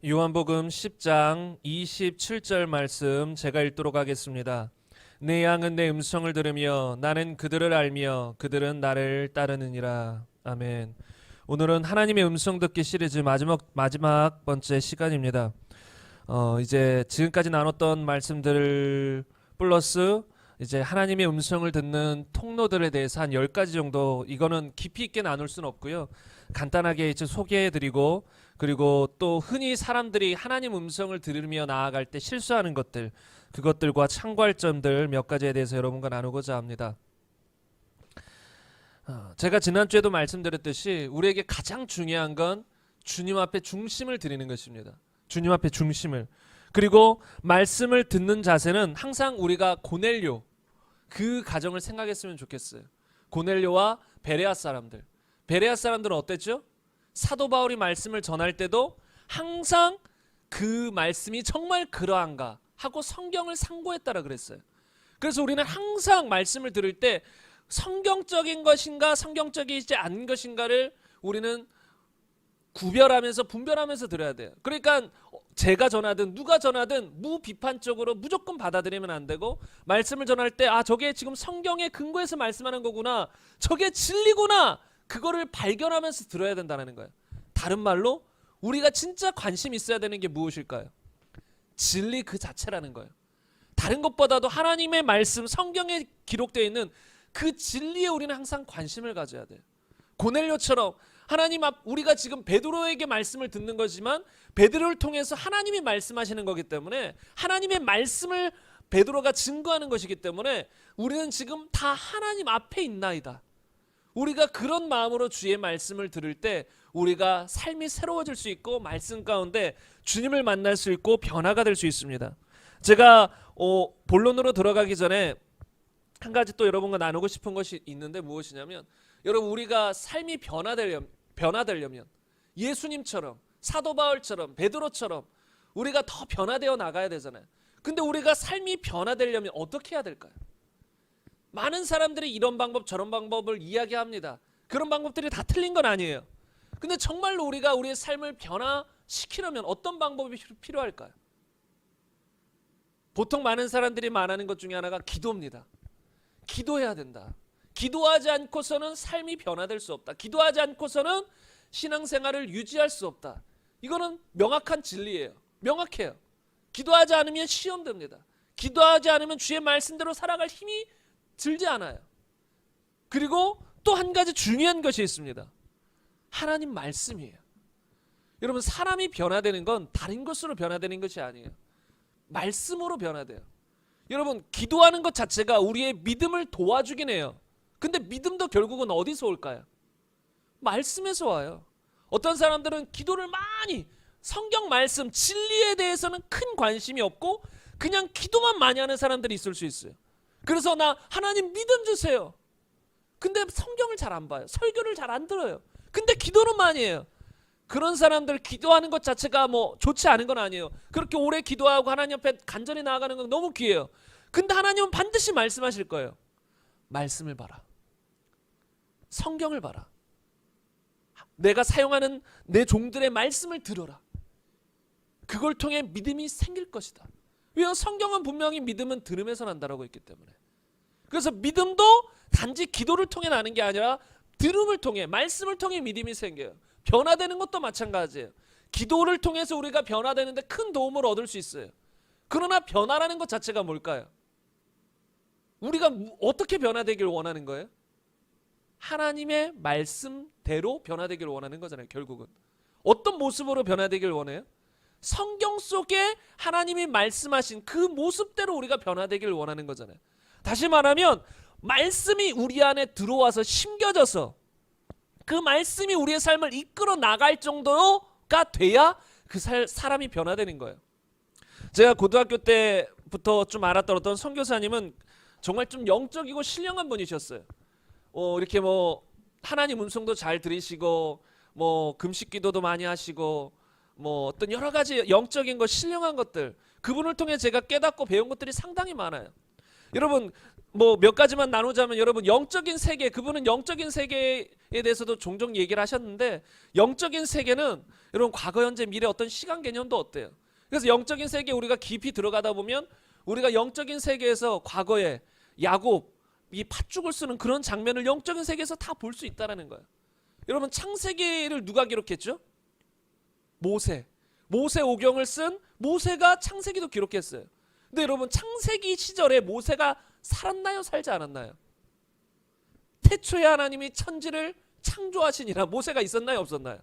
요한복음 10장 27절 말씀 제가 읽도록 하겠습니다. 내 양은 내 음성을 들으며 나는 그들을 알며 그들은 나를 따르느니라. 아멘. 오늘은 하나님의 음성 듣기 시리즈 마지막 번째 시간입니다. 이제 지금까지 나눴던 말씀들 플러스 이제 하나님의 음성을 듣는 통로들에 대해서 한 10가지 정도, 이거는 깊이 있게 나눌 수는 없고요. 간단하게 이제 소개해드리고, 그리고 또 흔히 사람들이 하나님 음성을 들으며 나아갈 때 실수하는 것들, 그것들과 참고할 점들 몇 가지에 대해서 여러분과 나누고자 합니다. 제가 지난주에도 말씀드렸듯이 우리에게 가장 중요한 건 주님 앞에 중심을 드리는 것입니다. 주님 앞에 중심을. 그리고 말씀을 듣는 자세는 항상 우리가 고넬료, 그 가정을 생각했으면 좋겠어요. 고넬료와 베레아 사람들. 베레아 사람들은 어땠죠? 사도 바울이 말씀을 전할 때도 항상 그 말씀이 정말 그러한가 하고 성경을 상고했다라 그랬어요. 그래서 우리는 항상 말씀을 들을 때 성경적인 것인가 성경적이지 않은 것인가를 우리는 구별하면서 분별하면서 들어야 돼요. 그러니까 제가 전하든 누가 전하든 무비판적으로 무조건 받아들이면 안 되고, 말씀을 전할 때 저게 지금 성경의 근거에서 말씀하는 거구나, 저게 진리구나, 그거를 발견하면서 들어야 된다는 거예요. 다른 말로 우리가 진짜 관심 있어야 되는 게 무엇일까요? 진리 그 자체라는 거예요. 다른 것보다도 하나님의 말씀, 성경에 기록되어 있는 그 진리에 우리는 항상 관심을 가져야 돼요. 고넬료처럼 하나님 앞, 우리가 지금 베드로에게 말씀을 듣는 거지만 베드로를 통해서 하나님이 말씀하시는 거기 때문에, 하나님의 말씀을 베드로가 증거하는 것이기 때문에 우리는 지금 다 하나님 앞에 있나이다. 우리가 그런 마음으로 주의 말씀을 들을 때 우리가 삶이 새로워질 수 있고 말씀 가운데 주님을 만날 수 있고 변화가 될 수 있습니다. 제가 본론으로 들어가기 전에 한 가지 또 여러분과 나누고 싶은 것이 있는데, 무엇이냐면, 여러분, 우리가 삶이 변화되려면 예수님처럼, 사도 바울처럼, 베드로처럼 우리가 더 변화되어 나가야 되잖아요. 근데 우리가 삶이 변화되려면 어떻게 해야 될까요? 많은 사람들이 이런 방법 저런 방법을 이야기합니다. 그런 방법들이 다 틀린 건 아니에요. 근데 정말로 우리가 우리의 삶을 변화시키려면 어떤 방법이 필요할까요? 보통 많은 사람들이 말하는 것 중에 하나가 기도입니다. 기도해야 된다. 기도하지 않고서는 삶이 변화될 수 없다. 기도하지 않고서는 신앙생활을 유지할 수 없다. 이거는 명확한 진리예요. 명확해요. 기도하지 않으면 시험됩니다. 기도하지 않으면 주의 말씀대로 살아갈 힘이 들지 않아요. 그리고 또 한 가지 중요한 것이 있습니다. 하나님 말씀이에요. 여러분, 사람이 변화되는 건 다른 것으로 변화되는 것이 아니에요. 말씀으로 변화돼요. 여러분, 기도하는 것 자체가 우리의 믿음을 도와주긴 해요. 근데 믿음도 결국은 어디서 올까요? 말씀에서 와요. 어떤 사람들은 기도를 많이, 성경 말씀, 진리에 대해서는 큰 관심이 없고 그냥 기도만 많이 하는 사람들이 있을 수 있어요. 그래서 나 하나님 믿음 주세요. 근데 성경을 잘 안 봐요. 설교를 잘 안 들어요. 근데 기도는 많이 해요. 그런 사람들 기도하는 것 자체가 뭐 좋지 않은 건 아니에요. 그렇게 오래 기도하고 하나님 앞에 간절히 나아가는 건 너무 귀해요. 근데 하나님은 반드시 말씀하실 거예요. 말씀을 봐라. 성경을 봐라. 내가 사용하는 내 종들의 말씀을 들어라. 그걸 통해 믿음이 생길 것이다. 왜요? 성경은 분명히 믿음은 들음에서 난다라고 했기 때문에. 그래서 믿음도 단지 기도를 통해 나는 게 아니라 들음을 통해, 말씀을 통해 믿음이 생겨요. 변화되는 것도 마찬가지예요. 기도를 통해서 우리가 변화되는데 큰 도움을 얻을 수 있어요. 그러나 변화라는 것 자체가 뭘까요? 우리가 어떻게 변화되기를 원하는 거예요? 하나님의 말씀대로 변화되기를 원하는 거잖아요. 결국은 어떤 모습으로 변화되기를 원해요? 성경 속에 하나님이 말씀하신 그 모습대로 우리가 변화되기를 원하는 거잖아요. 다시 말하면 말씀이 우리 안에 들어와서 심겨져서 그 말씀이 우리의 삶을 이끌어 나갈 정도가 돼야 그 사람이 변화되는 거예요. 제가 고등학교 때부터 좀 알았던 어떤 선교사님은 정말 좀 영적이고 신령한 분이셨어요. 이렇게 뭐 하나님 음성도 잘 들으시고 뭐 금식 기도도 많이 하시고 뭐 어떤 여러 가지 영적인 것, 신령한 것들, 그분을 통해 제가 깨닫고 배운 것들이 상당히 많아요. 여러분, 뭐 몇 가지만 나누자면 여러분 영적인 세계, 그분은 영적인 세계에 대해서도 종종 얘기를 하셨는데 영적인 세계는 여러분 과거 현재 미래 어떤 시간 개념도 어때요? 그래서 영적인 세계에 우리가 깊이 들어가다 보면 우리가 영적인 세계에서 과거에 야곱 이 팥죽을 쓰는 그런 장면을 영적인 세계에서 다 볼 수 있다는 거예요. 여러분 창세기를 누가 기록했죠? 모세 오경을 쓴 모세가 창세기도 기록했어요. 근데 여러분 창세기 시절에 모세가 살았나요? 살지 않았나요? 태초에 하나님이 천지를 창조하시니라 모세가 있었나요? 없었나요?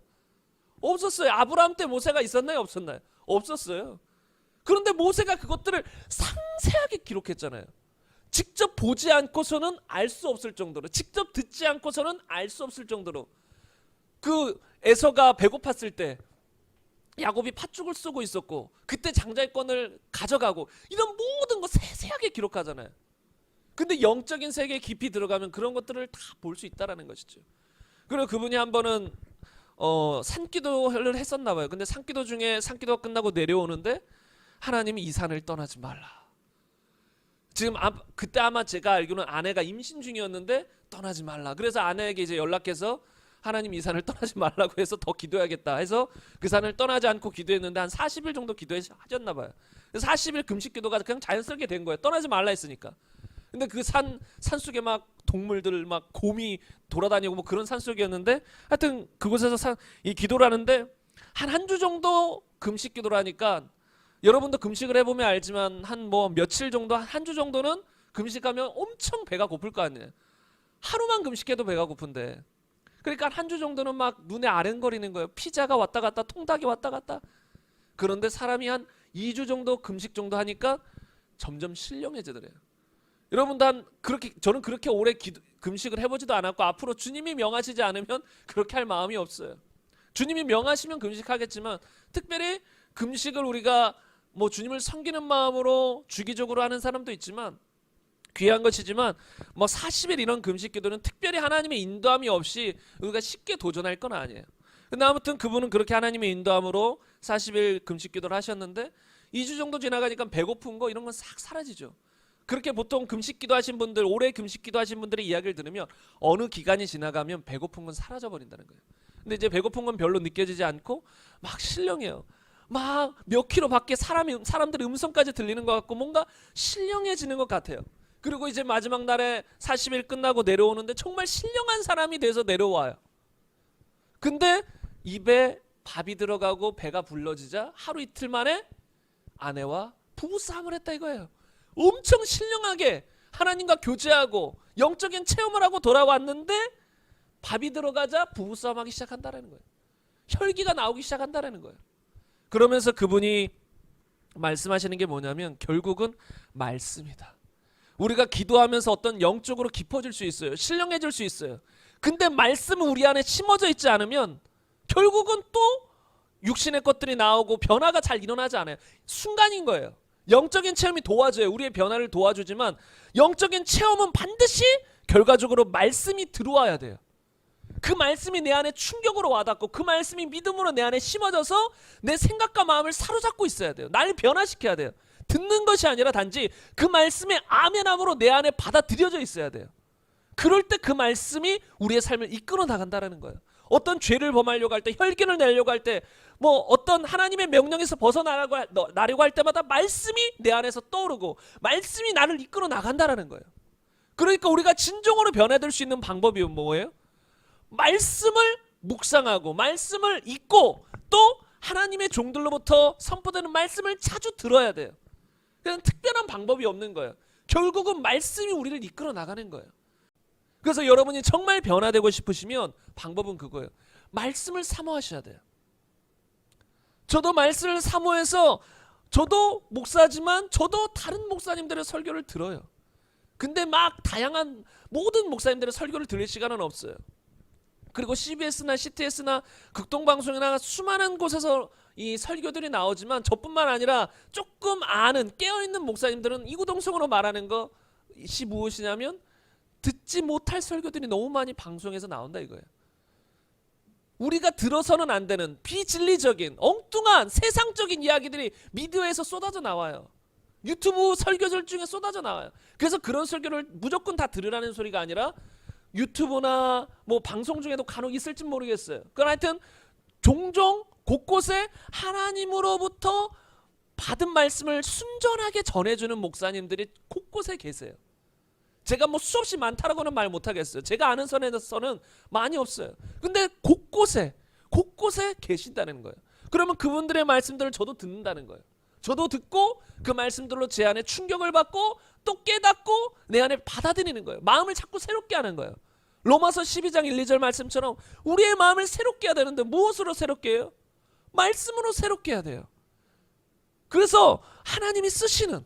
없었어요. 아브라함 때 모세가 있었나요? 없었나요? 없었어요. 그런데 모세가 그것들을 상세하게 기록했잖아요. 직접 보지 않고서는 알 수 없을 정도로, 직접 듣지 않고서는 알 수 없을 정도로, 그 에서가 배고팠을 때 야곱이 팥죽을 쓰고 있었고 그때 장자권을 가져가고 이런 모든 거 세세하게 기록하잖아요. 근데 영적인 세계에 깊이 들어가면 그런 것들을 다 볼 수 있다는 것이죠. 그리고 그분이 한 번은 산기도를 했었나 봐요. 근데 산기도 중에 산기도가 끝나고 내려오는데 하나님이 이 산을 떠나지 말라. 지금 그때 아마 제가 알기로는 아내가 임신 중이었는데 떠나지 말라. 그래서 아내에게 이제 연락해서 하나님 이 산을 떠나지 말라고 해서 더 기도해야겠다 해서 그 산을 떠나지 않고 기도했는데 한 40일 정도 기도하셨나 봐요. 40일 금식 기도가 그냥 자연스럽게 된 거예요. 떠나지 말라 했으니까. 근데 그 산속에 막 동물들 막 곰이 돌아다니고 뭐 그런 산속이었는데 하여튼 그곳에서 이 기도를 하는데 한 주 정도 금식 기도를 하니까 여러분도 금식을 해보면 알지만 한 뭐 며칠 정도 한 주 정도는 금식하면 엄청 배가 고플 거 아니에요. 하루만 금식해도 배가 고픈데 그러니까 한 주 정도는 막 눈에 아른거리는 거예요. 피자가 왔다 갔다 통닭이 왔다 갔다. 그런데 사람이 한 2주 정도 금식 정도 하니까 점점 신령해지더래요. 여러분도 저는 그렇게 오래 금식을 해보지도 않았고 앞으로 주님이 명하시지 않으면 그렇게 할 마음이 없어요. 주님이 명하시면 금식하겠지만 특별히 금식을 우리가 뭐 주님을 섬기는 마음으로 주기적으로 하는 사람도 있지만 귀한 것이지만 뭐 40일 이런 금식 기도는 특별히 하나님의 인도함이 없이 우리가 쉽게 도전할 건 아니에요. 근데 아무튼 그분은 그렇게 하나님의 인도함으로 40일 금식 기도를 하셨는데 2주 정도 지나가니까 배고픈 거 이런 건 싹 사라지죠. 그렇게 보통 금식 기도하신 분들, 오래 금식 기도하신 분들의 이야기를 들으면 어느 기간이 지나가면 배고픈 건 사라져 버린다는 거예요. 근데 이제 배고픈 건 별로 느껴지지 않고 막 신령해요. 막 몇 킬로 밖에 사람들의 음성까지 들리는 것 같고 뭔가 신령해지는 것 같아요. 그리고 이제 마지막 날에 40일 끝나고 내려오는데 정말 신령한 사람이 돼서 내려와요. 근데 입에 밥이 들어가고 배가 불러지자 하루 이틀 만에 아내와 부부싸움을 했다 이거예요. 엄청 신령하게 하나님과 교제하고 영적인 체험을 하고 돌아왔는데 밥이 들어가자 부부싸움하기 시작한다는 거예요. 혈기가 나오기 시작한다는 거예요. 그러면서 그분이 말씀하시는 게 뭐냐면 결국은 말씀이다. 우리가 기도하면서 어떤 영적으로 깊어질 수 있어요. 신령해질 수 있어요. 근데 말씀은 우리 안에 심어져 있지 않으면 결국은 또 육신의 것들이 나오고 변화가 잘 일어나지 않아요. 순간인 거예요. 영적인 체험이 도와줘요. 우리의 변화를 도와주지만 영적인 체험은 반드시 결과적으로 말씀이 들어와야 돼요. 그 말씀이 내 안에 충격으로 와닿고 그 말씀이 믿음으로 내 안에 심어져서 내 생각과 마음을 사로잡고 있어야 돼요. 나를 변화시켜야 돼요. 듣는 것이 아니라 단지 그 말씀의 아멘함으로 내 안에 받아들여져 있어야 돼요. 그럴 때 그 말씀이 우리의 삶을 이끌어 나간다는 거예요. 어떤 죄를 범하려고 할 때, 혈기를 내려고 할 때, 뭐 어떤 하나님의 명령에서 벗어나려고 할 때마다 말씀이 내 안에서 떠오르고 말씀이 나를 이끌어 나간다는 거예요. 그러니까 우리가 진정으로 변화될 수 있는 방법이 뭐예요? 말씀을 묵상하고 말씀을 읽고 또 하나님의 종들로부터 선포되는 말씀을 자주 들어야 돼요. 그냥 특별한 방법이 없는 거예요. 결국은 말씀이 우리를 이끌어 나가는 거예요. 그래서 여러분이 정말 변화되고 싶으시면 방법은 그거예요. 말씀을 사모하셔야 돼요. 저도 말씀을 사모해서 저도 목사지만 저도 다른 목사님들의 설교를 들어요. 근데 막 다양한 모든 목사님들의 설교를 들을 시간은 없어요. 그리고 CBS나 CTS나 극동방송이나 수많은 곳에서 이 설교들이 나오지만 저뿐만 아니라 조금 아는 깨어있는 목사님들은 이구동성으로 말하는 것이 무엇이냐면 듣지 못할 설교들이 너무 많이 방송에서 나온다 이거예요. 우리가 들어서는 안 되는 비진리적인 엉뚱한 세상적인 이야기들이 미디어에서 쏟아져 나와요. 유튜브 설교들 중에 쏟아져 나와요. 그래서 그런 설교를 무조건 다 들으라는 소리가 아니라 유튜브나 뭐 방송 중에도 간혹 있을지 모르겠어요. 그러나 하여튼 종종 곳곳에 하나님으로부터 받은 말씀을 순전하게 전해주는 목사님들이 곳곳에 계세요. 제가 뭐 수없이 많다라고는 말 못하겠어요. 제가 아는 선에서는 많이 없어요. 근데 곳곳에 계신다는 거예요. 그러면 그분들의 말씀들을 저도 듣는다는 거예요. 저도 듣고 그 말씀들로 제 안에 충격을 받고 또 깨닫고 내 안에 받아들이는 거예요. 마음을 자꾸 새롭게 하는 거예요. 로마서 12장 1, 2절 말씀처럼 우리의 마음을 새롭게 해야 되는데 무엇으로 새롭게 해요? 말씀으로 새롭게 해야 돼요. 그래서 하나님이 쓰시는,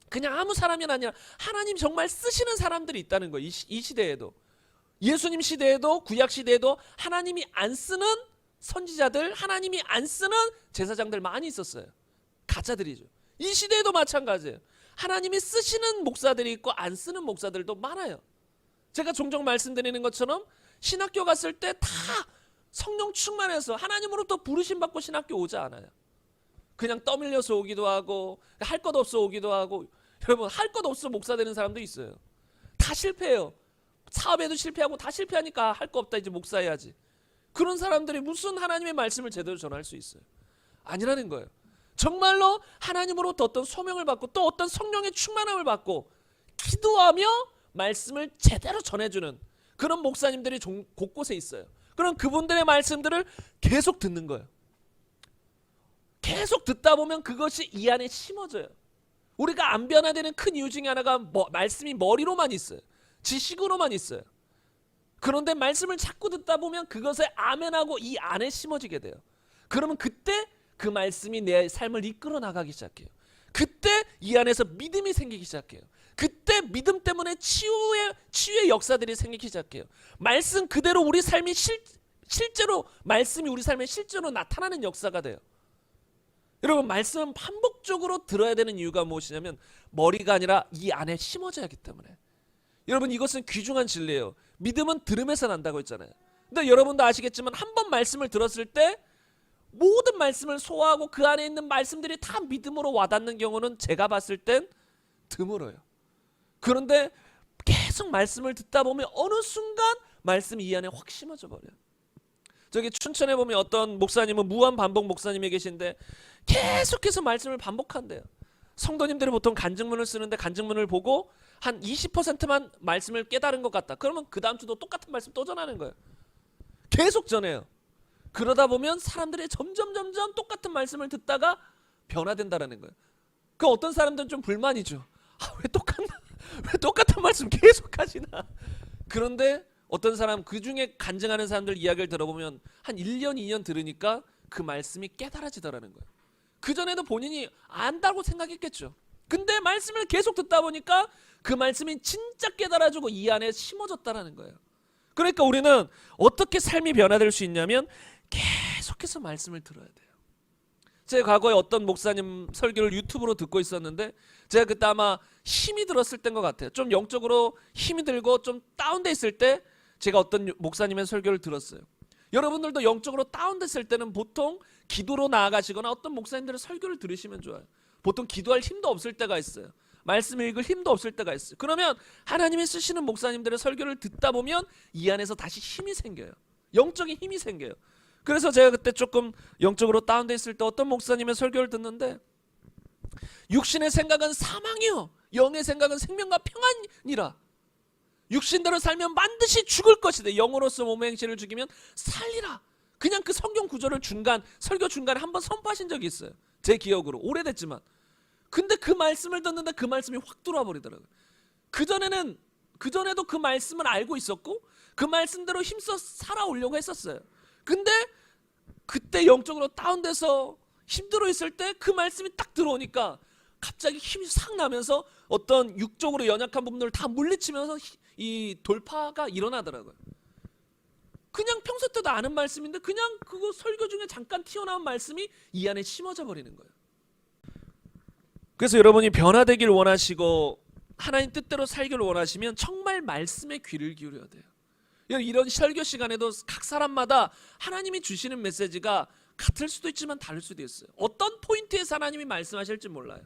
그냥 아무 사람이 아니라 하나님 정말 쓰시는 사람들이 있다는 거예요. 이 시대에도, 예수님 시대에도, 구약 시대에도 하나님이 안 쓰는 선지자들, 하나님이 안 쓰는 제사장들 많이 있었어요. 가짜들이죠. 이 시대에도 마찬가지예요. 하나님이 쓰시는 목사들이 있고 안 쓰는 목사들도 많아요. 제가 종종 말씀드리는 것처럼 신학교 갔을 때 다 성령 충만해서 하나님으로부터 부르심 받고 신학교 오지 않아요. 그냥 떠밀려서 오기도 하고 할 것 없어 오기도 하고. 여러분, 할 것 없어 목사 되는 사람도 있어요. 다 실패해요. 사업에도 실패하고 다 실패하니까 할 거 없다, 이제 목사해야지. 그런 사람들이 무슨 하나님의 말씀을 제대로 전할 수 있어요? 아니라는 거예요. 정말로 하나님으로부터 어떤 소명을 받고 또 어떤 성령의 충만함을 받고 기도하며 말씀을 제대로 전해주는 그런 목사님들이 곳곳에 있어요. 그럼 그분들의 말씀들을 계속 듣는 거예요. 계속 듣다 보면 그것이 이 안에 심어져요. 우리가 안 변화되는 큰 이유 중에 하나가 말씀이 머리로만 있어요. 지식으로만 있어요. 그런데 말씀을 자꾸 듣다 보면 그것에 아멘하고 이 안에 심어지게 돼요. 그러면 그때 그 말씀이 내 삶을 이끌어 나가기 시작해요. 그때 이 안에서 믿음이 생기기 시작해요. 그때 믿음 때문에 치유의 역사들이 생기기 시작해요. 말씀 그대로 우리 삶이 실제로 말씀이 우리 삶에 실제로 나타나는 역사가 돼요. 여러분, 말씀은 반복적으로 들어야 되는 이유가 무엇이냐면 머리가 아니라 이 안에 심어져야 하기 때문에. 여러분, 이것은 귀중한 진리예요. 믿음은 들음에서 난다고 했잖아요. 근데 여러분도 아시겠지만 한 번 말씀을 들었을 때 모든 말씀을 소화하고 그 안에 있는 말씀들이 다 믿음으로 와닿는 경우는 제가 봤을 땐 드물어요. 그런데 계속 말씀을 듣다 보면 어느 순간 말씀이 이 안에 확 심어져 버려요. 저기 춘천에 보면 어떤 목사님은 무한반복 목사님이 계신데 계속해서 말씀을 반복한대요. 성도님들이 보통 간증문을 쓰는데 간증문을 보고 한 20%만 말씀을 깨달은 것 같다. 그러면 그 다음 주도 똑같은 말씀 또 전하는 거예요. 계속 전해요. 그러다 보면 사람들이 점점 똑같은 말씀을 듣다가 변화된다라는 거예요. 그 어떤 사람들은 좀 불만이죠. 왜 똑같은 말씀 계속 하시나. 그런데 어떤 사람, 그 중에 간증하는 사람들 이야기를 들어보면 한 1년 2년 들으니까 그 말씀이 깨달아지더라는 거예요. 그전에도 본인이 안다고 생각했겠죠. 근데 말씀을 계속 듣다 보니까 그 말씀이 진짜 깨달아지고 이 안에 심어졌다라는 거예요. 그러니까 우리는 어떻게 삶이 변화될 수 있냐면 계속해서 말씀을 들어야 돼요. 제가 과거에 어떤 목사님 설교를 유튜브로 듣고 있었는데 제가 그때 아마 힘이 들었을 때인 것 같아요. 좀 영적으로 힘이 들고 좀 다운돼 있을 때 제가 어떤 목사님의 설교를 들었어요. 여러분들도 영적으로 다운됐을 때는 보통 기도로 나아가시거나 어떤 목사님들의 설교를 들으시면 좋아요. 보통 기도할 힘도 없을 때가 있어요. 말씀을 읽을 힘도 없을 때가 있어요. 그러면 하나님이 쓰시는 목사님들의 설교를 듣다 보면 이 안에서 다시 힘이 생겨요. 영적인 힘이 생겨요. 그래서 제가 그때 조금 영적으로 다운돼 있을 때 어떤 목사님의 설교를 듣는데 육신의 생각은 사망이요 영의 생각은 생명과 평안이라. 육신대로 살면 반드시 죽을 것이다. 영으로서 몸의 행실을 죽이면 살리라. 그냥 그 성경 구절을 설교 중간에 한번 선포하신 적이 있어요. 제 기억으로. 오래됐지만. 근데 그 말씀을 듣는데 그 말씀이 확 들어와 버리더라고요. 그전에도 그 말씀을 알고 있었고 그 말씀대로 힘써 살아오려고 했었어요. 근데 그때 영적으로 다운돼서 힘들어 있을 때 그 말씀이 딱 들어오니까 갑자기 힘이 싹 나면서 어떤 육적으로 연약한 부분들을 다 물리치면서 이 돌파가 일어나더라고요. 그냥 평소 때도 아는 말씀인데 그냥 그거 설교 중에 잠깐 튀어나온 말씀이 이 안에 심어져 버리는 거예요. 그래서 여러분이 변화되길 원하시고 하나님 뜻대로 살기를 원하시면 정말 말씀에 귀를 기울여야 돼요. 이런 설교 시간에도 각 사람마다 하나님이 주시는 메시지가 같을 수도 있지만 다를 수도 있어요. 어떤 포인트에서 하나님이 말씀하실지 몰라요.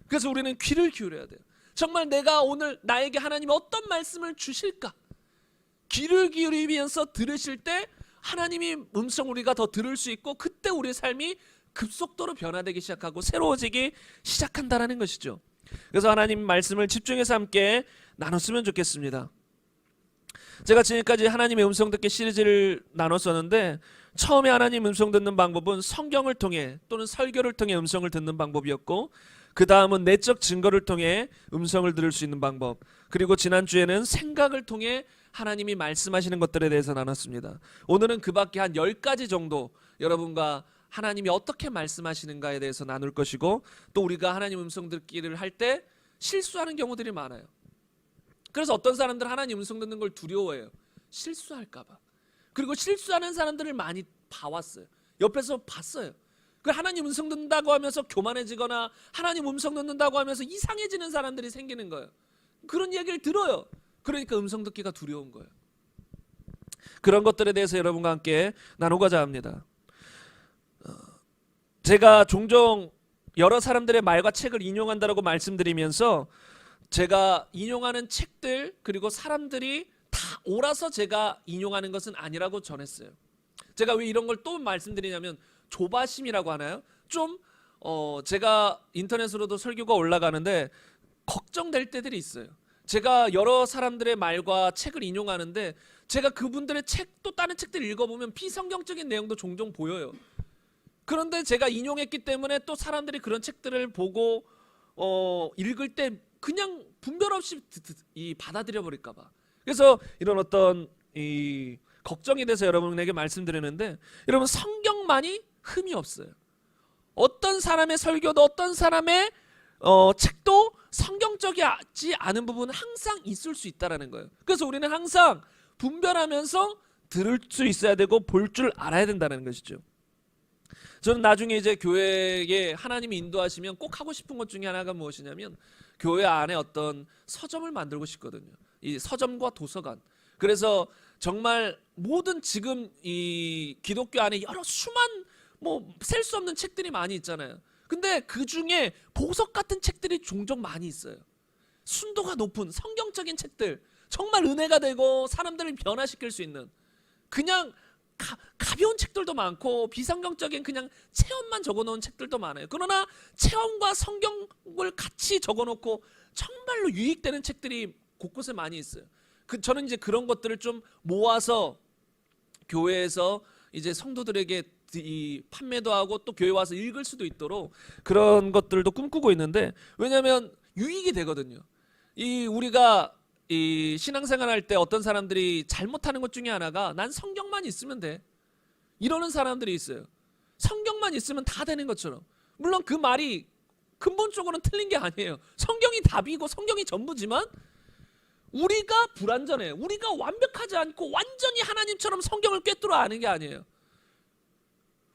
그래서 우리는 귀를 기울여야 돼요. 정말 내가 오늘 나에게 하나님이 어떤 말씀을 주실까? 귀를 기울이면서 들으실 때 하나님이 음성 우리가 더 들을 수 있고, 그때 우리의 삶이 급속도로 변화되기 시작하고 새로워지기 시작한다는 것이죠. 그래서 하나님 말씀을 집중해서 함께 나눴으면 좋겠습니다. 제가 지금까지 하나님의 음성 듣기 시리즈를 나눴었는데, 처음에 하나님 음성 듣는 방법은 성경을 통해 또는 설교를 통해 음성을 듣는 방법이었고, 그 다음은 내적 증거를 통해 음성을 들을 수 있는 방법, 그리고 지난주에는 생각을 통해 하나님이 말씀하시는 것들에 대해서 나눴습니다. 오늘은 그 밖에 한 10가지 정도 여러분과 하나님이 어떻게 말씀하시는가에 대해서 나눌 것이고, 또 우리가 하나님 음성 듣기를 할 때 실수하는 경우들이 많아요. 그래서 어떤 사람들은 하나님 음성 듣는 걸 두려워해요. 실수할까 봐. 그리고 실수하는 사람들을 많이 봐왔어요. 옆에서 봤어요. 하나님 음성 듣는다고 하면서 교만해지거나 하나님 음성 듣는다고 하면서 이상해지는 사람들이 생기는 거예요. 그런 얘기를 들어요. 그러니까 음성 듣기가 두려운 거예요. 그런 것들에 대해서 여러분과 함께 나누고자 합니다. 제가 종종 여러 사람들의 말과 책을 인용한다고 말씀드리면서, 제가 인용하는 책들 그리고 사람들이 다 옳아서 제가 인용하는 것은 아니라고 전했어요. 제가 왜 이런 걸 또 말씀드리냐면, 조바심이라고 하나요? 좀 제가 인터넷으로도 설교가 올라가는데 걱정될 때들이 있어요. 제가 여러 사람들의 말과 책을 인용하는데, 제가 그분들의 책 또 다른 책들 읽어보면 비성경적인 내용도 종종 보여요. 그런데 제가 인용했기 때문에 또 사람들이 그런 책들을 보고 읽을 때 그냥 분별 없이 받아들여 버릴까 봐. 그래서 이런 어떤 이 걱정이 돼서 여러분에게 말씀드리는데, 여러분 성경만이 흠이 없어요. 어떤 사람의 설교도 어떤 사람의 책도 성경적이지 않은 부분은 항상 있을 수 있다는 거예요. 그래서 우리는 항상 분별하면서 들을 수 있어야 되고 볼 줄 알아야 된다는 것이죠. 저는 나중에 이제 교회에 하나님이 인도하시면 꼭 하고 싶은 것 중에 하나가 무엇이냐면, 교회 안에 어떤 서점을 만들고 싶거든요. 이 서점과 도서관. 그래서 정말 모든 지금 이 기독교 안에 여러 수만 셀 수 없는 책들이 많이 있잖아요. 근데 그 중에 보석 같은 책들이 종종 많이 있어요. 순도가 높은 성경적인 책들, 정말 은혜가 되고 사람들을 변화시킬 수 있는, 그냥 가벼운 책들도 많고 비성경적인 그냥 체험만 적어놓은 책들도 많아요. 그러나 체험과 성경을 같이 적어놓고 정말로 유익되는 책들이 곳곳에 많이 있어요. 저는 이제 그런 것들을 좀 모아서 교회에서 이제 성도들에게 판매도 하고 또 교회 와서 읽을 수도 있도록 그런 것들도 꿈꾸고 있는데, 왜냐하면 유익이 되거든요. 우리가 이 신앙생활 할 때 어떤 사람들이 잘못하는 것 중에 하나가, 난 성경만 있으면 돼, 이러는 사람들이 있어요. 성경만 있으면 다 되는 것처럼. 물론 그 말이 근본적으로는 틀린 게 아니에요. 성경이 답이고 성경이 전부지만 우리가 불완전해. 우리가 완벽하지 않고 완전히 하나님처럼 성경을 꿰뚫어 아는 게 아니에요.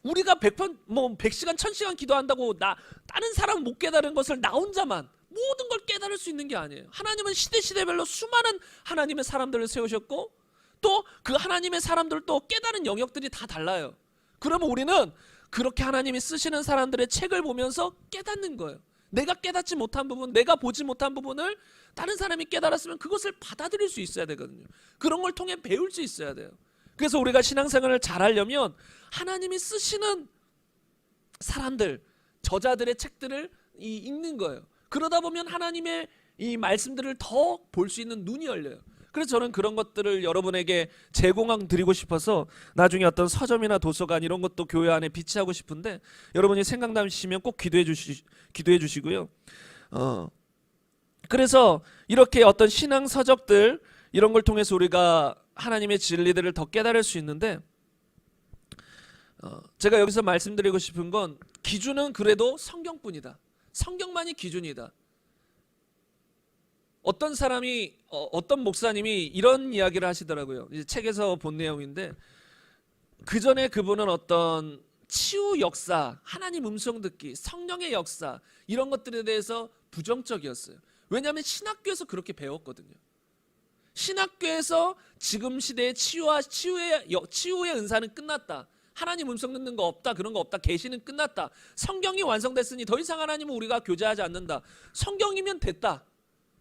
우리가 100시간 1000시간 기도한다고 다른 사람 못 깨달은 것을 나 혼자만 모든 걸 깨달을 수 있는 게 아니에요. 하나님은 시대별로 수많은 하나님의 사람들을 세우셨고, 또 그 하나님의 사람들도 깨달은 영역들이 다 달라요. 그러면 우리는 그렇게 하나님이 쓰시는 사람들의 책을 보면서 깨닫는 거예요. 내가 깨닫지 못한 부분, 내가 보지 못한 부분을 다른 사람이 깨달았으면 그것을 받아들일 수 있어야 되거든요. 그런 걸 통해 배울 수 있어야 돼요. 그래서 우리가 신앙생활을 잘하려면 하나님이 쓰시는 사람들, 저자들의 책들을 읽는 거예요. 그러다 보면 하나님의 이 말씀들을 더 볼 수 있는 눈이 열려요. 그래서 저는 그런 것들을 여러분에게 제공드리고 싶어서 나중에 어떤 서점이나 도서관 이런 것도 교회 안에 비치하고 싶은데, 여러분이 생각나시면 꼭 기도해 주시고요. 그래서 이렇게 어떤 신앙 서적들 이런 걸 통해서 우리가 하나님의 진리들을 더 깨달을 수 있는데, 제가 여기서 말씀드리고 싶은 건, 기준은 그래도 성경뿐이다. 성경만이 기준이다. 어떤 사람이 어떤 목사님이 이런 이야기를 하시더라고요. 이제 책에서 본 내용인데, 그 전에 그분은 어떤 치유 역사, 하나님 음성 듣기, 성령의 역사 이런 것들에 대해서 부정적이었어요. 왜냐하면 신학교에서 그렇게 배웠거든요. 신학교에서 지금 시대의 치유의 은사는 끝났다, 하나님 음성 듣는 거 없다, 그런 거 없다, 계시는 끝났다, 성경이 완성됐으니 더 이상 하나님은 우리가 교제하지 않는다, 성경이면 됐다.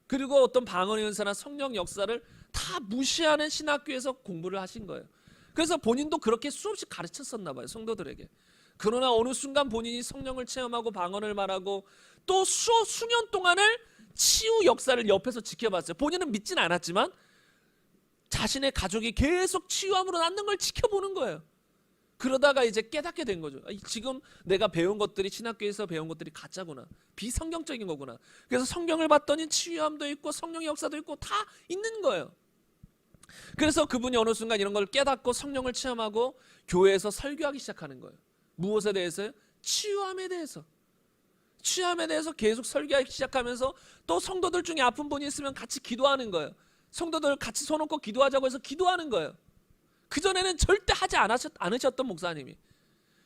그리고 어떤 방언의 은사나 성령 역사를 다 무시하는 신학교에서 공부를 하신 거예요. 그래서 본인도 그렇게 수없이 가르쳤었나 봐요, 성도들에게. 그러나 어느 순간 본인이 성령을 체험하고 방언을 말하고 또 수년 동안을 치유 역사를 옆에서 지켜봤어요. 본인은 믿진 않았지만 자신의 가족이 계속 치유함으로 낫는 걸 지켜보는 거예요. 그러다가 이제 깨닫게 된 거죠. 지금 내가 배운 것들이, 신학교에서 배운 것들이 가짜구나, 비성경적인 거구나. 그래서 성경을 봤더니 치유함도 있고 성령의 역사도 있고 다 있는 거예요. 그래서 그분이 어느 순간 이런 걸 깨닫고 성령을 체험하고 교회에서 설교하기 시작하는 거예요. 무엇에 대해서요? 치유함에 대해서. 치유함에 대해서 계속 설교하기 시작하면서 또 성도들 중에 아픈 분이 있으면 같이 기도하는 거예요. 성도들 같이 손놓고 기도하자고 해서 기도하는 거예요. 그전에는 절대 하지 않으셨던 목사님이.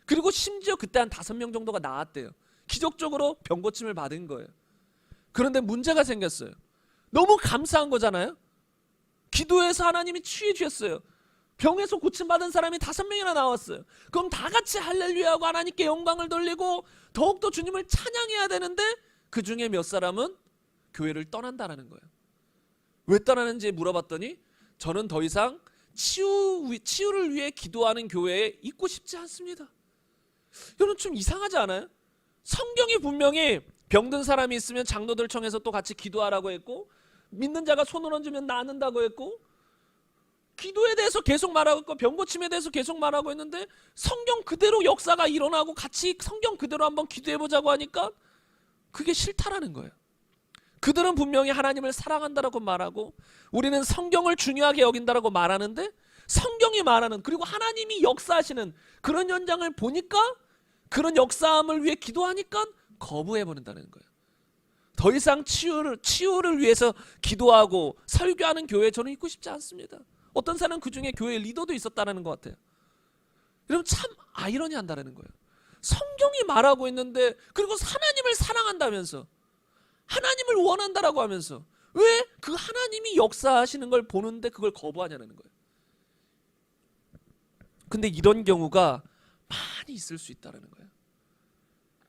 그리고 심지어 그때 한 5명 정도가 나았대요. 기적적으로 병 고침을 받은 거예요. 그런데 문제가 생겼어요. 너무 감사한 거잖아요. 기도해서 하나님이 치유해 주셨어요. 병에서 고침받은 사람이 5명이나 나왔어요. 그럼 다 같이 할렐루야하고 하나님께 영광을 돌리고 더욱더 주님을 찬양해야 되는데 그 중에 몇 사람은 교회를 떠난다라는 거예요. 왜 떠나는지 물어봤더니 저는 더 이상 치유를 위해 기도하는 교회에 있고 싶지 않습니다. 이건 좀 이상하지 않아요? 성경이 분명히 병든 사람이 있으면 장로들 청에서 또 같이 기도하라고 했고, 믿는 자가 손을 얹으면 낫는다고 했고, 기도에 대해서 계속 말하고 있고, 병 고침에 대해서 계속 말하고 있는데 성경 그대로 역사가 일어나고 같이 성경 그대로 한번 기도해보자고 하니까 그게 싫다라는 거예요. 그들은 분명히 하나님을 사랑한다라고 말하고 우리는 성경을 중요하게 여긴다라고 말하는데, 성경이 말하는, 그리고 하나님이 역사하시는 그런 현장을 보니까, 그런 역사함을 위해 기도하니까 거부해버린다는 거예요. 더 이상 치유를 위해서 기도하고 설교하는 교회에 저는 있고 싶지 않습니다. 어떤 사람은 그 중에 교회 리더도 있었다는 것 같아요. 여러분, 참 아이러니한다는 거예요. 성경이 말하고 있는데, 그리고 하나님을 사랑한다면서, 하나님을 원한다라고 하면서 왜 그 하나님이 역사하시는 걸 보는데 그걸 거부하냐는 거예요. 근데 이런 경우가 많이 있을 수 있다는 거예요.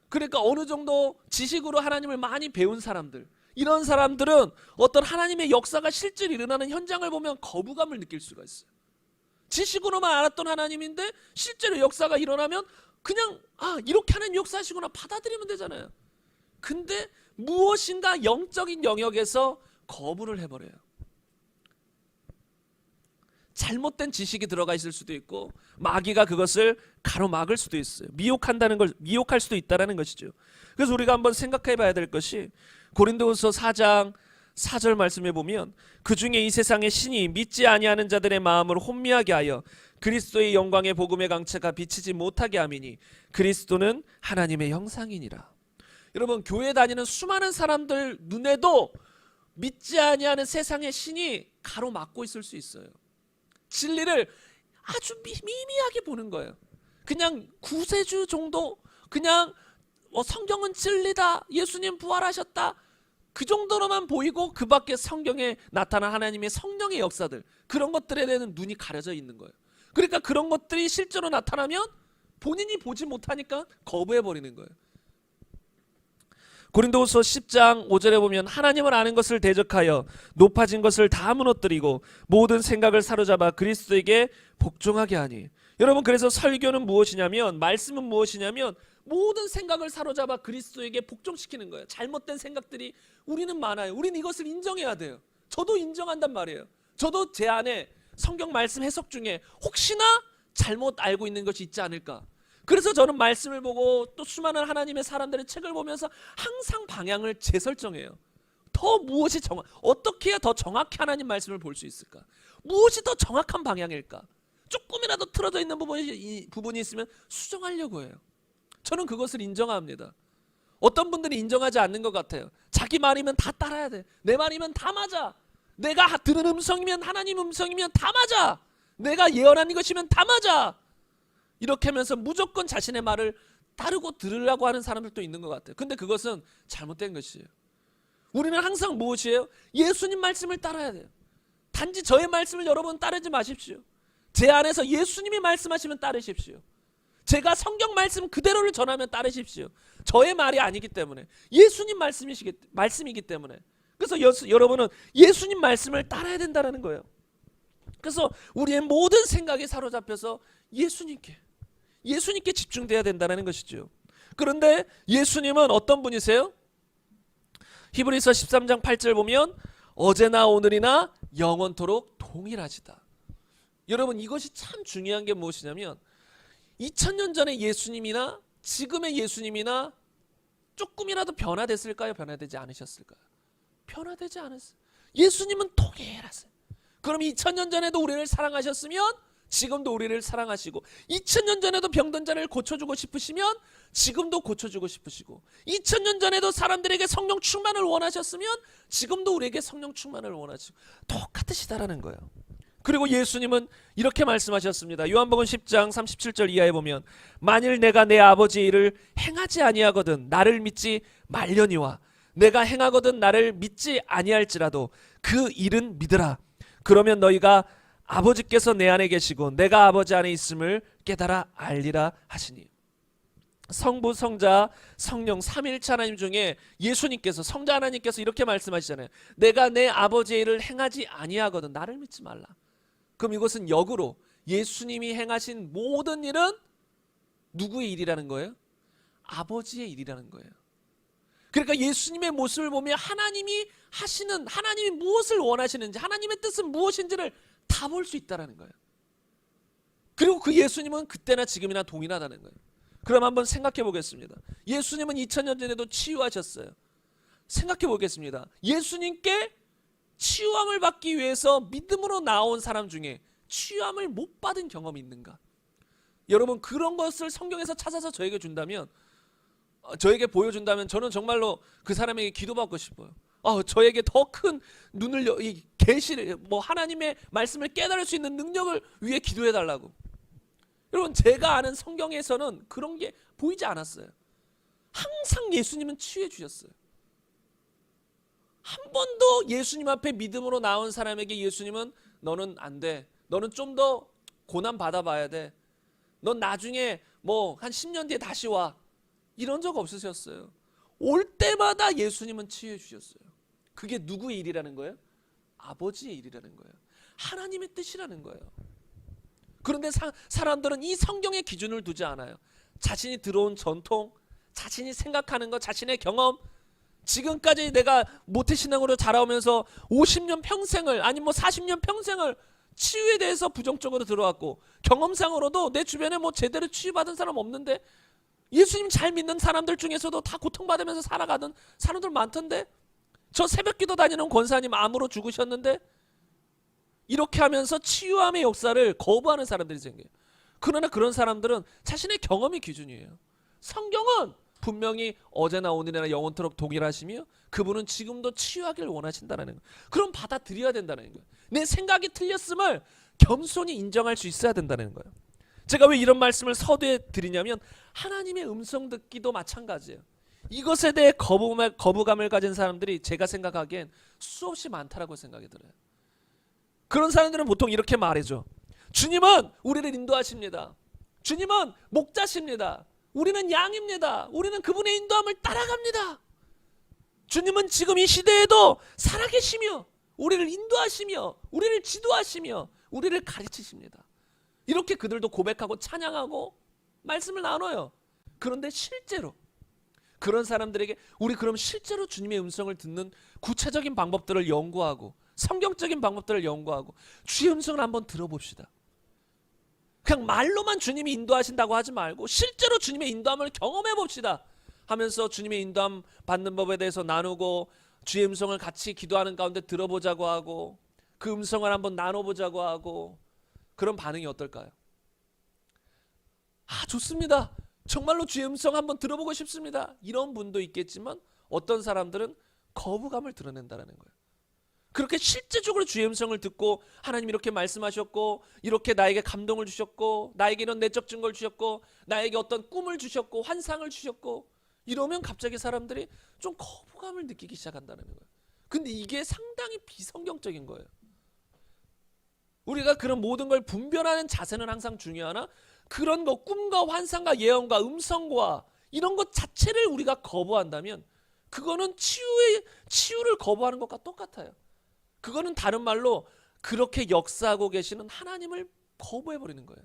그러니까 어느 정도 지식으로 하나님을 많이 배운 사람들, 이런 사람들은 어떤 하나님의 역사가 실제로 일어나는 현장을 보면 거부감을 느낄 수가 있어요. 지식으로만 알았던 하나님인데 실제로 역사가 일어나면 그냥 이렇게 하나님 역사하시구나 받아들이면 되잖아요. 근데 무엇인가 영적인 영역에서 거부를 해버려요. 잘못된 지식이 들어가 있을 수도 있고 마귀가 그것을 가로막을 수도 있어요. 미혹할 수도 있다는 것이죠. 그래서 우리가 한번 생각해 봐야 될 것이, 고린도후서 4장 4절 말씀에 보면 그 중에 이 세상의 신이 믿지 아니하는 자들의 마음을 혼미하게 하여 그리스도의 영광의 복음의 강체가 비치지 못하게 함이니 그리스도는 하나님의 형상이니라. 여러분, 교회 다니는 수많은 사람들 눈에도 믿지 아니하는 세상의 신이 가로막고 있을 수 있어요. 진리를 아주 미미하게 보는 거예요. 그냥 구세주 정도, 그냥 성경은 진리다, 예수님 부활하셨다, 그 정도로만 보이고 그 밖에 성경에 나타난 하나님의 성령의 역사들, 그런 것들에 대한 눈이 가려져 있는 거예요. 그러니까 그런 것들이 실제로 나타나면 본인이 보지 못하니까 거부해버리는 거예요. 고린도후서 10장 5절에 보면 하나님을 아는 것을 대적하여 높아진 것을 다 무너뜨리고 모든 생각을 사로잡아 그리스도에게 복종하게 하니. 여러분, 그래서 설교는 무엇이냐면, 말씀은 무엇이냐면 모든 생각을 사로잡아 그리스도에게 복종시키는 거예요. 잘못된 생각들이 우리는 많아요. 우리는 이것을 인정해야 돼요. 저도 인정한단 말이에요. 저도 제 안에 성경 말씀 해석 중에 혹시나 잘못 알고 있는 것이 있지 않을까. 그래서 저는 말씀을 보고 또 수많은 하나님의 사람들의 책을 보면서 항상 방향을 재설정해요. 더 무엇이 어떻게 해야 더 정확히 하나님 말씀을 볼 수 있을까? 무엇이 더 정확한 방향일까? 조금이라도 틀어져 있는 부분이 있으면 수정하려고 해요. 저는 그것을 인정합니다. 어떤 분들이 인정하지 않는 것 같아요. 자기 말이면 다 따라야 돼. 내 말이면 다 맞아. 내가 들은 음성이면, 하나님 음성이면 다 맞아. 내가 예언하는 것이면 다 맞아. 이렇게 하면서 무조건 자신의 말을 따르고 들으려고 하는 사람들도 있는 것 같아요. 근데 그것은 잘못된 것이에요. 우리는 항상 무엇이에요? 예수님 말씀을 따라야 돼요. 단지 저의 말씀을 여러분 따르지 마십시오. 제 안에서 예수님이 말씀하시면 따르십시오. 제가 성경 말씀 그대로를 전하면 따르십시오. 저의 말이 아니기 때문에, 예수님 말씀이기 때문에. 그래서 여러분은 예수님 말씀을 따라야 된다는 거예요. 그래서 우리의 모든 생각에 사로잡혀서 예수님께 집중돼야 된다는 것이죠. 그런데 예수님은 어떤 분이세요? 히브리서 13장 8절 보면 어제나 오늘이나 영원토록 동일하시다. 여러분, 이것이 참 중요한 게 무엇이냐면 2000년 전의 예수님이나 지금의 예수님이나 조금이라도 변화됐을까요? 변화되지 않으셨을까요? 변화되지 않았어요. 예수님은 동일하세요. 그럼 2000년 전에도 우리를 사랑하셨으면 지금도 우리를 사랑하시고, 2000년 전에도 병든 자를 고쳐주고 싶으시면 지금도 고쳐주고 싶으시고, 2000년 전에도 사람들에게 성령 충만을 원하셨으면 지금도 우리에게 성령 충만을 원하시고, 똑같으시다라는 거예요. 그리고 예수님은 이렇게 말씀하셨습니다. 요한복음 10장 37절 이하에 보면 만일 내가 내 아버지의 일을 행하지 아니하거든 나를 믿지 말려니와 내가 행하거든 나를 믿지 아니할지라도 그 일은 믿으라. 그러면 너희가 아버지께서 내 안에 계시고 내가 아버지 안에 있음을 깨달아 알리라 하시니. 성부, 성자, 성령 삼위일체 하나님 중에 예수님께서, 성자 하나님께서 이렇게 말씀하시잖아요. 내가 내 아버지의 일을 행하지 아니하거든 나를 믿지 말라. 그럼 이것은 역으로 예수님이 행하신 모든 일은 누구의 일이라는 거예요? 아버지의 일이라는 거예요. 그러니까 예수님의 모습을 보면 하나님이 무엇을 원하시는지, 하나님의 뜻은 무엇인지를 다 볼 수 있다는 거예요. 그리고 그 예수님은 그때나 지금이나 동일하다는 거예요. 그럼 한번 생각해 보겠습니다. 예수님은 2000년 전에도 치유하셨어요. 생각해 보겠습니다. 예수님께 치유함을 받기 위해서 믿음으로 나온 사람 중에 치유함을 못 받은 경험이 있는가? 여러분, 그런 것을 성경에서 찾아서 저에게 준다면, 저에게 보여준다면 저는 정말로 그 사람에게 기도받고 싶어요. 저에게 더 큰 눈을 계시를, 하나님의 말씀을 깨달을 수 있는 능력을 위해 기도해 달라고. 여러분, 제가 아는 성경에서는 그런 게 보이지 않았어요. 항상 예수님은 치유해 주셨어요. 한 번도 예수님 앞에 믿음으로 나온 사람에게 예수님은 너는 안 돼, 너는 좀 더 고난 받아봐야 돼, 넌 나중에 한 10년 뒤에 다시 와, 이런 적 없으셨어요. 올 때마다 예수님은 치유해 주셨어요. 그게 누구의 일이라는 거예요? 아버지의 일이라는 거예요. 하나님의 뜻이라는 거예요. 그런데 사람들은 이 성경의 기준을 두지 않아요. 자신이 들어온 전통, 자신이 생각하는 것, 자신의 경험, 지금까지 내가 모태신앙으로 자라오면서 50년 평생을, 아니면 40년 평생을 치유에 대해서 부정적으로 들어왔고, 경험상으로도 내 주변에 제대로 치유받은 사람 없는데, 예수님 잘 믿는 사람들 중에서도 다 고통받으면서 살아가는 사람들 많던데, 저 새벽기도 다니는 권사님 암으로 죽으셨는데, 이렇게 하면서 치유함의 역사를 거부하는 사람들이 생겨요. 그러나 그런 사람들은 자신의 경험이 기준이에요. 성경은 분명히 어제나 오늘이나 영원토록 동일하시며 그분은 지금도 치유하기를 원하신다는 거예요. 그럼 받아들여야 된다는 거예요. 내 생각이 틀렸음을 겸손히 인정할 수 있어야 된다는 거예요. 제가 왜 이런 말씀을 서두에 드리냐면, 하나님의 음성 듣기도 마찬가지예요. 이것에 대해 거부감을 가진 사람들이 제가 생각하기엔 수없이 많다라고 생각이 들어요. 그런 사람들은 보통 이렇게 말해줘. 주님은 우리를 인도하십니다. 주님은 목자십니다. 우리는 양입니다. 우리는 그분의 인도함을 따라갑니다. 주님은 지금 이 시대에도 살아계시며 우리를 인도하시며 우리를 지도하시며 우리를 가르치십니다. 이렇게 그들도 고백하고 찬양하고 말씀을 나눠요. 그런데 실제로 그런 사람들에게 우리 그럼 실제로 주님의 음성을 듣는 구체적인 방법들을 연구하고 성경적인 방법들을 연구하고 주의 음성을 한번 들어봅시다. 그냥 말로만 주님이 인도하신다고 하지 말고 실제로 주님의 인도함을 경험해 봅시다 하면서 주님의 인도함 받는 법에 대해서 나누고 주의 음성을 같이 기도하는 가운데 들어보자고 하고 그 음성을 한번 나눠보자고 하고, 그런 반응이 어떨까요? 좋습니다. 정말로 주의 음성 한번 들어보고 싶습니다. 이런 분도 있겠지만 어떤 사람들은 거부감을 드러낸다는 거예요. 그렇게 실제적으로 주의 음성을 듣고 하나님 이렇게 말씀하셨고 이렇게 나에게 감동을 주셨고 나에게 이런 내적 증거를 주셨고 나에게 어떤 꿈을 주셨고 환상을 주셨고 이러면 갑자기 사람들이 좀 거부감을 느끼기 시작한다는 거예요. 근데 이게 상당히 비성경적인 거예요. 우리가 그런 모든 걸 분별하는 자세는 항상 중요하나 그런 거 꿈과 환상과 예언과 음성과 이런 것 자체를 우리가 거부한다면 그거는 치유를 거부하는 것과 똑같아요. 그거는 다른 말로 그렇게 역사하고 계시는 하나님을 거부해 버리는 거예요.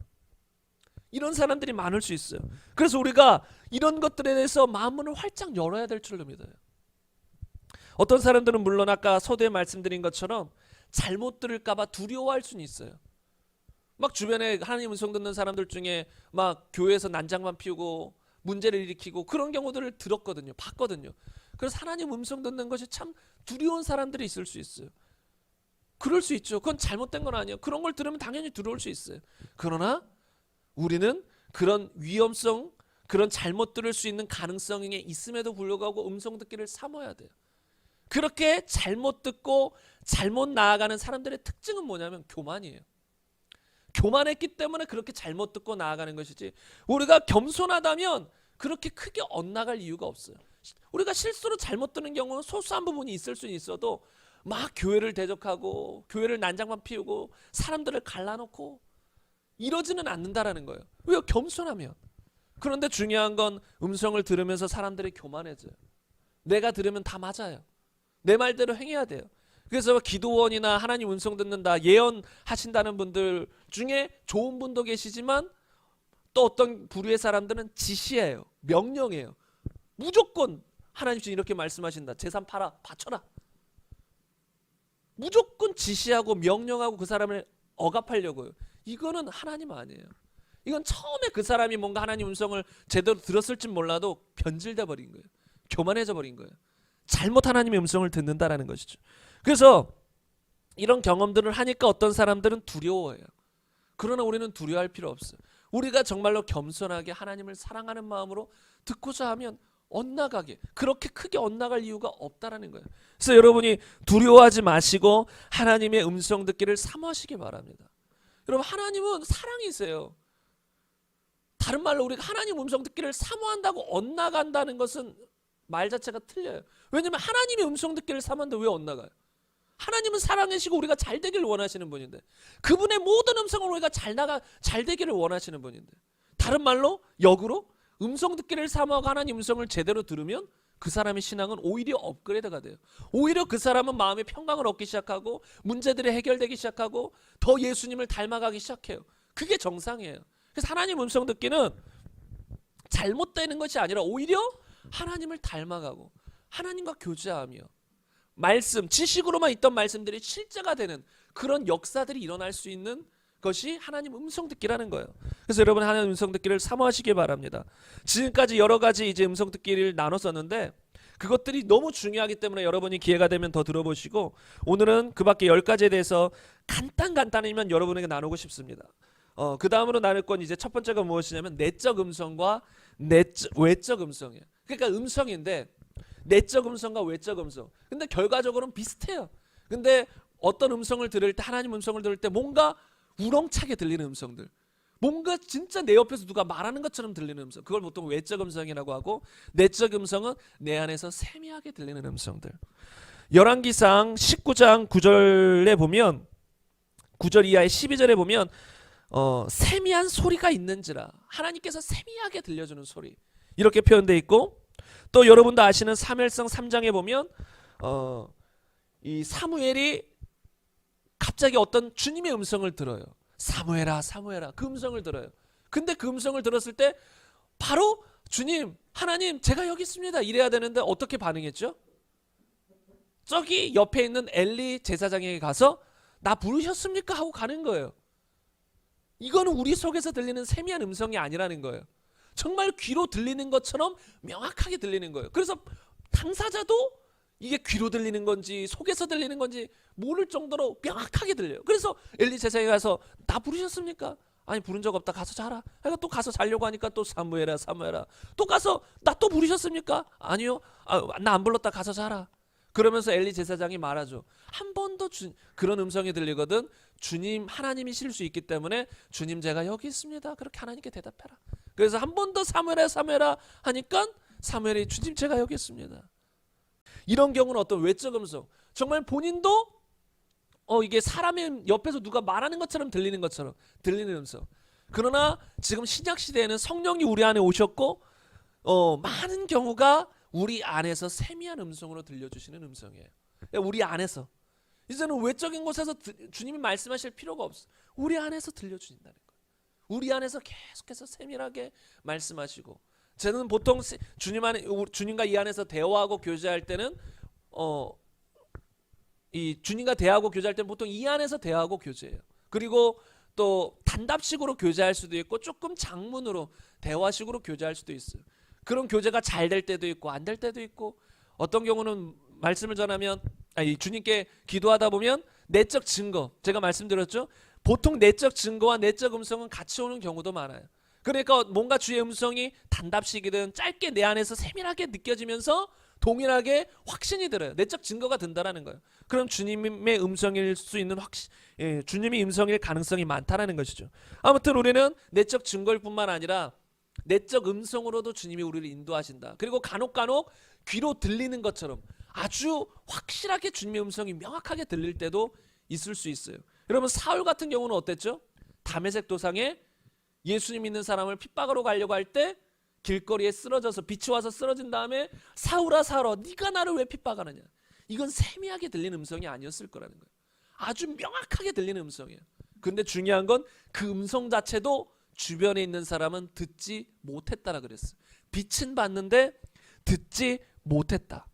이런 사람들이 많을 수 있어요. 그래서 우리가 이런 것들에 대해서 마음문을 활짝 열어야 될 줄로 믿어요. 어떤 사람들은 물론 아까 서두에 말씀드린 것처럼 잘못 들을까 봐 두려워할 수는 있어요. 막 주변에 하나님 음성 듣는 사람들 중에 막 교회에서 난장만 피우고 문제를 일으키고 그런 경우들을 들었거든요. 봤거든요. 그래서 하나님 음성 듣는 것이 참 두려운 사람들이 있을 수 있어요. 그럴 수 있죠. 그건 잘못된 건 아니에요. 그런 걸 들으면 당연히 두려울 수 있어요. 그러나 우리는 그런 위험성, 그런 잘못 들을 수 있는 가능성이 있음에도 불구하고 음성 듣기를 삼아야 돼요. 그렇게 잘못 듣고 잘못 나아가는 사람들의 특징은 뭐냐면 교만이에요. 교만했기 때문에 그렇게 잘못 듣고 나아가는 것이지, 우리가 겸손하다면 그렇게 크게 엇나갈 이유가 없어요. 우리가 실수로 잘못 듣는 경우는 소수한 부분이 있을 수는 있어도 막 교회를 대적하고 교회를 난장만 피우고 사람들을 갈라놓고 이러지는 않는다라는 거예요. 왜요? 겸손하면. 그런데 중요한 건 음성을 들으면서 사람들이 교만해져요. 내가 들으면 다 맞아요. 내 말대로 행해야 돼요. 그래서 기도원이나 하나님 음성 듣는다, 예언하신다는 분들 중에 좋은 분도 계시지만 또 어떤 부류의 사람들은 지시예요. 명령이에요. 무조건 하나님 지금 이렇게 말씀하신다. 재산 팔아, 바쳐라. 무조건 지시하고 명령하고 그 사람을 억압하려고요. 이거는 하나님 아니에요. 이건 처음에 그 사람이 뭔가 하나님 음성을 제대로 들었을지 몰라도 변질돼 버린 거예요. 교만해져 버린 거예요. 잘못 하나님의 음성을 듣는다라는 것이죠. 그래서 이런 경험들을 하니까 어떤 사람들은 두려워해요. 그러나 우리는 두려워할 필요 없어요. 우리가 정말로 겸손하게 하나님을 사랑하는 마음으로 듣고자 하면 엇나가게, 그렇게 크게 엇나갈 이유가 없다라는 거예요. 그래서 여러분이 두려워하지 마시고 하나님의 음성 듣기를 사모하시기 바랍니다. 여러분, 하나님은 사랑이세요. 다른 말로 우리가 하나님 음성 듣기를 사모한다고 엇나간다는 것은 말 자체가 틀려요. 왜냐하면 하나님의 음성 듣기를 사모하는데 왜 엇나가요? 하나님은 사랑이시고 우리가 잘 되기를 원하시는 분인데, 그분의 모든 음성을 우리가 잘 되기를 원하시는 분인데, 다른 말로 역으로 음성 듣기를 사모하고 하나님 음성을 제대로 들으면 그 사람의 신앙은 오히려 업그레이드가 돼요. 오히려 그 사람은 마음의 평강을 얻기 시작하고 문제들이 해결되기 시작하고 더 예수님을 닮아가기 시작해요. 그게 정상이에요. 그래서 하나님 음성 듣기는 잘못되는 것이 아니라 오히려 하나님을 닮아가고 하나님과 교제하며 말씀, 지식으로만 있던 말씀들이 실제가 되는 그런 역사들이 일어날 수 있는 것이 하나님 음성 듣기라는 거예요. 그래서 여러분, 하나님 음성 듣기를 사모하시기 바랍니다. 지금까지 여러 가지 이제 음성 듣기를 나눴었는데 그것들이 너무 중요하기 때문에 여러분이 기회가 되면 더 들어보시고, 오늘은 그 밖에 10가지에 대해서 간단히만 여러분에게 나누고 싶습니다. 그 다음으로 나눌 건 이제 첫 번째가 무엇이냐면 내적 음성과 외적 음성이에요. 그러니까 음성인데 내적 음성과 외적 음성. 근데 결과적으로는 비슷해요. 근데 어떤 음성을 들을 때, 하나님 음성을 들을 때 뭔가 우렁차게 들리는 음성들, 뭔가 진짜 내 옆에서 누가 말하는 것처럼 들리는 음성, 그걸 보통 외적 음성이라고 하고, 내적 음성은 내 안에서 세미하게 들리는 음성들. 열왕기상 19장 9절에 보면, 9절 이하의 12절에 보면 세미한 소리가 있는지라, 하나님께서 세미하게 들려주는 소리, 이렇게 표현되어 있고, 또 여러분도 아시는 사무엘상 3장에 보면 이 사무엘이 갑자기 어떤 주님의 음성을 들어요. 사무엘아, 사무엘아, 그 음성을 들어요. 근데 그 음성을 들었을 때 바로 주님, 하나님, 제가 여기 있습니다, 이래야 되는데 어떻게 반응했죠? 저기 옆에 있는 엘리 제사장에게 가서 나 부르셨습니까? 하고 가는 거예요. 이거는 우리 속에서 들리는 세미한 음성이 아니라는 거예요. 정말 귀로 들리는 것처럼 명확하게 들리는 거예요. 그래서 당사자도 이게 귀로 들리는 건지 속에서 들리는 건지 모를 정도로 명확하게 들려요. 그래서 엘리 제사장에 가서 나 부르셨습니까? 아니, 부른 적 없다, 가서 자라. 그러니까 또 가서 자려고 하니까 또 사무엘아, 사무엘아, 또 가서 나 또 부르셨습니까? 아니요, 나 안 불렀다, 가서 자라. 그러면서 엘리 제사장이 말하죠. 한 번도 그런 음성이 들리거든 주님, 하나님이실 수 있기 때문에 주님, 제가 여기 있습니다, 그렇게 하나님께 대답해라. 그래서 한 번 더 사무엘아, 사무엘아 하니까 사무엘이 주님, 제가 여기 있습니다. 이런 경우는 어떤 외적 음성, 정말 본인도 이게 사람의 옆에서 누가 말하는 것처럼 들리는 음성. 그러나 지금 신약 시대에는 성령이 우리 안에 오셨고 많은 경우가 우리 안에서 세미한 음성으로 들려주시는 음성이에요. 우리 안에서 이제는 외적인 곳에서 주님이 말씀하실 필요가 없어. 우리 안에서 들려주신다는 거예요. 우리 안에서 계속해서 세밀하게 말씀하시고, 저는 보통 주님과 이 안에서 대화하고 교제할 때는 이 주님과 대화하고 교제할 때는 보통 이 안에서 대화하고 교제해요. 그리고 또 단답식으로 교제할 수도 있고 조금 장문으로 대화식으로 교제할 수도 있어요. 그런 교제가 잘 될 때도 있고 안 될 때도 있고, 어떤 경우는 말씀을 전하면 주님께 기도하다 보면 내적 증거, 제가 말씀드렸죠. 보통 내적 증거와 내적 음성은 같이 오는 경우도 많아요. 그러니까 뭔가 주의 음성이 단답식이든 짧게 내 안에서 세밀하게 느껴지면서 동일하게 확신이 들어요. 내적 증거가 든다라는 거예요. 그럼 주님의 음성일 수 있는 주님이 음성일 가능성이 많다라는 것이죠. 아무튼 우리는 내적 증거일 뿐만 아니라 내적 음성으로도 주님이 우리를 인도하신다. 그리고 간혹 귀로 들리는 것처럼 아주 확실하게 주님의 음성이 명확하게 들릴 때도 있을 수 있어요. 여러분, 사울 같은 경우는 어땠죠? 다메섹 도상에 예수님 믿는 사람을 핍박으로 가려고 할 때 길거리에 쓰러져서 빛이 와서 쓰러진 다음에 사울아 사울아 네가 나를 왜 핍박하느냐. 이건 세미하게 들리는 음성이 아니었을 거라는 거예요. 아주 명확하게 들리는 음성이에요. 근데 중요한 건 그 음성 자체도 주변에 있는 사람은 듣지 못했다라 그랬어요. 빛은 봤는데 듣지 못했다.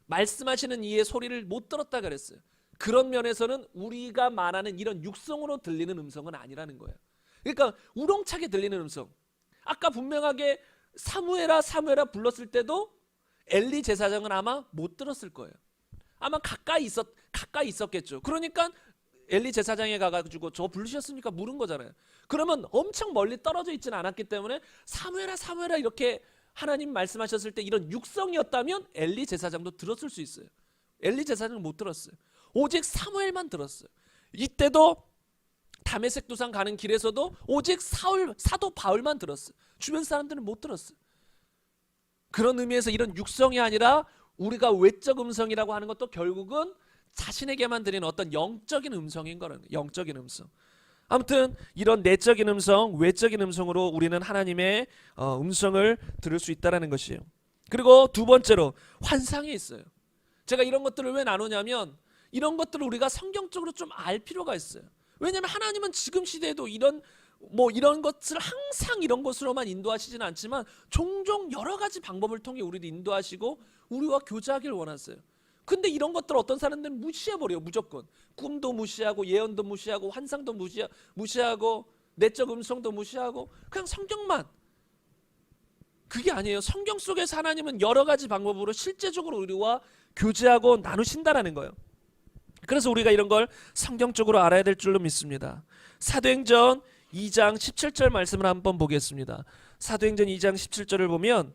말씀하시는 이의 소리를 못 들었다 그랬어요. 그런 면에서는 우리가 말하는 이런 육성으로 들리는 음성은 아니라는 거예요. 그러니까 우렁차게 들리는 음성. 아까 분명하게 사무엘아 사무엘아 불렀을 때도 엘리 제사장은 아마 못 들었을 거예요. 아마 가까이 있었겠죠. 그러니까 엘리 제사장에 가가지고 저 부르셨습니까? 물은 거잖아요. 그러면 엄청 멀리 떨어져 있지는 않았기 때문에 사무엘아 사무엘아 이렇게 하나님 말씀하셨을 때 이런 육성이었다면 엘리 제사장도 들었을 수 있어요. 엘리 제사장은 못 들었어요. 오직 사무엘만 들었어요. 이때도 다메섹 도상 가는 길에서도 오직 사도 바울만 들었어요. 주변 사람들은 못 들었어요. 그런 의미에서 이런 육성이 아니라 우리가 외적 음성이라고 하는 것도 결국은 자신에게만 드리는 어떤 영적인 음성인 거라는 거예요. 영적인 음성. 아무튼 이런 내적인 음성, 외적인 음성으로 우리는 하나님의 음성을 들을 수 있다는 것이에요. 그리고 두 번째로 환상이 있어요. 제가 이런 것들을 왜 나누냐면 이런 것들을 우리가 성경적으로 좀 알 필요가 있어요. 왜냐하면 하나님은 지금 시대에도 이런 것을 항상 이런 것으로만 인도하시지는 않지만 종종 여러 가지 방법을 통해 우리를 인도하시고 우리와 교제하길 원하세요. 근데 이런 것들 어떤 사람들은 무시해버려요. 무조건 꿈도 무시하고 예언도 무시하고 환상도 무시하고 내적 음성도 무시하고 그냥 성경만. 그게 아니에요. 성경 속에서 하나님은 여러 가지 방법으로 실제적으로 우리와 교제하고 나누신다라는 거예요. 그래서 우리가 이런 걸 성경적으로 알아야 될 줄로 믿습니다. 사도행전 2장 17절 말씀을 한번 보겠습니다. 사도행전 2장 17절을 보면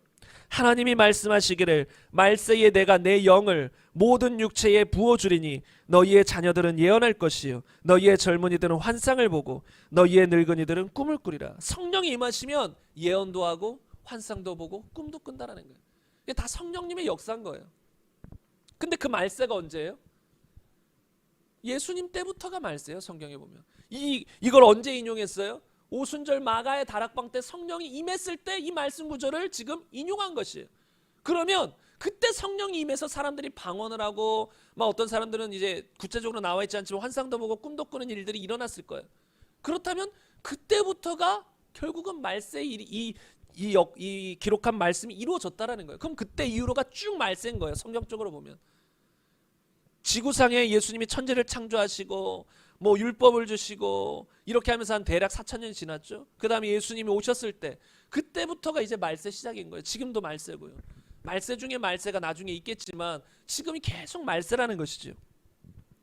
하나님이 말씀하시기를 말세에 내가 내 영을 모든 육체에 부어주리니 너희의 자녀들은 예언할 것이요 너희의 젊은이들은 환상을 보고 너희의 늙은이들은 꿈을 꾸리라. 성령이 임하시면 예언도 하고 환상도 보고 꿈도 꾼다라는 거예요. 이게 다 성령님의 역사인 거예요. 근데 그 말세가 언제예요? 예수님 때부터가 말세예요. 성경에 보면 이걸 언제 인용했어요? 오순절 마가의 다락방 때 성령이 임했을 때 이 말씀 구절을 지금 인용한 것이에요. 그러면 그때 성령이 임해서 사람들이 방언을 하고 막 어떤 사람들은 이제 구체적으로 나와 있지 않지만 환상도 보고 꿈도 꾸는 일들이 일어났을 거예요. 그렇다면 그때부터가 결국은 말세의 일이 이 기록한 말씀이 이루어졌다라는 거예요. 그럼 그때 이후로가 쭉 말세인 거예요. 성경적으로 보면. 지구상에 예수님이 천지를 창조하시고 뭐 율법을 주시고 이렇게 하면서 한 대략 4,000년이 지났죠. 그 다음에 예수님이 오셨을 때 그때부터가 이제 말세 시작인 거예요. 지금도 말세고요. 말세 중에 말세가 나중에 있겠지만 지금이 계속 말세라는 것이죠.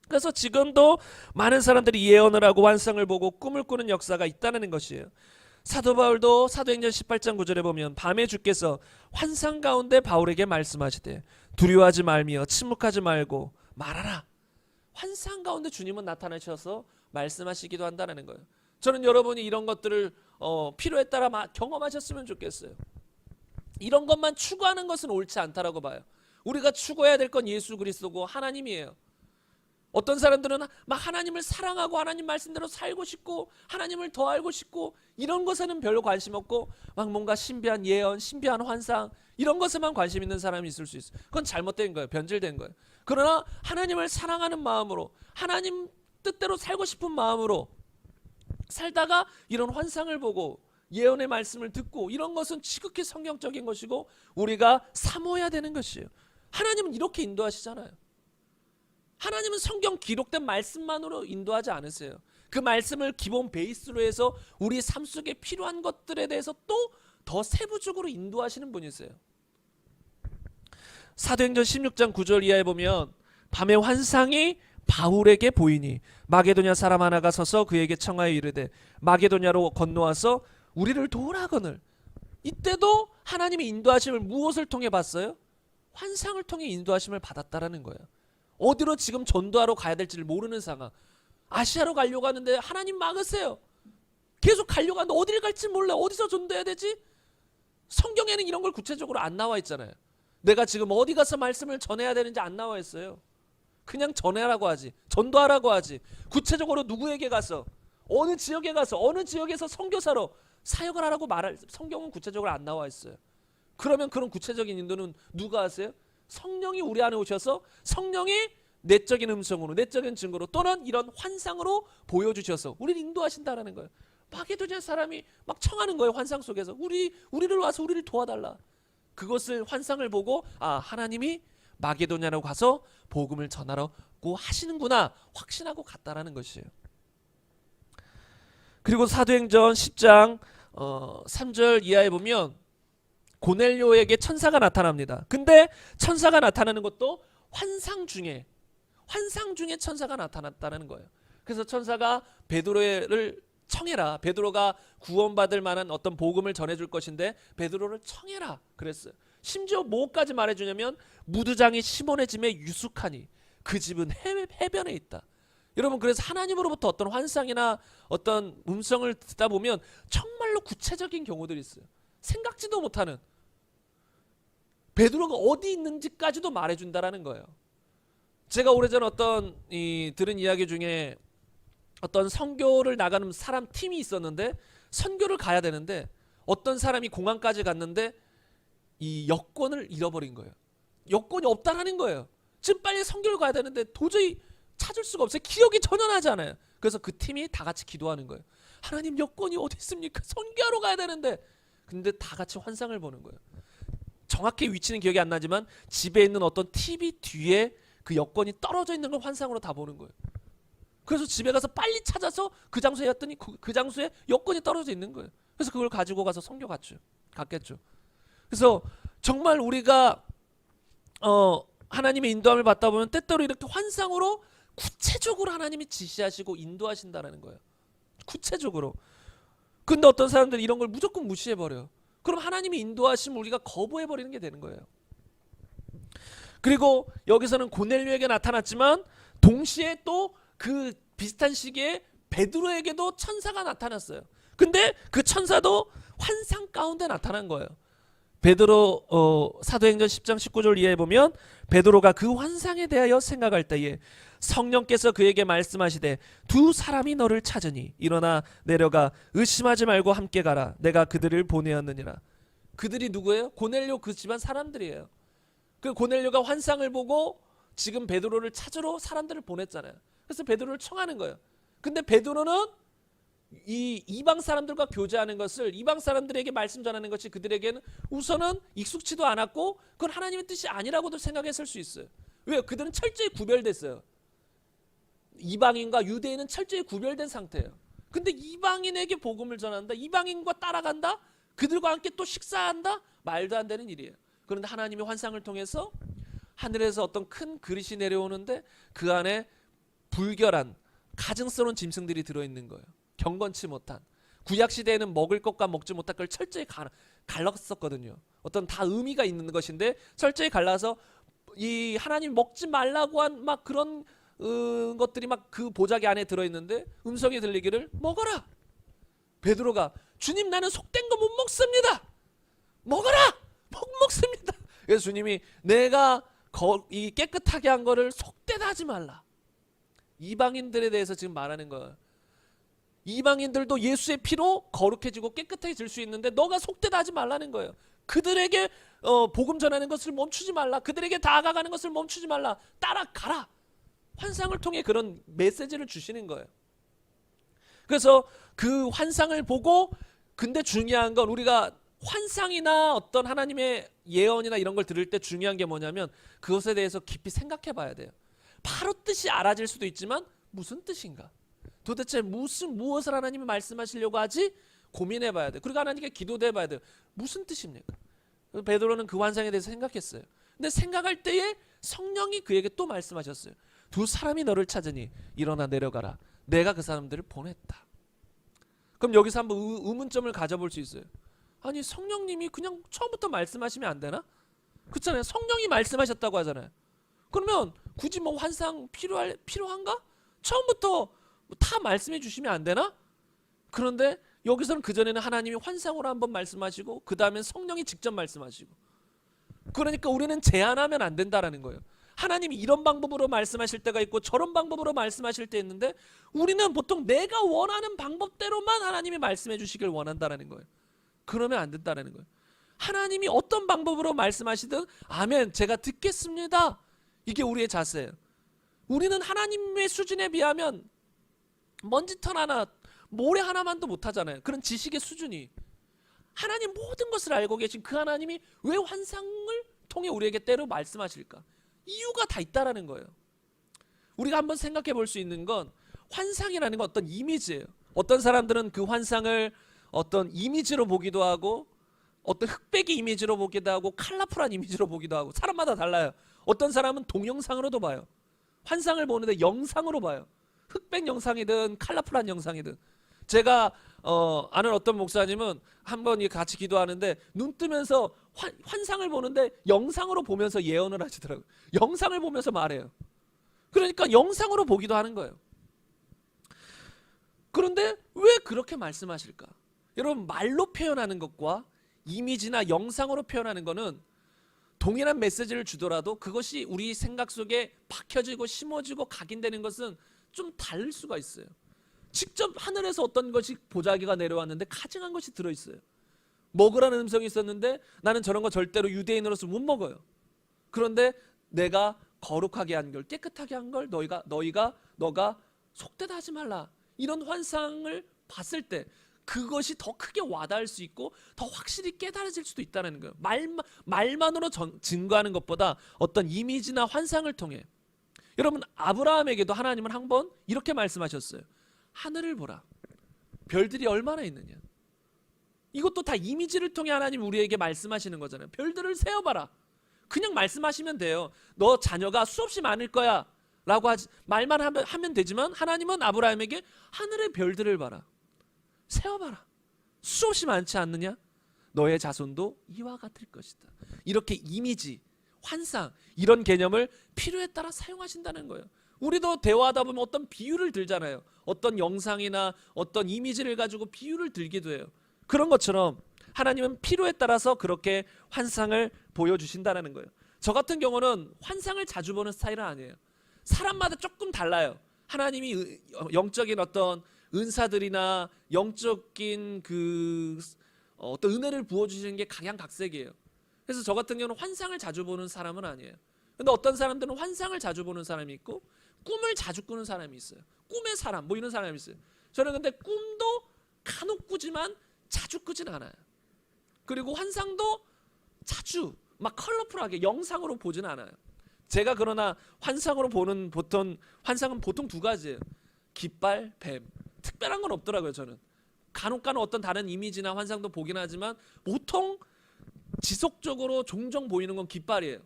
그래서 지금도 많은 사람들이 예언을 하고 환상을 보고 꿈을 꾸는 역사가 있다는 것이에요. 사도 바울도 사도행전 18장 9절에 보면 밤에 주께서 환상 가운데 바울에게 말씀하시되 두려워하지 말며 침묵하지 말고 말하라. 환상 가운데 주님은 나타나셔서 말씀하시기도 한다는 거예요. 저는 여러분이 이런 것들을 필요에 따라 경험하셨으면 좋겠어요. 이런 것만 추구하는 것은 옳지 않다라고 봐요. 우리가 추구해야 될 건 예수 그리스도고 하나님이에요. 어떤 사람들은 막 하나님을 사랑하고 하나님 말씀대로 살고 싶고 하나님을 더 알고 싶고 이런 것에는 별로 관심 없고 막 뭔가 신비한 예언, 신비한 환상 이런 것에만 관심 있는 사람이 있을 수 있어요. 그건 잘못된 거예요. 변질된 거예요. 그러나 하나님을 사랑하는 마음으로 하나님 뜻대로 살고 싶은 마음으로 살다가 이런 환상을 보고 예언의 말씀을 듣고 이런 것은 지극히 성경적인 것이고 우리가 사모해야 되는 것이에요. 하나님은 이렇게 인도하시잖아요. 하나님은 성경 기록된 말씀만으로 인도하지 않으세요. 그 말씀을 기본 베이스로 해서 우리 삶 속에 필요한 것들에 대해서 또 더 세부적으로 인도하시는 분이세요. 사도행전 16장 9절 이하에 보면 밤에 환상이 바울에게 보이니 마게도냐 사람 하나가 서서 그에게 청하여 이르되 마게도냐로 건너와서 우리를 도우라거늘. 이때도 하나님의 인도하심을 무엇을 통해 봤어요? 환상을 통해 인도하심을 받았다라는 거예요. 어디로 지금 전도하러 가야 될지를 모르는 상황. 아시아로 가려고 하는데 하나님 막으세요. 계속 가려고 하는데 어디를 갈지 몰라. 어디서 전도해야 되지? 성경에는 이런 걸 구체적으로 안 나와 있잖아요. 내가 지금 어디 가서 말씀을 전해야 되는지 안 나와 있어요. 그냥 전해라고 하지. 전도하라고 하지. 구체적으로 누구에게 가서 어느 지역에 가서 어느 지역에서 선교사로 사역을 하라고 말할 성경은 구체적으로 안 나와 있어요. 그러면 그런 구체적인 인도는 누가 하세요? 성령이 우리 안에 오셔서 성령이 내적인 음성으로 내적인 증거로 또는 이런 환상으로 보여주셔서 우리를 인도하신다라는 거예요. 마게도냐 사람이 막 청하는 거예요. 환상 속에서 우리를 와서 우리를 도와달라. 그것을 환상을 보고 아 하나님이 마게도냐로 가서 복음을 전하라고 하시는구나 확신하고 갔다라는 것이에요. 그리고 사도행전 10장 3절 이하에 보면 고넬료에게 천사가 나타납니다. 근데 천사가 나타나는 것도 환상 중에 천사가 나타났다는 거예요. 그래서 천사가 베드로를 청해라. 베드로가 구원받을 만한 어떤 복음을 전해줄 것인데 베드로를 청해라 그랬어요. 심지어 뭐까지 말해주냐면 무두장이 시몬의 집에 유숙하니 그 집은 해변에 있다. 여러분 그래서 하나님으로부터 어떤 환상이나 어떤 음성을 듣다 보면 정말로 구체적인 경우들이 있어요. 생각지도 못하는 베드로가 어디 있는지까지도 말해준다라는 거예요. 제가 오래전 어떤 들은 이야기 중에 어떤 선교를 나가는 사람 팀이 있었는데 선교를 가야 되는데 어떤 사람이 공항까지 갔는데 이 여권을 잃어버린 거예요. 여권이 없다라는 거예요. 지금 빨리 선교를 가야 되는데 도저히 찾을 수가 없어요. 기억이 전혀 나지 않아요. 그래서 그 팀이 다 같이 기도하는 거예요. 하나님 여권이 어디 있습니까? 선교하러 가야 되는데. 근데 다 같이 환상을 보는 거예요. 정확히 위치는 기억이 안 나지만 집에 있는 어떤 TV 뒤에 그 여권이 떨어져 있는 걸 환상으로 다 보는 거예요. 그래서 집에 가서 빨리 찾아서 그 장소에 갔더니 그 장소에 여권이 떨어져 있는 거예요. 그래서 그걸 가지고 가서 선교 갔겠죠. 그래서 정말 우리가 하나님의 인도함을 받다 보면 때때로 이렇게 환상으로 구체적으로 하나님이 지시하시고 인도하신다는 거예요. 구체적으로. 근데 어떤 사람들은 이런 걸 무조건 무시해버려요. 그럼 하나님이 인도하시면 우리가 거부해버리는 게 되는 거예요. 그리고 여기서는 고넬료에게 나타났지만 동시에 또 그 비슷한 시기에 베드로에게도 천사가 나타났어요. 근데 그 천사도 환상 가운데 나타난 거예요. 베드로 사도행전 10장 19절 이하에 보면 베드로가 그 환상에 대하여 생각할 때에 성령께서 그에게 말씀하시되 두 사람이 너를 찾으니 일어나 내려가 의심하지 말고 함께 가라. 내가 그들을 보내었느니라. 그들이 누구예요? 고넬료 그 집안 사람들이에요. 그 고넬료가 환상을 보고 지금 베드로를 찾으러 사람들을 보냈잖아요. 그래서 베드로를 청하는 거예요. 근데 베드로는 이 이방 사람들과 교제하는 것을 이방 사람들에게 말씀 전하는 것이 그들에게는 우선은 익숙치도 않았고 그건 하나님의 뜻이 아니라고도 생각했을 수 있어요. 왜요? 그들은 철저히 구별됐어요. 이방인과 유대인은 철저히 구별된 상태예요. 근데 이방인에게 복음을 전한다. 이방인과 따라간다. 그들과 함께 또 식사한다. 말도 안 되는 일이에요. 그런데 하나님의 환상을 통해서 하늘에서 어떤 큰 그릇이 내려오는데 그 안에 불결한 가증스러운 짐승들이 들어있는 거예요. 경건치 못한. 구약시대에는 먹을 것과 먹지 못할 걸 철저히 갈랐었거든요. 어떤 다 의미가 있는 것인데 철저히 갈라서 이 하나님 먹지 말라고 한 막 그런 것들이 막 그 보자기 안에 들어있는데 음성이 들리기를 먹어라. 베드로가 주님 나는 속된 거 못 먹습니다. 먹어라. 못 먹습니다. 그래서 주님이 내가 이 깨끗하게 한 거를 속되다 하지 말라. 이방인들에 대해서 지금 말하는 거야. 이방인들도 예수의 피로 거룩해지고 깨끗해질 수 있는데 너가 속되다 하지 말라는 거예요. 그들에게 복음 전하는 것을 멈추지 말라. 그들에게 다가가는 것을 멈추지 말라. 따라가라. 환상을 통해 그런 메시지를 주시는 거예요. 그래서 그 환상을 보고, 근데 중요한 건 우리가 환상이나 어떤 하나님의 예언이나 이런 걸 들을 때 중요한 게 뭐냐면 그것에 대해서 깊이 생각해 봐야 돼요. 바로 뜻이 알아질 수도 있지만 무슨 뜻인가? 도대체 무엇을 하나님이 말씀하시려고 하지? 고민해 봐야 돼. 그리고 하나님께 기도도 해 봐야 돼요. 무슨 뜻입니까? 베드로는 그 환상에 대해서 생각했어요. 근데 생각할 때에 성령이 그에게 또 말씀하셨어요. 두 사람이 너를 찾으니 일어나 내려가라. 내가 그 사람들을 보냈다. 그럼 여기서 한번 의문점을 가져볼 수 있어요. 아니, 성령님이 그냥 처음부터 말씀하시면 안 되나? 그렇잖아요. 성령이 말씀하셨다고 하잖아요. 그러면 굳이 뭐 환상 필요한가? 처음부터 다 말씀해 주시면 안 되나? 그런데 여기서는 그전에는 하나님이 환상으로 한번 말씀하시고 그 다음엔 성령이 직접 말씀하시고, 그러니까 우리는 제한하면 안 된다라는 거예요. 하나님이 이런 방법으로 말씀하실 때가 있고 저런 방법으로 말씀하실 때 있는데 우리는 보통 내가 원하는 방법대로만 하나님이 말씀해 주시길 원한다라는 거예요. 그러면 안 된다라는 거예요. 하나님이 어떤 방법으로 말씀하시든 아멘, 제가 듣겠습니다. 이게 우리의 자세예요. 우리는 하나님의 수준에 비하면 먼지털 하나, 모래 하나만도 못하잖아요. 그런 지식의 수준이. 하나님 모든 것을 알고 계신 그 하나님이 왜 환상을 통해 우리에게 때로 말씀하실까? 이유가 다 있다라는 거예요. 우리가 한번 생각해 볼 수 있는 건 환상이라는 건 어떤 이미지예요. 어떤 사람들은 그 환상을 어떤 이미지로 보기도 하고, 어떤 흑백의 이미지로 보기도 하고, 컬러풀한 이미지로 보기도 하고, 사람마다 달라요. 어떤 사람은 동영상으로도 봐요. 환상을 보는데 영상으로 봐요. 흑백 영상이든 컬러풀한 영상이든. 제가 아는 어떤 목사님은 한번 같이 기도하는데 눈 뜨면서 환상을 보는데 영상으로 보면서 예언을 하시더라고요. 영상을 보면서 말해요. 그러니까 영상으로 보기도 하는 거예요. 그런데 왜 그렇게 말씀하실까? 여러분, 말로 표현하는 것과 이미지나 영상으로 표현하는 거는 동일한 메시지를 주더라도 그것이 우리 생각 속에 박혀지고 심어지고 각인되는 것은 좀 다를 수가 있어요. 직접 하늘에서 어떤 것이 보자기가 내려왔는데 가증한 것이 들어있어요. 먹으라는 음성이 있었는데 나는 저런 거 절대로 유대인으로서 못 먹어요. 그런데 내가 거룩하게 한 걸, 깨끗하게 한 걸 너가 속되다 하지 말라. 이런 환상을 봤을 때 그것이 더 크게 와닿을 수 있고 더 확실히 깨달아질 수도 있다는 거예요. 말만으로 증거하는 것보다 어떤 이미지나 환상을 통해. 여러분, 아브라함에게도 하나님은 한 번 이렇게 말씀하셨어요. 하늘을 보라. 별들이 얼마나 있느냐. 이것도 다 이미지를 통해 하나님 우리에게 말씀하시는 거잖아요. 별들을 세어봐라. 그냥 말씀하시면 돼요. 너 자녀가 수없이 많을 거야 라고 말만 하면 되지만 하나님은 아브라함에게 하늘의 별들을 봐라. 세어봐라. 수없이 많지 않느냐? 너의 자손도 이와 같을 것이다. 이렇게 이미지, 환상, 이런 개념을 필요에 따라 사용하신다는 거예요. 우리도 대화하다 보면 어떤 비유를 들잖아요. 어떤 영상이나 어떤 이미지를 가지고 비유를 들기도 해요. 그런 것처럼 하나님은 필요에 따라서 그렇게 환상을 보여주신다는 거예요. 저 같은 경우는 환상을 자주 보는 스타일은 아니에요. 사람마다 조금 달라요. 하나님이 영적인 어떤 은사들이나 영적인 어떤 은혜를 부어주시는 게 각양각색이에요. 그래서 저 같은 경우는 환상을 자주 보는 사람은 아니에요. 근데 어떤 사람들은 환상을 자주 보는 사람이 있고 꿈을 자주 꾸는 사람이 있어요. 꿈의 사람 뭐 이런 사람이 있어요. 저는 근데 꿈도 간혹 꾸지만 자주 꾸진 않아요. 그리고 환상도 자주 막 컬러풀하게 영상으로 보진 않아요. 제가 그러나 환상으로 보는 환상은 보통 두 가지예요. 깃발, 뱀. 특별한 건 없더라고요. 저는 간혹 어떤 다른 이미지나 환상도 보긴 하지만 보통 지속적으로 종종 보이는 건 깃발이에요.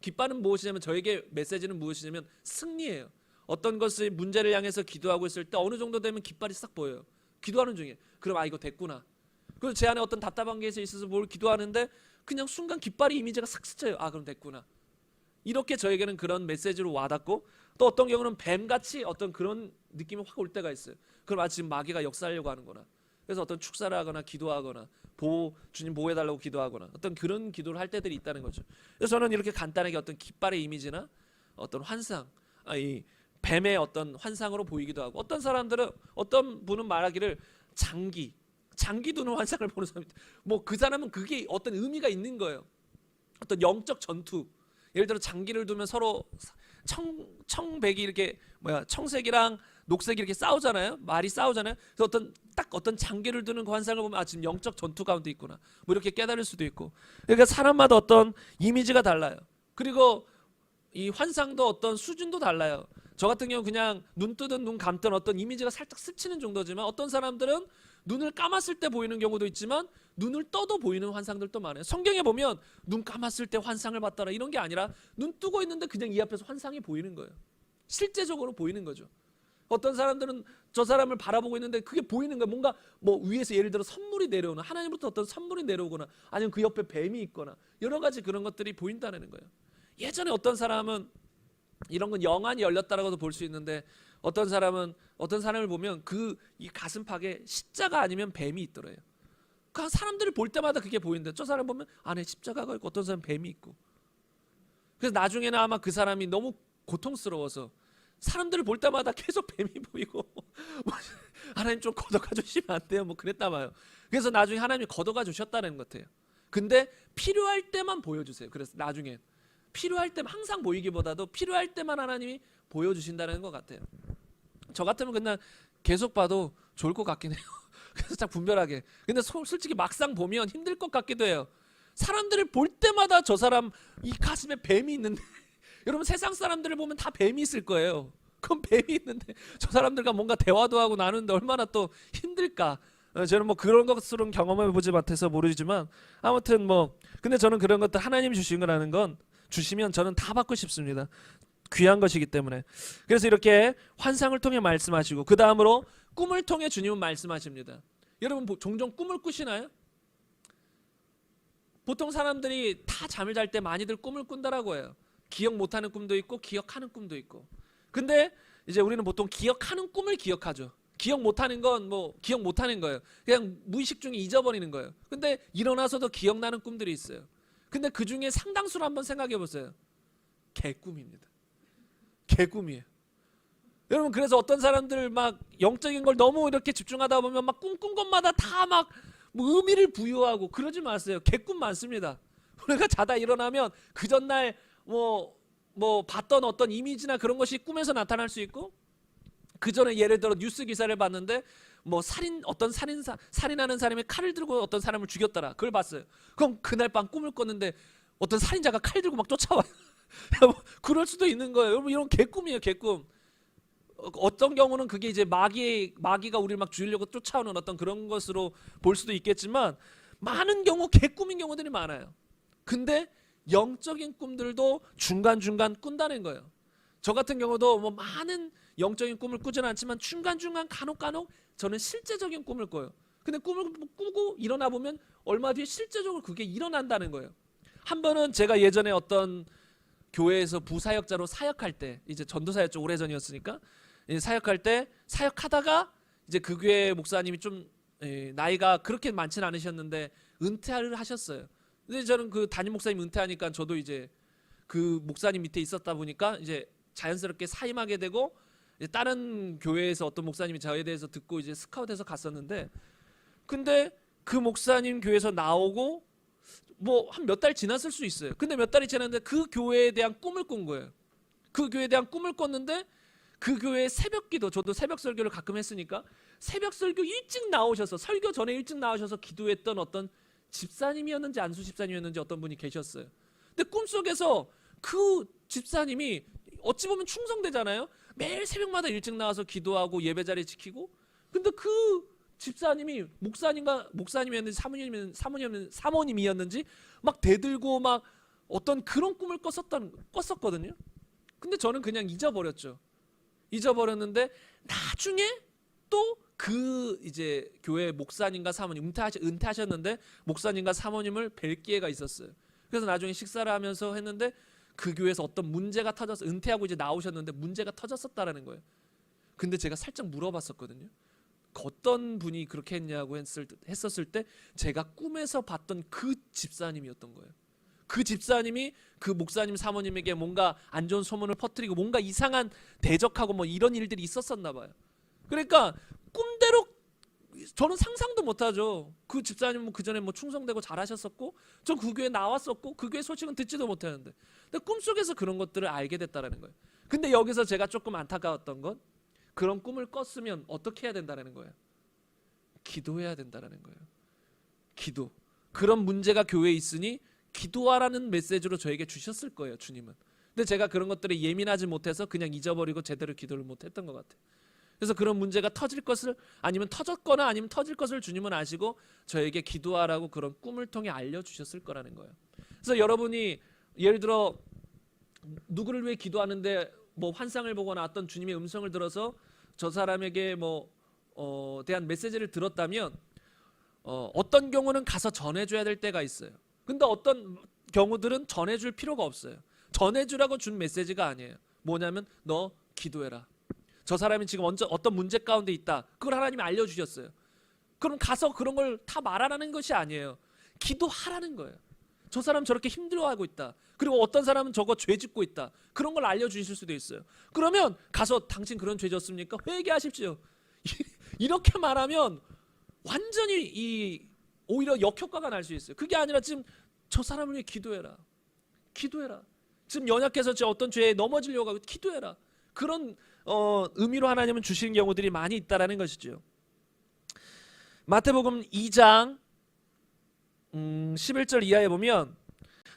깃발은 무엇이냐면 저에게 메시지는 무엇이냐면 승리예요. 어떤 것의 문제를 향해서 기도하고 있을 때 어느 정도 되면 깃발이 싹 보여요. 기도하는 중에. 그럼 이거 됐구나. 그리고 제 안에 어떤 답답한 게 있어서 뭘 기도하는데 그냥 순간 깃발이 이미지가 싹 스쳐요. 그럼 됐구나. 이렇게 저에게는 그런 메시지로 와닿고, 또 어떤 경우는 뱀같이 어떤 그런 느낌이 확 올 때가 있어요. 그럼 지금 마귀가 역사하려고 하는구나. 그래서 어떤 축사를 하거나 기도하거나 주님 보호해달라고 기도하거나 어떤 그런 기도를 할 때들이 있다는 거죠. 그래서 저는 이렇게 간단하게 어떤 깃발의 이미지나 어떤 환상, 이 뱀의 어떤 환상으로 보이기도 하고, 어떤 사람들은, 어떤 분은 말하기를 장기 두는 환상을 보는 사람이, 뭐 그 사람은 그게 어떤 의미가 있는 거예요. 어떤 영적 전투. 예를 들어 장기를 두면 서로 청백이 이렇게 청색이랑 녹색이 이렇게 싸우잖아요. 말이 싸우잖아요. 그래서 어떤 장기를 두는 그 환상을 보면 지금 영적 전투 가운데 있구나. 뭐 이렇게 깨달을 수도 있고. 그러니까 사람마다 어떤 이미지가 달라요. 그리고 이 환상도 어떤 수준도 달라요. 저 같은 경우 그냥 눈 뜨든 눈 감든 어떤 이미지가 살짝 스치는 정도지만, 어떤 사람들은 눈을 감았을 때 보이는 경우도 있지만 눈을 떠도 보이는 환상들도 많아요. 성경에 보면 눈 감았을 때 환상을 봤더라 이런 게 아니라 눈 뜨고 있는데 그냥 이 앞에서 환상이 보이는 거예요. 실제적으로 보이는 거죠. 어떤 사람들은 저 사람을 바라보고 있는데 그게 보이는 거예요. 뭔가 뭐 위에서 예를 들어 선물이 내려오나, 하나님부터 어떤 선물이 내려오거나, 아니면 그 옆에 뱀이 있거나, 여러 가지 그런 것들이 보인다는 거예요. 예전에 어떤 사람은 이런 건 영안이 열렸다라고도 볼 수 있는데, 어떤 사람을 보면 이 가슴팍에 십자가 아니면 뱀이 있더래요. 그 사람들을 볼 때마다 그게 보이는데, 저 사람 보면 안에 십자가가 있고 어떤 사람 뱀이 있고. 그래서 나중에는 아마 그 사람이 너무 고통스러워서 사람들을 볼 때마다 계속 뱀이 보이고 하나님 좀 걷어가 주시면 안 돼요? 뭐 그랬다 봐요. 그래서 나중에 하나님이 걷어가 주셨다는 것 같아요. 근데 필요할 때만 보여주세요. 그래서 나중에 필요할 때만, 항상 보이기보다도 필요할 때만 하나님이 보여주신다는 것 같아요. 저 같으면 그냥 계속 봐도 좋을 것 같긴 해요. 그래서 딱 분별하게. 근데 솔직히 막상 보면 힘들 것 같기도 해요. 사람들을 볼 때마다 저 사람 이 가슴에 뱀이 있는데 여러분, 세상 사람들을 보면 다 뱀이 있을 거예요. 그럼 뱀이 있는데 저 사람들과 뭔가 대화도 하고 나누는데 얼마나 또 힘들까. 저는 뭐 그런 것으로는 경험해 보지 못해서 모르지만, 아무튼 뭐 근데 저는 그런 것들 하나님이 주신 거라는 건, 주시면 저는 다 받고 싶습니다. 귀한 것이기 때문에. 그래서 이렇게 환상을 통해 말씀하시고, 그 다음으로 꿈을 통해 주님은 말씀하십니다. 여러분 종종 꿈을 꾸시나요? 보통 사람들이 다 잠을 잘 때 많이들 꿈을 꾼다라고 해요. 기억 못하는 꿈도 있고 기억하는 꿈도 있고. 근데 이제 우리는 보통 기억하는 꿈을 기억하죠. 기억 못하는 건 뭐 기억 못하는 거예요. 그냥 무의식 중에 잊어버리는 거예요. 근데 일어나서도 기억나는 꿈들이 있어요. 근데 그 중에 상당수를 한번 생각해 보세요. 개꿈입니다. 개꿈이에요. 여러분, 그래서 어떤 사람들 막 영적인 걸 너무 이렇게 집중하다 보면 막 꿈꾼 것마다 다 막 뭐 의미를 부여하고 그러지 마세요. 개꿈 많습니다. 우리가 자다 일어나면 그 전날 뭐 봤던 어떤 이미지나 그런 것이 꿈에서 나타날 수 있고, 그 전에 예를 들어 뉴스 기사를 봤는데 뭐 살인하는 사람이 칼을 들고 어떤 사람을 죽였더라. 그걸 봤어요. 그럼 그날 밤 꿈을 꿨는데 어떤 살인자가 칼 들고 막 쫓아와요. 그럴 수도 있는 거예요. 여러분, 이런 개꿈이에요, 개꿈. 어떤 경우는 그게 이제 마귀가 우리를 막 죽이려고 쫓아오는 어떤 그런 것으로 볼 수도 있겠지만, 많은 경우 개꿈인 경우들이 많아요. 근데 영적인 꿈들도 중간중간 꾼다는 거예요. 저 같은 경우도 뭐 많은 영적인 꿈을 꾸지는 않지만 중간중간 간혹 저는 실제적인 꿈을 꿔요. 근데 꿈을 꾸고 일어나 보면 얼마 뒤에 실제적으로 그게 일어난다는 거예요. 한 번은 제가 예전에 어떤 교회에서 부사역자로 사역할 때, 이제 전도사였죠. 오래전이었으니까. 사역할 때 사역하다가 이제 그 교회 목사님이 좀 나이가 그렇게 많지는 않으셨는데 은퇴를 하셨어요. 근데 저는 그 담임 목사님 은퇴하니까 저도 이제 그 목사님 밑에 있었다 보니까 이제 자연스럽게 사임하게 되고, 이제 다른 교회에서 어떤 목사님이 저에 대해서 듣고 이제 스카웃해서 갔었는데, 근데 그 목사님 교회에서 나오고 뭐 한 몇 달 지났을 수 있어요. 근데 몇 달이 지났는데 그 교회에 대한 꿈을 꾼 거예요. 그 교회에 대한 꿈을 꿨는데, 그 교회의 새벽기도, 저도 새벽 설교를 가끔 했으니까 새벽 설교 일찍 나오셔서, 설교 전에 일찍 나오셔서 기도했던 어떤 집사님이었는지 안수 집사님이었는지 어떤 분이 계셨어요. 근데 꿈속에서 그 집사님이 어찌 보면 충성되잖아요. 매일 새벽마다 일찍 나와서 기도하고 예배 자리 지키고. 근데 그 집사님이 목사님이었는지 사모님이었는지 막 대들고 막 어떤 그런 꿈을 꿨었거든요. 근데 저는 그냥 잊어버렸는데 나중에 또 그 이제 교회 목사님과 사모님, 은퇴하셨는데 목사님과 사모님을 뵐 기회가 있었어요. 그래서 나중에 식사를 하면서 했는데 그 교회에서 어떤 문제가 터져서, 은퇴하고 이제 나오셨는데 문제가 터졌었다라는 거예요. 근데 제가 살짝 물어봤었거든요. 어떤 분이 그렇게 했냐고 했었을 때 제가 꿈에서 봤던 그 집사님이었던 거예요. 그 집사님이 그 목사님 사모님에게 뭔가 안 좋은 소문을 퍼뜨리고 뭔가 이상한 대적하고 뭐 이런 일들이 있었었나 봐요. 그러니까 꿈대로 저는 상상도 못하죠. 그 집사님은 그 전에 뭐 충성되고 잘하셨었고 전 그 교회 나왔었고 그 교회 소식은 듣지도 못했는데 근데 꿈속에서 그런 것들을 알게 됐다라는 거예요. 근데 여기서 제가 조금 안타까웠던 건 그런 꿈을 꿨으면 어떻게 해야 된다는 거예요. 기도해야 된다는 거예요. 기도. 그런 문제가 교회에 있으니 기도하라는 메시지로 저에게 주셨을 거예요, 주님은. 근데 제가 그런 것들에 예민하지 못해서 그냥 잊어버리고 제대로 기도를 못했던 것 같아요. 그래서 그런 문제가 터질 것을 아니면 터졌거나 아니면 터질 것을 주님은 아시고 저에게 기도하라고 그런 꿈을 통해 알려주셨을 거라는 거예요. 그래서 여러분이 예를 들어 누구를 위해 기도하는데 뭐 환상을 보거나 어떤 주님의 음성을 들어서 저 사람에게 대한 메시지를 들었다면 어떤 경우는 가서 전해줘야 될 때가 있어요. 근데 어떤 경우들은 전해줄 필요가 없어요. 전해주라고 준 메시지가 아니에요. 뭐냐면 너 기도해라. 저 사람이 지금 어떤 문제 가운데 있다. 그걸 하나님이 알려주셨어요. 그럼 가서 그런 걸 다 말하라는 것이 아니에요. 기도하라는 거예요. 저 사람 저렇게 힘들어하고 있다. 그리고 어떤 사람은 저거 죄 짓고 있다. 그런 걸 알려주실 수도 있어요. 그러면 가서 당신 그런 죄 졌습니까? 회개하십시오. 이렇게 말하면 완전히 오히려 역효과가 날 수 있어요. 그게 아니라 지금 저 사람을 위해 기도해라. 기도해라. 지금 연약해서 어떤 죄에 넘어지려고 하고 기도해라. 그런 의미로 하나님은 주시는 경우들이 많이 있다라는 것이죠. 마태복음 2장 11절 이하에 보면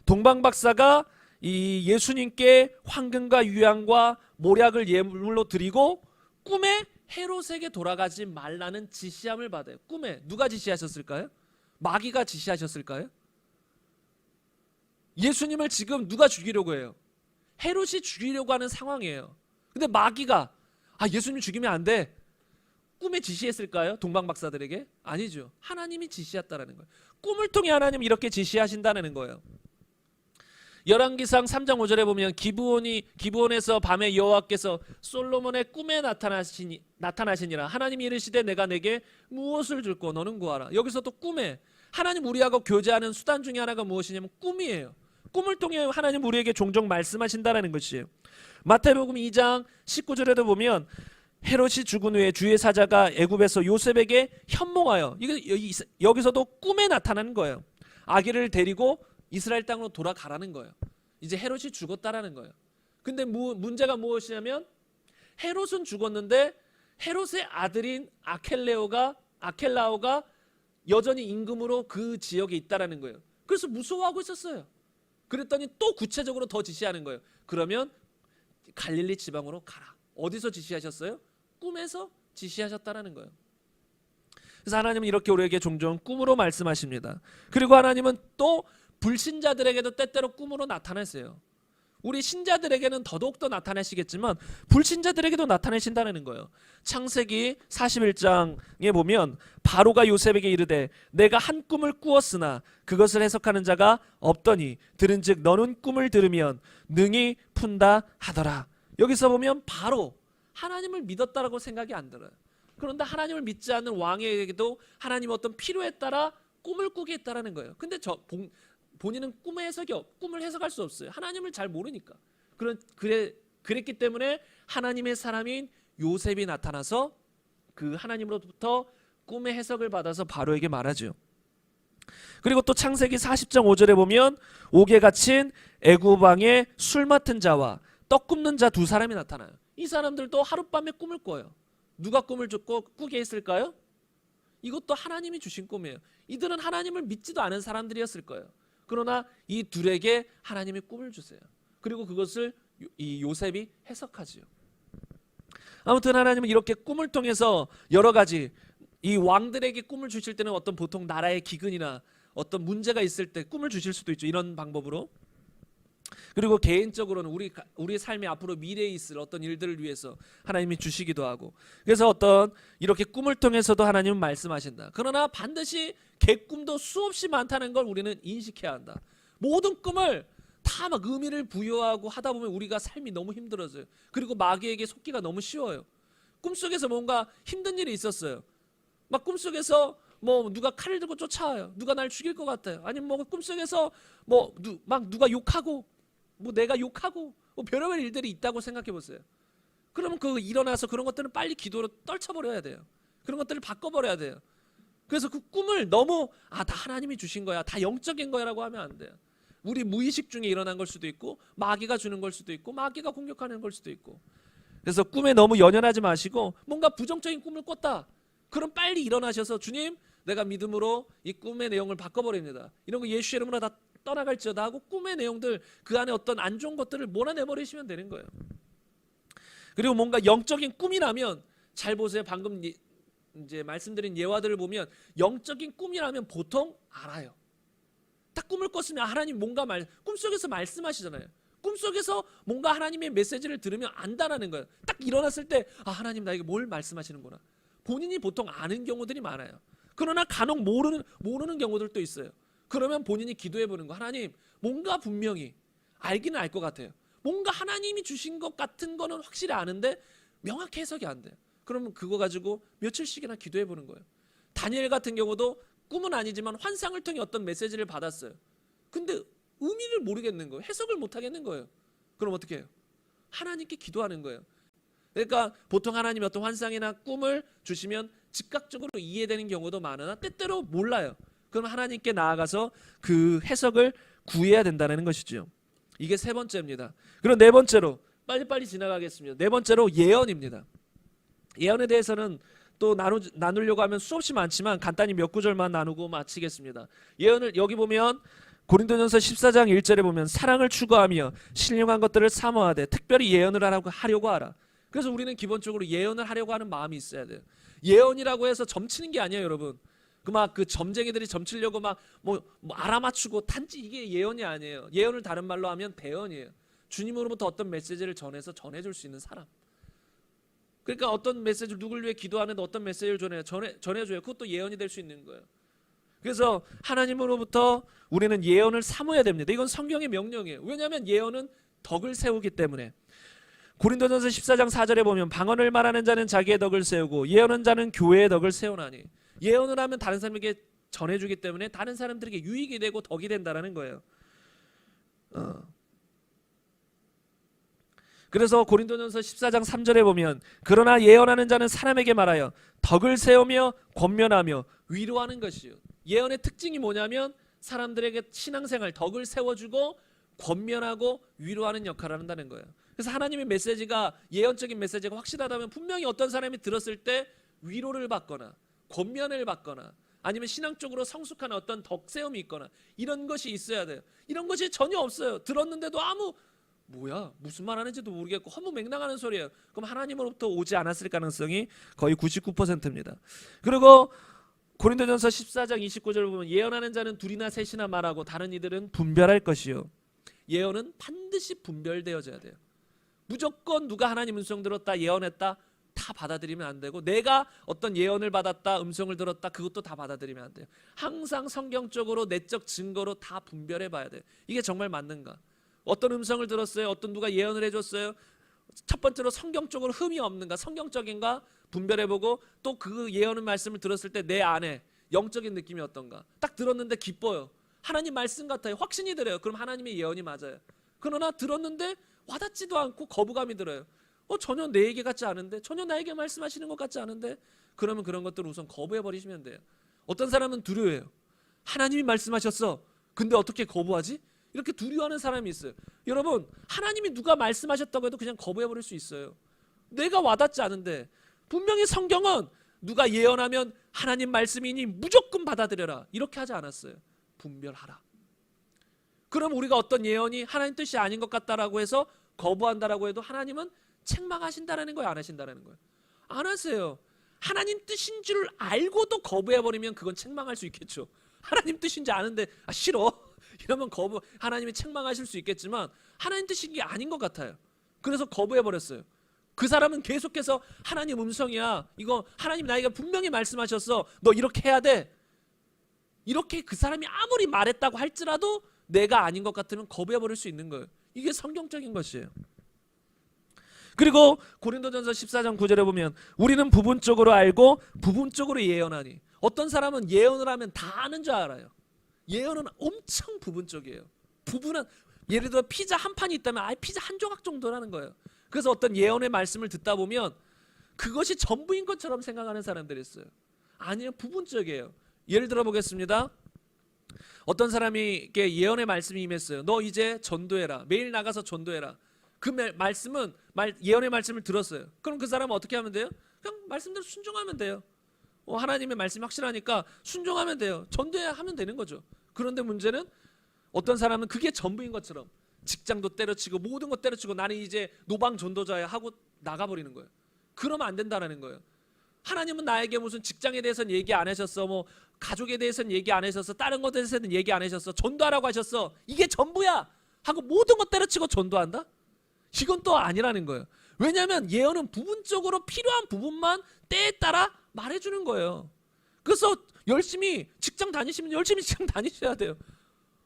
동방박사가 이 예수님께 황금과 유향과 모략을 예물로 드리고 꿈에 헤롯에게 돌아가지 말라는 지시함을 받아요. 꿈에 누가 지시하셨을까요? 마귀가 지시하셨을까요? 예수님을 지금 누가 죽이려고 해요? 헤롯이 죽이려고 하는 상황이에요. 근데 마귀가 예수님 죽이면 안 돼. 꿈에 지시했을까요? 동방박사들에게? 아니죠. 하나님이 지시했다라는 거예요. 꿈을 통해 하나님 이렇게 지시하신다는 거예요. 열왕기상 3장 5절에 보면 기브온에서 밤에 여호와께서 솔로몬의 꿈에 나타나시니라. 하나님이 이르시되 내가 내게 무엇을 줄고 너는 구하라. 여기서 또 꿈에 하나님 우리하고 교제하는 수단 중에 하나가 무엇이냐면 꿈이에요. 꿈을 통해 하나님 우리에게 종종 말씀하신다는 것이에요. 마태복음 2장 19절에도 보면 헤롯이 죽은 후에 주의 사자가 애굽에서 요셉에게 현몽하여 여기서도 꿈에 나타나는 거예요. 아기를 데리고 이스라엘 땅으로 돌아가라는 거예요. 이제 헤롯이 죽었다라는 거예요. 근데 문제가 무엇이냐면 헤롯은 죽었는데 헤롯의 아들인 아켈라오가 여전히 임금으로 그 지역에 있다라는 거예요. 그래서 무서워하고 있었어요. 그랬더니 또 구체적으로 더 지시하는 거예요. 그러면 갈릴리 지방으로 가라. 어디서 지시하셨어요? 꿈에서 지시하셨다라는 거예요. 그래서 하나님은 이렇게 우리에게 종종 꿈으로 말씀하십니다. 그리고 하나님은 또 불신자들에게도 때때로 꿈으로 나타내세요. 우리 신자들에게는 더더욱 더 나타내시겠지만 불신자들에게도 나타내신다는 거예요. 창세기 41장에 보면 바로가 요셉에게 이르되 내가 한 꿈을 꾸었으나 그것을 해석하는 자가 없더니 들은즉 너는 꿈을 들으면 능히 푼다 하더라. 여기서 보면 바로 하나님을 믿었다라고 생각이 안 들어요. 그런데 하나님을 믿지 않는 왕에게도 하나님 어떤 필요에 따라 꿈을 꾸게 했다라는 거예요. 근데 본인은 꿈을 해석할 수 없어요. 하나님을 잘 모르니까. 그랬기 때문에 하나님의 사람인 요셉이 나타나서 그 하나님으로부터 꿈의 해석을 받아서 바로에게 말하죠. 그리고 또 창세기 40장 5절에 보면 옥에 갇힌 애굽 왕의 술 맡은 자와 떡 굽는 자 두 사람이 나타나요. 이 사람들도 하룻밤에 꿈을 꿔요. 누가 꿈을 꾸게 했을까요? 이것도 하나님이 주신 꿈이에요. 이들은 하나님을 믿지도 않은 사람들이었을 거예요. 그러나 이 둘에게 하나님이 꿈을 주세요. 그리고 그것을 이 요셉이 해석하지요. 아무튼 하나님은 이렇게 꿈을 통해서 여러 가지 이 왕들에게 꿈을 주실 때는 어떤 보통 나라의 기근이나 어떤 문제가 있을 때 꿈을 주실 수도 있죠. 이런 방법으로. 그리고 개인적으로는 우리 삶의 앞으로 미래에 있을 어떤 일들을 위해서 하나님이 주시기도 하고. 그래서 이렇게 꿈을 통해서도 하나님은 말씀하신다. 그러나 반드시 개꿈도 수없이 많다는 걸 우리는 인식해야 한다. 모든 꿈을 다 막 의미를 부여하고 하다 보면 우리가 삶이 너무 힘들어져요. 그리고 마귀에게 속기가 너무 쉬워요. 꿈속에서 뭔가 힘든 일이 있었어요. 막 꿈속에서 뭐 누가 칼을 들고 쫓아와요. 누가 날 죽일 것 같아요. 아니면 뭐 꿈속에서 뭐 막 누가 욕하고 뭐 내가 욕하고 뭐 별의별 일들이 있다고 생각해 보세요. 그러면 그 일어나서 그런 것들은 빨리 기도로 떨쳐버려야 돼요. 그런 것들을 바꿔버려야 돼요. 그래서 그 꿈을 너무 다 하나님이 주신 거야, 다 영적인 거야라고 하면 안 돼요. 우리 무의식 중에 일어난 걸 수도 있고 마귀가 주는 걸 수도 있고 마귀가 공격하는 걸 수도 있고. 그래서 꿈에 너무 연연하지 마시고 뭔가 부정적인 꿈을 꿨다. 그럼 빨리 일어나셔서 주님 내가 믿음으로 이 꿈의 내용을 바꿔버립니다. 이런 거 예수의 이름으로 다 떠나갈지어다 하고 꿈의 내용들 그 안에 어떤 안 좋은 것들을 몰아내버리시면 되는 거예요. 그리고 뭔가 영적인 꿈이라면 잘 보세요. 방금 이제 말씀드린 예화들을 보면 영적인 꿈이라면 보통 알아요. 딱 꿈을 꿨으면 하나님 뭔가 꿈속에서 말씀하시잖아요. 꿈속에서 뭔가 하나님의 메시지를 들으면 안다라는 거예요. 딱 일어났을 때 하나님 나에게 뭘 말씀하시는구나. 본인이 보통 아는 경우들이 많아요. 그러나 간혹 모르는 경우들도 있어요. 그러면 본인이 기도해 보는 거. 하나님 뭔가 분명히 알기는 알 것 같아요. 뭔가 하나님이 주신 것 같은 거는 확실히 아는데 명확히 해석이 안 돼요. 그러면 그거 가지고 며칠씩이나 기도해 보는 거예요. 다니엘 같은 경우도 꿈은 아니지만 환상을 통해 어떤 메시지를 받았어요. 근데 의미를 모르겠는 거예요. 해석을 못 하겠는 거예요. 그럼 어떻게 해요? 하나님께 기도하는 거예요. 그러니까 보통 하나님이 어떤 환상이나 꿈을 주시면 즉각적으로 이해되는 경우도 많으나 때때로 몰라요. 그럼 하나님께 나아가서 그 해석을 구해야 된다는 것이죠. 이게 세 번째입니다. 그리고 네 번째로 빨리빨리 지나가겠습니다. 네 번째로 예언입니다. 예언에 대해서는 또 나누려고 하면 수없이 많지만 간단히 몇 구절만 나누고 마치겠습니다. 예언을 여기 보면 고린도전서 14장 1절에 보면 사랑을 추구하며 신령한 것들을 사모하되 특별히 예언을 하려고 하라. 그래서 우리는 기본적으로 예언을 하려고 하는 마음이 있어야 돼요. 예언이라고 해서 점치는 게 아니에요, 여러분. 그 점쟁이들이 점치려고 뭐 알아맞추고 단지 이게 예언이 아니에요. 예언을 다른 말로 하면 대언이에요. 주님으로부터 어떤 메시지를 전해서 전해줄 수 있는 사람. 그러니까 어떤 메시지를 누굴 위해 기도하는데 어떤 메시지를 전해줘요. 그것도 예언이 될 수 있는 거예요. 그래서 하나님으로부터 우리는 예언을 사모해야 됩니다. 이건 성경의 명령이에요. 왜냐하면 예언은 덕을 세우기 때문에. 고린도전서 14장 4절에 보면 방언을 말하는 자는 자기의 덕을 세우고 예언하는 자는 교회의 덕을 세우나니. 예언을 하면 다른 사람에게 전해주기 때문에 다른 사람들에게 유익이 되고 덕이 된다는 거예요. 그래서 고린도전서 14장 3절에 보면 그러나 예언하는 자는 사람에게 말하여 덕을 세우며 권면하며 위로하는 것이요. 예언의 특징이 뭐냐면 사람들에게 신앙생활 덕을 세워주고 권면하고 위로하는 역할을 한다는 거예요. 그래서 하나님의 메시지가 예언적인 메시지가 확실하다면 분명히 어떤 사람이 들었을 때 위로를 받거나 권면을 받거나 아니면 신앙적으로 성숙한 어떤 덕세움이 있거나 이런 것이 있어야 돼요. 이런 것이 전혀 없어요. 들었는데도 뭐야 무슨 말 하는지도 모르겠고 허무맹랑하는 소리예요. 그럼 하나님으로부터 오지 않았을 가능성이 거의 99%입니다. 그리고 고린도전서 14장 29절을 보면 예언하는 자는 둘이나 셋이나 말하고 다른 이들은 분별할 것이요. 예언은 반드시 분별되어져야 돼요. 무조건 누가 하나님 음성 들었다 예언했다 다 받아들이면 안 되고 내가 어떤 예언을 받았다 음성을 들었다 그것도 다 받아들이면 안 돼요. 항상 성경적으로 내적 증거로 다 분별해 봐야 돼요. 이게 정말 맞는가? 어떤 음성을 들었어요? 어떤 누가 예언을 해줬어요? 첫 번째로 성경적으로 흠이 없는가? 성경적인가? 분별해보고 또 그 예언의 말씀을 들었을 때 내 안에 영적인 느낌이 어떤가? 딱 들었는데 기뻐요. 하나님 말씀 같아요. 확신이 들어요. 그럼 하나님의 예언이 맞아요. 그러나 들었는데 와닿지도 않고 거부감이 들어요. 전혀 내 얘기 같지 않은데 전혀 나에게 말씀하시는 것 같지 않은데 그러면 그런 것들을 우선 거부해버리시면 돼요. 어떤 사람은 두려워해요. 하나님이 말씀하셨어. 근데 어떻게 거부하지? 이렇게 두려워하는 사람이 있어요. 여러분 하나님이 누가 말씀하셨다고 해도 그냥 거부해버릴 수 있어요. 내가 와닿지 않은데 분명히 성경은 누가 예언하면 하나님 말씀이니 무조건 받아들여라 이렇게 하지 않았어요. 분별하라. 그럼 우리가 어떤 예언이 하나님 뜻이 아닌 것 같다라고 해서 거부한다라고 해도 하나님은 책망하신다라는 거예요? 안 하신다라는 거예요? 안 하세요. 하나님 뜻인 줄 알고도 거부해버리면 그건 책망할 수 있겠죠. 하나님 뜻인지 아는데 싫어 이러면 하나님이 책망하실 수 있겠지만 하나님 뜻인 게 아닌 것 같아요. 그래서 거부해버렸어요. 그 사람은 계속해서 하나님 음성이야. 이거 하나님 나에게 분명히 말씀하셨어. 너 이렇게 해야 돼. 이렇게 그 사람이 아무리 말했다고 할지라도 내가 아닌 것 같으면 거부해버릴 수 있는 거예요. 이게 성경적인 것이에요. 그리고 고린도전서 14장 9절에 보면 우리는 부분적으로 알고 부분적으로 예언하니 어떤 사람은 예언을 하면 다 아는 줄 알아요. 예언은 엄청 부분적이에요. 부분은 예를 들어 피자 한 판이 있다면 피자 한 조각 정도라는 거예요. 그래서 어떤 예언의 말씀을 듣다 보면 그것이 전부인 것처럼 생각하는 사람들이 있어요. 아니요, 부분적이에요. 예를 들어 보겠습니다. 어떤 사람에게 예언의 말씀이 임했어요. 너 이제 전도해라. 매일 나가서 전도해라. 그 말씀은 예언의 말씀을 들었어요. 그럼 그 사람은 어떻게 하면 돼요? 그냥 말씀대로 순종하면 돼요. 하나님의 말씀이 확실하니까 순종하면 돼요. 전도해야 하면 되는 거죠. 그런데 문제는 어떤 사람은 그게 전부인 것처럼 직장도 때려치고 모든 거 때려치고 나는 이제 노방 전도자야 하고 나가버리는 거예요. 그러면 안 된다는 거예요. 하나님은 나에게 무슨 직장에 대해서는 얘기 안 하셨어, 뭐 가족에 대해서는 얘기 안 하셨어, 다른 것에 대해서는 얘기 안 하셨어, 전도하라고 하셨어, 이게 전부야 하고 모든 거 때려치고 전도한다? 이건 또 아니라는 거예요. 왜냐하면 예언은 부분적으로 필요한 부분만 때에 따라 말해주는 거예요. 그래서 열심히 직장 다니시면 열심히 직장 다니셔야 돼요.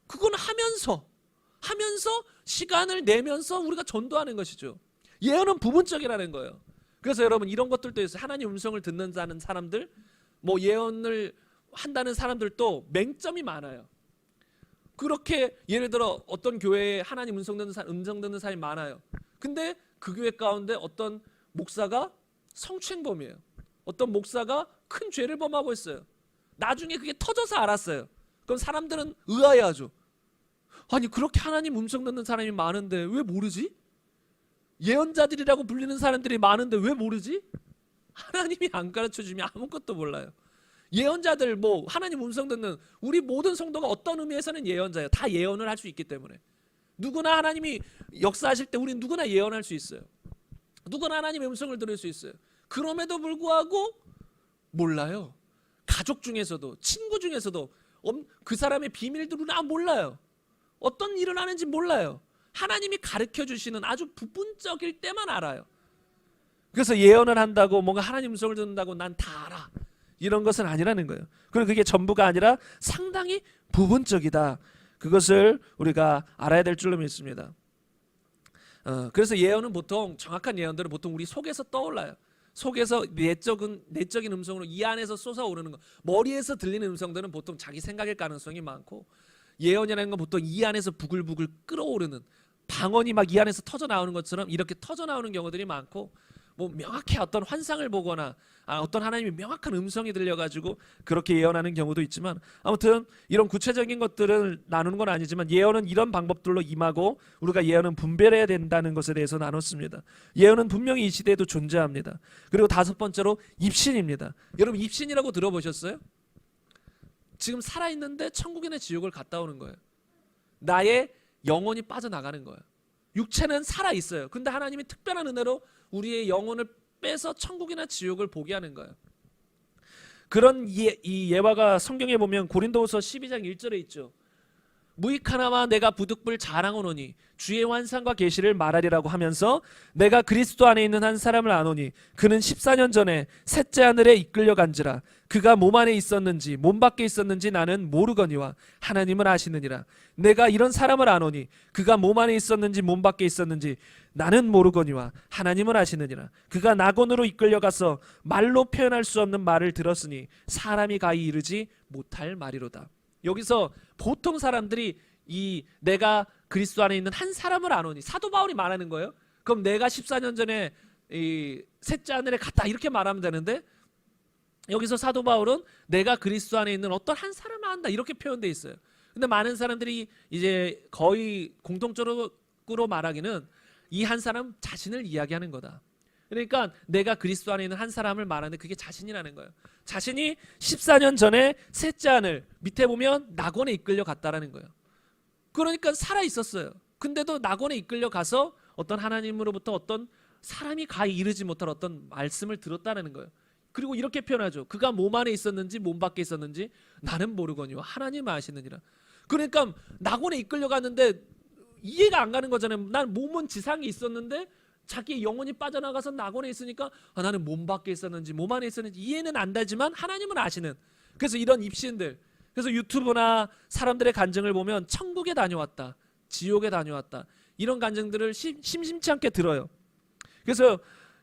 그건 하면서 시간을 내면서 우리가 전도하는 것이죠. 예언은 부분적이라는 거예요. 그래서 여러분 이런 것들도 있어요. 하나님 음성을 듣는다는 사람들, 뭐 예언을 한다는 사람들도 맹점이 많아요. 그렇게 예를 들어 어떤 교회에 하나님 음성 듣는 사람이 많아요. 근데 그 교회 가운데 어떤 목사가 성추행범이에요. 어떤 목사가 큰 죄를 범하고 있어요. 나중에 그게 터져서 알았어요. 그럼 사람들은 의아해하죠. 아니 그렇게 하나님 음성 듣는 사람이 많은데 왜 모르지? 예언자들이라고 불리는 사람들이 많은데 왜 모르지? 하나님이 안 가르쳐주면 아무것도 몰라요. 예언자들 뭐 하나님 음성 듣는 우리 모든 성도가 어떤 의미에서는 예언자예요. 다 예언을 할 수 있기 때문에. 누구나 하나님이 역사하실 때 우리는 누구나 예언할 수 있어요. 누구나 하나님의 음성을 들을 수 있어요. 그럼에도 불구하고 몰라요. 가족 중에서도 친구 중에서도 그 사람의 비밀들은 몰라요. 어떤 일을 하는지 몰라요. 하나님이 가르쳐 주시는 아주 부분적일 때만 알아요. 그래서 예언을 한다고 뭔가 하나님 음성을 듣는다고 난 다 알아, 이런 것은 아니라는 거예요. 그리고 그게 전부가 아니라 상당히 부분적이다. 그것을 우리가 알아야 될 줄로 믿습니다. 그래서 예언은 보통 정확한 예언들은 보통 우리 속에서 떠올라요. 속에서 내적인 음성으로 이 안에서 솟아오르는 거. 머리에서 들리는 음성들은 보통 자기 생각일 가능성이 많고, 예언이라는 건 보통 이 안에서 부글부글 끓어오르는 방언이 막 이 안에서 터져 나오는 것처럼 이렇게 터져 나오는 경우들이 많고, 뭐 명확히 어떤 환상을 보거나 어떤 하나님의 명확한 음성이 들려가지고 그렇게 예언하는 경우도 있지만, 아무튼 이런 구체적인 것들을 나누는 건 아니지만 예언은 이런 방법들로 임하고 우리가 예언은 분별해야 된다는 것에 대해서 나눴습니다. 예언은 분명히 이 시대에도 존재합니다. 그리고 다섯 번째로 입신입니다. 여러분 입신이라고 들어보셨어요? 지금 살아있는데 천국이나 지옥을 갔다 오는 거예요. 나의 영혼이 빠져나가는 거예요. 육체는 살아있어요. 근데 하나님이 특별한 은혜로 우리의 영혼을 빼서 천국이나 지옥을 보게 하는 거예요. 그런 이 예화가 성경에 보면 고린도후서 12장 1절에 있죠. 무익하나마 내가 부득불 자랑하노니 주의 환상과 계시를 말하리라고 하면서 내가 그리스도 안에 있는 한 사람을 아노니 그는 14년 전에 셋째 하늘에 이끌려간지라. 그가 몸 안에 있었는지 몸 밖에 있었는지 나는 모르거니와 하나님은 아시느니라. 내가 이런 사람을 아노니 그가 몸 안에 있었는지 몸 밖에 있었는지 나는 모르거니와 하나님은 아시느니라. 그가 낙원으로 이끌려가서 말로 표현할 수 없는 말을 들었으니 사람이 가히 이르지 못할 말이로다. 여기서 보통 사람들이 내가 그리스도 안에 있는 한 사람을 아노니, 사도 바울이 말하는 거예요. 그럼 내가 14년 전에 셋째 하늘에 갔다 이렇게 말하면 되는데, 여기서 사도 바울은 내가 그리스도 안에 있는 어떤 한 사람을 안다 이렇게 표현되어 있어요. 근데 많은 사람들이 이제 거의 공통적으로 말하기는 이 한 사람 자신을 이야기하는 거다. 그러니까 내가 그리스도 안에 있는 한 사람을 말하는데 그게 자신이라는 거예요. 자신이 14년 전에 셋째 하늘, 밑에 보면 낙원에 이끌려 갔다라는 거예요. 그러니까 살아 있었어요. 근데도 낙원에 이끌려 가서 어떤 하나님으로부터 어떤 사람이 가히 이르지 못할 어떤 말씀을 들었다는 거예요. 그리고 이렇게 표현하죠. 그가 몸 안에 있었는지 몸 밖에 있었는지 나는 모르거니와 하나님 아시느니라. 그러니까 낙원에 이끌려 갔는데 이해가 안 가는 거잖아요. 난 몸은 지상에 있었는데 자기의 영혼이 빠져나가서 낙원에 있으니까 나는 몸 밖에 있었는지 몸 안에 있었는지 이해는 안 되지만 하나님은 아시는. 그래서 이런 입신들, 그래서 유튜브나 사람들의 간증을 보면 천국에 다녀왔다, 지옥에 다녀왔다, 이런 간증들을 심심치 않게 들어요. 그래서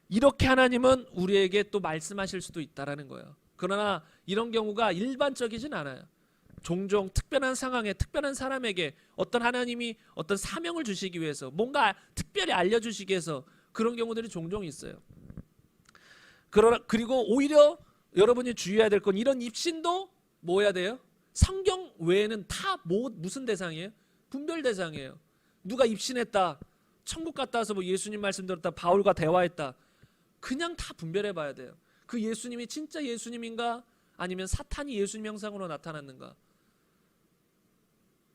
이렇게 하나님은 우리에게 또 말씀하실 수도 있다라는 거예요. 그러나 이런 경우가 일반적이진 않아요. 종종 특별한 상황에 특별한 사람에게 어떤 하나님이 어떤 사명을 주시기 위해서 뭔가 특별히 알려주시기 위해서 그런 경우들이 종종 있어요. 그리고 오히려 여러분이 주의해야 될 건 이런 입신도 뭐 해야 돼요? 성경 외에는 다 무슨 대상이에요? 분별 대상이에요. 누가 입신했다, 천국 갔다 와서 뭐 예수님 말씀 들었다, 바울과 대화했다, 그냥 다 분별해 봐야 돼요. 그 예수님이 진짜 예수님인가 아니면 사탄이 예수님 형상으로 나타났는가.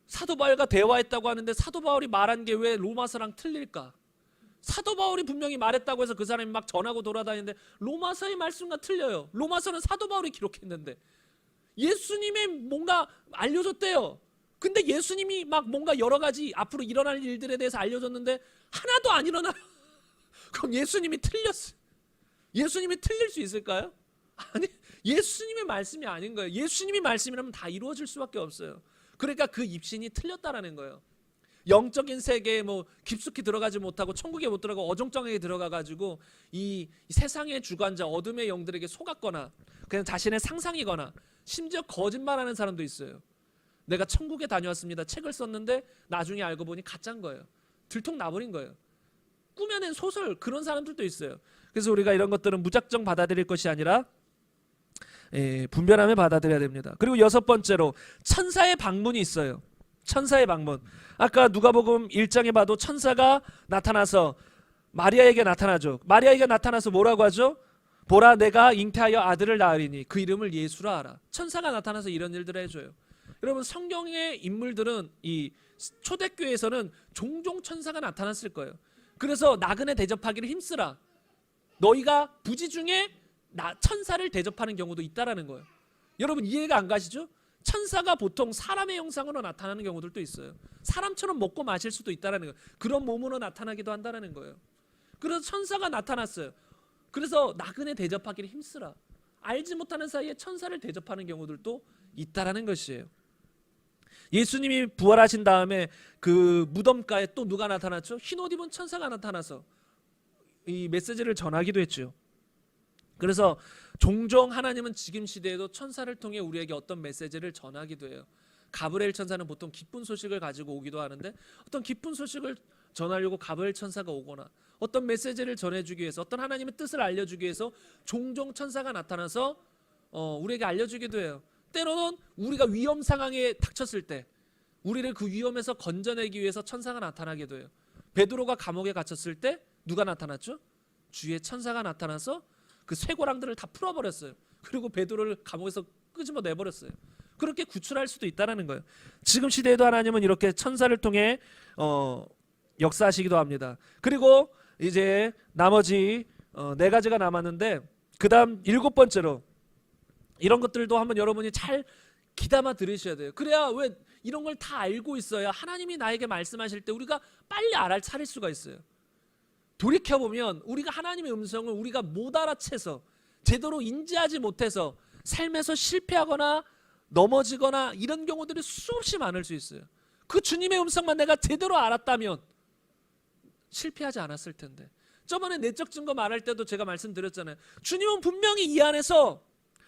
사도 바울과 대화했다고 하는데 사도 바울이 말한 게 왜 로마서랑 틀릴까? 사도 바울이 분명히 말했다고 해서 그 사람이 막 전하고 돌아다니는데 로마서의 말씀과 틀려요. 로마서는 사도 바울이 기록했는데 예수님이 뭔가 알려줬대요. 근데 예수님이 막 뭔가 여러 가지 앞으로 일어날 일들에 대해서 알려줬는데 하나도 안 일어나요. 그럼 예수님이 틀렸어요. 예수님이 틀릴 수 있을까요? 아니, 예수님의 말씀이 아닌 거예요. 예수님이 말씀이라면 다 이루어질 수밖에 없어요. 그러니까 그 입신이 틀렸다라는 거예요. 영적인 세계에 뭐 깊숙이 들어가지 못하고 천국에 못 들어가고 어정쩡하게 들어가가지고 이 세상의 주관자 어둠의 영들에게 속았거나 그냥 자신의 상상이거나 심지어 거짓말하는 사람도 있어요. 내가 천국에 다녀왔습니다. 책을 썼는데 나중에 알고 보니 가짜인 거예요. 들통나버린 거예요. 꾸며낸 소설, 그런 사람들도 있어요. 그래서 우리가 이런 것들은 무작정 받아들일 것이 아니라 분별하며 받아들여야 됩니다. 그리고 여섯 번째로 천사의 방문이 있어요. 천사의 방문. 아까 누가복음 1장에 봐도 천사가 나타나서 마리아에게 나타나죠. 마리아에게 나타나서 뭐라고 하죠? 보라, 내가 잉태하여 아들을 낳으리니 그 이름을 예수라 하라. 천사가 나타나서 이런 일들을 해줘요. 여러분, 성경의 인물들은 이 초대교회에서는 종종 천사가 나타났을 거예요. 그래서 나그네 대접하기를 힘쓰라. 너희가 부지 중에 천사를 대접하는 경우도 있다라는 거예요. 여러분, 이해가 안 가시죠? 천사가 보통 사람의 형상으로 나타나는 경우들도 있어요. 사람처럼 먹고 마실 수도 있다라는 거예요. 그런 몸으로 나타나기도 한다라는 거예요. 그래서 천사가 나타났어요. 그래서 나그네 대접하기를 힘쓰라. 알지 못하는 사이에 천사를 대접하는 경우들도 있다라는 것이에요. 예수님이 부활하신 다음에 그 무덤가에 또 누가 나타났죠? 흰옷 입은 천사가 나타나서 이 메시지를 전하기도 했죠. 그래서 종종 하나님은 지금 시대에도 천사를 통해 우리에게 어떤 메시지를 전하기도 해요. 가브리엘 천사는 보통 기쁜 소식을 가지고 오기도 하는데 어떤 기쁜 소식을 전하려고 가브리엘 천사가 오거나 어떤 메시지를 전해주기 위해서 어떤 하나님의 뜻을 알려주기 위해서 종종 천사가 나타나서 우리에게 알려주기도 해요. 때로는 우리가 위험 상황에 닥쳤을 때 우리를 그 위험에서 건져내기 위해서 천사가 나타나기도 해요. 베드로가 감옥에 갇혔을 때 누가 나타났죠? 주의 천사가 나타나서 그 쇠고랑들을 다 풀어버렸어요. 그리고 베드로를 감옥에서 끄집어 내버렸어요. 그렇게 구출할 수도 있다는 거예요. 지금 시대에도 하나님은 이렇게 천사를 통해 역사하시기도 합니다. 그리고 이제 나머지 네 가지가 남았는데 그 다음 일곱 번째로 이런 것들도 한번 여러분이 잘 귀담아 들으셔야 돼요. 그래야 왜 이런 걸 다 알고 있어야 하나님이 나에게 말씀하실 때 우리가 빨리 차릴 수가 있어요. 돌이켜보면 우리가 하나님의 음성을 우리가 못 알아채서 제대로 인지하지 못해서 삶에서 실패하거나 넘어지거나 이런 경우들이 수없이 많을 수 있어요. 그 주님의 음성만 내가 제대로 알았다면 실패하지 않았을 텐데. 저번에 내적 증거 말할 때도 제가 말씀드렸잖아요. 주님은 분명히 이 안에서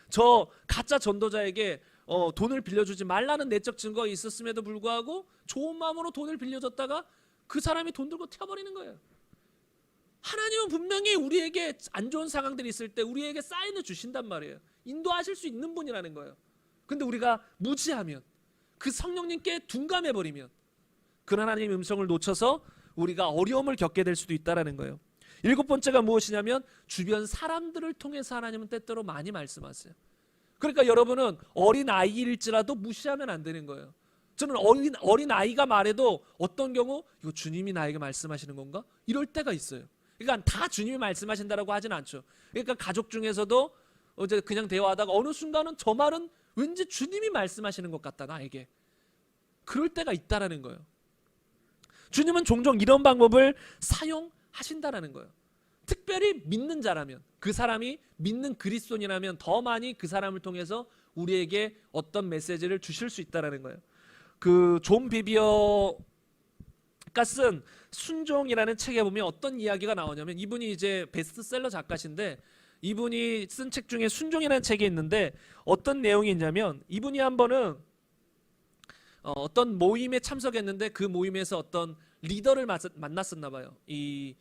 저 가짜 전도자에게 돈을 빌려주지 말라는 내적 증거가 있었음에도 불구하고 좋은 마음으로 돈을 빌려줬다가 그 사람이 돈 들고 튀어버리는 거예요. 하나님은 분명히 우리에게 안 좋은 상황들이 있을 때 우리에게 사인을 주신단 말이에요. 인도하실 수 있는 분이라는 거예요. 근데 우리가 무지하면, 그 성령님께 둔감해버리면 그 하나님의 음성을 놓쳐서 우리가 어려움을 겪게 될 수도 있다는 거예요. 일곱 번째가 무엇이냐면 주변 사람들을 통해서 하나님은 때때로 많이 말씀하세요. 그러니까 여러분은 어린아이일지라도 무시하면 안 되는 거예요. 저는 어린아이가 말해도 어떤 경우 이거 주님이 나에게 말씀하시는 건가? 이럴 때가 있어요. 그러니까 다 주님이 말씀하신다라고 하진 않죠. 그러니까 가족 중에서도 어제 그냥 대화하다가 어느 순간은 저 말은 왠지 주님이 말씀하시는 것 같다 나에게. 그럴 때가 있다라는 거예요. 주님은 종종 이런 방법을 사용하신다라는 거예요. 특별히 믿는 자라면, 그 사람이 믿는 그리스도인이라면 더 많이 그 사람을 통해서 우리에게 어떤 메시지를 주실 수 있다라는 거예요. 그 존 비비어가 쓴 순종이라는 책에 보면 어떤 이야기가 나오냐면 이분이 이제 베스트셀러 작가신데 이분이 쓴 책 중에 순종이라는 책이 있는데 어떤 내용이 있냐면 이분이 한 번은 어떤 모임에 참석했는데 그 모임에서 어떤 리더를 만났었나 봐요. 이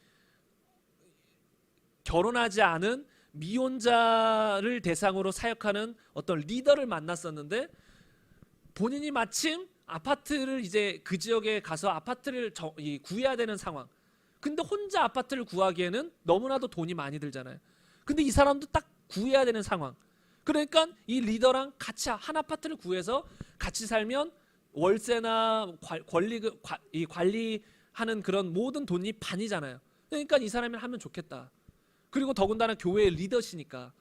결혼하지 않은 미혼자를 대상으로 사역하는 어떤 리더를 만났었는데 본인이 마침 아파트를 이제 그 지역에 가서 아파트를 구해야 되는 상황. 근데 혼자 아파트를 구하기에는 너무나도 돈이 많이 들잖아요. 근데 이 사람도 딱 구해야 되는 상황. 그러니까 이 리더랑 같이 한 아파트를 구해서 같이 살면 월세나 관리하는 그런 모든 돈이 반이잖아요. 그러니까 이 사람이 하면 좋겠다. 그리고 더군다나 교회의 리더시니까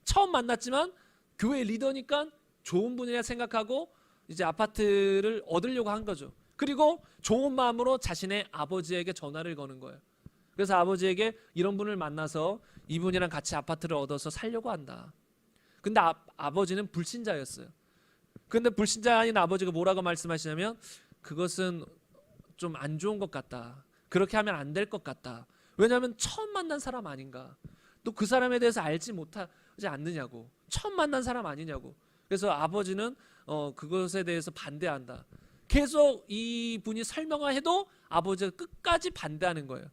처음 만났지만 교회의 리더니까 좋은 분이라 생각하고 이제 아파트를 얻으려고 한 거죠. 그리고 좋은 마음으로 자신의 아버지에게 전화를 거는 거예요. 그래서 아버지에게 이런 분을 만나서 이분이랑 같이 아파트를 얻어서 살려고 한다. 근데 아버지는 불신자였어요. 근데 불신자인 아버지가 뭐라고 말씀하시냐면 그것은 좀 안 좋은 것 같다. 그렇게 하면 안 될 것 같다. 왜냐하면 처음 만난 사람 아닌가. 또 그 사람에 대해서 알지 못하지 않느냐고. 처음 만난 사람 아니냐고. 그래서 아버지는 그것에 대해서 반대한다. 계속 이분이 설명을 해도 아버지가 끝까지 반대하는 거예요.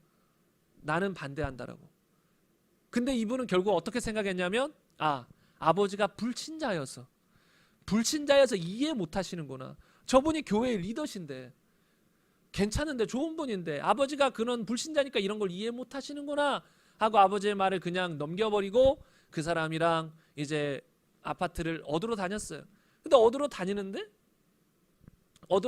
나는 반대한다라고. 근데 이분은 결국 어떻게 생각했냐면 아버지가 불신자여서 이해 못 하시는구나. 저분이 교회의 리더신데 괜찮은데 좋은 분인데 아버지가 그런 불신자니까 이런 걸 이해 못 하시는구나 하고 아버지의 말을 그냥 넘겨버리고 그 사람이랑 이제 아파트를 얻으러 다녔어요. 근데 얻으러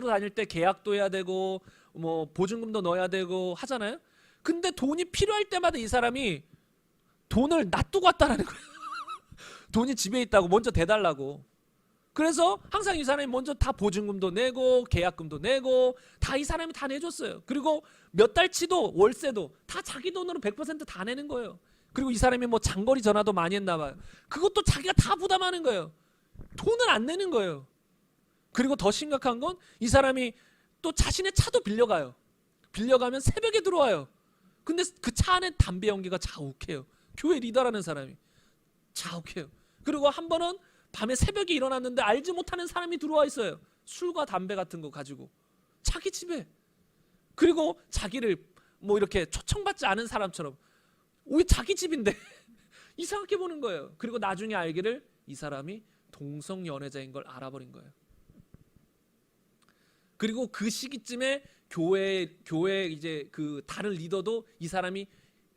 다닐 때 계약도 해야 되고 뭐 보증금도 넣어야 되고 하잖아요. 근데 돈이 필요할 때마다 이 사람이 돈을 놔두고 왔다라는 거예요. 돈이 집에 있다고 먼저 대달라고. 그래서 항상 이 사람이 먼저 다 보증금도 내고 계약금도 내고 다 이 사람이 다 내줬어요. 그리고 몇 달치도 월세도 다 자기 돈으로 100%다 내는 거예요. 그리고 이 사람이 뭐 장거리 전화도 많이 했나 봐요. 그것도 자기가 다 부담하는 거예요. 돈을 안 내는 거예요. 그리고 더 심각한 건 이 사람이 또 자신의 차도 빌려가요. 빌려가면 새벽에 들어와요. 근데 그 차 안에 담배 연기가 자욱해요. 교회 리더라는 사람이 자욱해요. 그리고 한 번은 밤에 새벽에 일어났는데 알지 못하는 사람이 들어와 있어요. 술과 담배 같은 거 가지고 자기 집에. 그리고 자기를 뭐 이렇게 초청받지 않은 사람처럼 왜 자기 집인데 이상하게 보는 거예요. 그리고 나중에 알기를 이 사람이 동성 연애자인 걸 알아버린 거예요. 그리고 그 시기쯤에 교회 이제 그 다른 리더도 이 사람이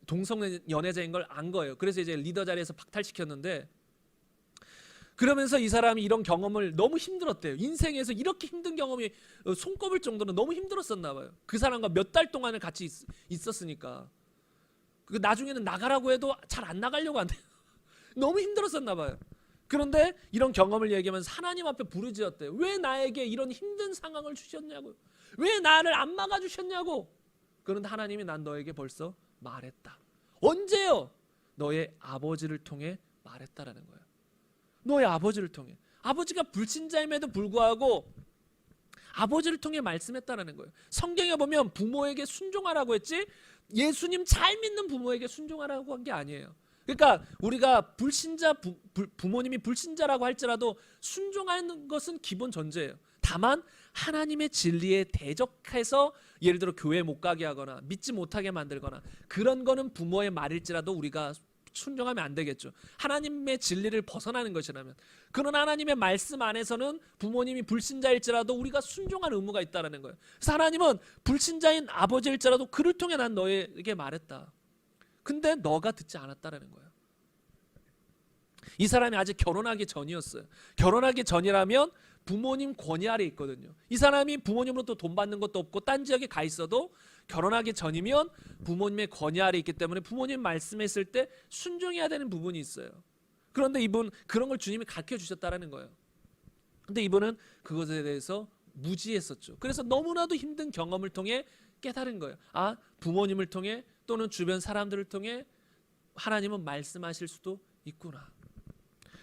동성 연애자인 걸 안 거예요. 그래서 이제 리더 자리에서 박탈시켰는데 그러면서 이 사람이 이런 경험을 너무 힘들었대요. 인생에서 이렇게 힘든 경험이 손꼽을 정도로 너무 힘들었었나 봐요. 그 사람과 몇 달 동안을 같이 있었으니까. 나중에는 나가라고 해도 잘 안 나가려고 한대요. 너무 힘들었었나 봐요. 그런데 이런 경험을 얘기하면서 하나님 앞에 부르짖었대요. 왜 나에게 이런 힘든 상황을 주셨냐고요. 왜 나를 안 막아주셨냐고. 그런데 하나님이 난 너에게 벌써 말했다. 언제요? 너의 아버지를 통해 말했다라는 거예요. 너의 아버지를 통해. 아버지가 불신자임에도 불구하고 아버지를 통해 말씀했다라는 거예요. 성경에 보면 부모에게 순종하라고 했지 예수님 잘 믿는 부모에게 순종하라고 한 게 아니에요. 그러니까 우리가 부모님이 불신자라고 할지라도 순종하는 것은 기본 전제예요. 다만 하나님의 진리에 대적해서 예를 들어 교회 못 가게 하거나 믿지 못하게 만들거나 그런 거는 부모의 말일지라도 우리가 순종하면 안 되겠죠. 하나님의 진리를 벗어나는 것이라면. 그러나 하나님의 말씀 안에서는 부모님이 불신자일지라도 우리가 순종할 의무가 있다는 거예요. 그래서 하나님은 불신자인 아버지일지라도 그를 통해 난 너에게 말했다. 근데 너가 듣지 않았다는 거예요. 이 사람이 아직 결혼하기 전이었어요. 결혼하기 전이라면 부모님 권위 아래 있거든요. 이 사람이 부모님으로부터 돈 받는 것도 없고 딴 지역에 가 있어도 결혼하기 전이면 부모님의 권위 아래 있기 때문에 부모님 말씀했을 때 순종해야 되는 부분이 있어요. 그런데 이분 그런 걸 주님이 가르쳐 주셨다는 거예요. 근데 이분은 그것에 대해서 무지했었죠. 그래서 너무나도 힘든 경험을 통해 깨달은 거예요. 부모님을 통해 또는 주변 사람들을 통해 하나님은 말씀하실 수도 있구나.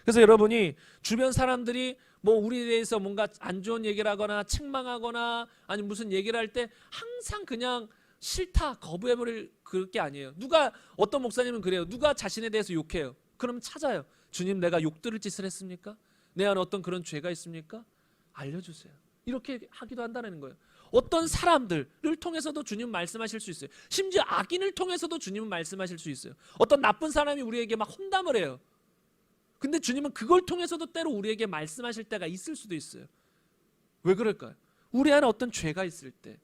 그래서 여러분이 주변 사람들이 뭐 우리에 대해서 뭔가 안 좋은 얘기를 하거나 책망하거나 아니면 무슨 얘기를 할 때 항상 그냥 싫다 거부해버릴 그럴 게 아니에요. 어떤 목사님은 그래요. 누가 자신에 대해서 욕해요. 그럼 찾아요. 주님, 내가 욕들을 짓을 했습니까? 내 안에 어떤 그런 죄가 있습니까? 알려주세요. 이렇게 하기도 한다는 거예요. 어떤 사람들을 통해서도 주님 말씀하실 수 있어요. 심지어 악인을 통해서도 주님은 말씀하실 수 있어요. 어떤 나쁜 사람이 우리에게 막 혼담을 해요. 근데 주님은 그걸 통해서도 때로 우리에게 말씀하실 때가 있을 수도 있어요. 왜 그럴까요? 우리 안에 어떤 죄가 있을 때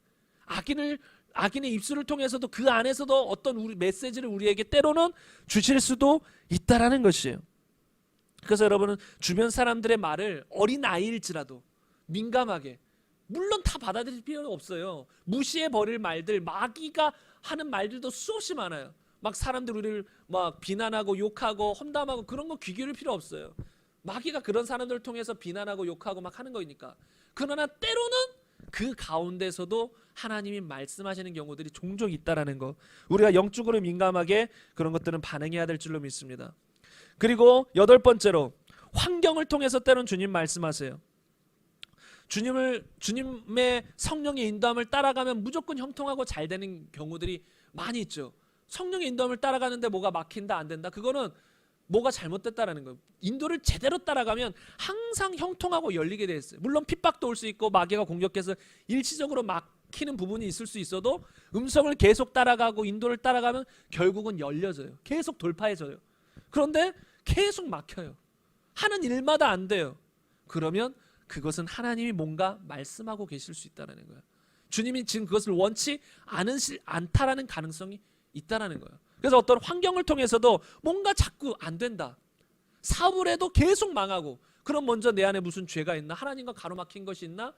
악인의 입술을 통해서도 그 안에서도 어떤 우리 메시지를 우리에게 때로는 주실 수도 있다라는 것이에요. 그래서 여러분은 주변 사람들의 말을 어린아이일지라도 민감하게, 물론 다 받아들일 필요는 없어요. 무시해버릴 말들, 마귀가 하는 말들도 수없이 많아요. 막 사람들 우리를 막 비난하고 욕하고 험담하고 그런 거 귀 기울일 필요 없어요. 마귀가 그런 사람들을 통해서 비난하고 욕하고 막 하는 거니까. 그러나 때로는 그 가운데서도 하나님이 말씀하시는 경우들이 종종 있다라는 거, 우리가 영적으로 민감하게 그런 것들은 반응해야 될 줄로 믿습니다. 그리고 8번째로, 환경을 통해서 때로는 주님 말씀하세요. 주님의 성령의 인도함을 따라가면 무조건 형통하고 잘 되는 경우들이 많이 있죠. 성령의 인도함을 따라가는데 뭐가 막힌다, 안 된다, 그거는 뭐가 잘못됐다라는 거예요. 인도를 제대로 따라가면 항상 형통하고 열리게 돼 있어요. 물론 핍박도 올 수 있고 마귀가 공격해서 일시적으로 막히는 부분이 있을 수 있어도 음성을 계속 따라가고 인도를 따라가면 결국은 열려져요. 계속 돌파해져요. 그런데 계속 막혀요. 하는 일마다 안 돼요. 그러면 그것은 하나님이 뭔가 말씀하고 계실 수 있다는 거예요. 주님이 지금 그것을 원치 않다라는 가능성이 있다는 거예요. 그래서 어떤 환경을 통해서도 뭔가 자꾸 안 된다, 사업을 해도 계속 망하고, 그럼 먼저 내 안에 무슨 죄가 있나, 하나님과 가로막힌 것이 있나,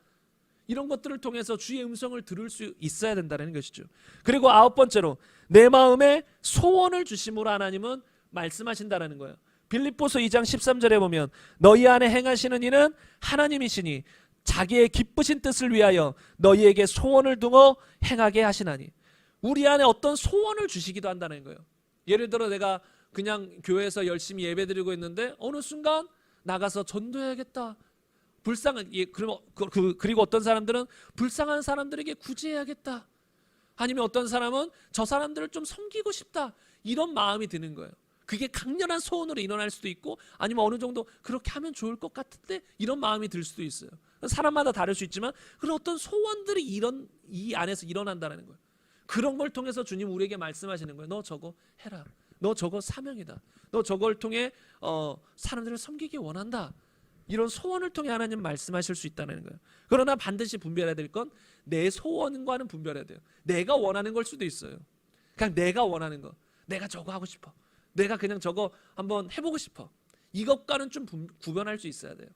이런 것들을 통해서 주의 음성을 들을 수 있어야 된다는 것이죠. 그리고 9번째로, 내 마음에 소원을 주심으로 하나님은 말씀하신다는 거예요. 빌립보서 2장 13절에 보면 너희 안에 행하시는 이는 하나님이시니 자기의 기쁘신 뜻을 위하여 너희에게 소원을 두어 행하게 하시나니. 우리 안에 어떤 소원을 주시기도 한다는 거예요. 예를 들어 내가 그냥 교회에서 열심히 예배드리고 있는데 어느 순간 나가서 전도해야겠다, 그리고 어떤 사람들은 불쌍한 사람들에게 구제해야겠다, 아니면 어떤 사람은 저 사람들을 좀 섬기고 싶다, 이런 마음이 드는 거예요. 그게 강렬한 소원으로 일어날 수도 있고, 아니면 어느 정도 그렇게 하면 좋을 것 같은데 이런 마음이 들 수도 있어요. 사람마다 다를 수 있지만 그런 어떤 소원들이 이 안에서 일어난다는 거예요. 그런 걸 통해서 주님 우리에게 말씀하시는 거예요. 너 저거 해라, 너 저거 사명이다, 너 저걸 통해 사람들을 섬기기 원한다, 이런 소원을 통해 하나님 말씀하실 수 있다는 거예요. 그러나 반드시 분별해야 될 건 내 소원과는 분별해야 돼요. 내가 원하는 걸 수도 있어요. 그냥 내가 원하는 거, 내가 저거 하고 싶어, 내가 그냥 저거 한번 해보고 싶어, 이것과는 좀 구별할 수 있어야 돼요.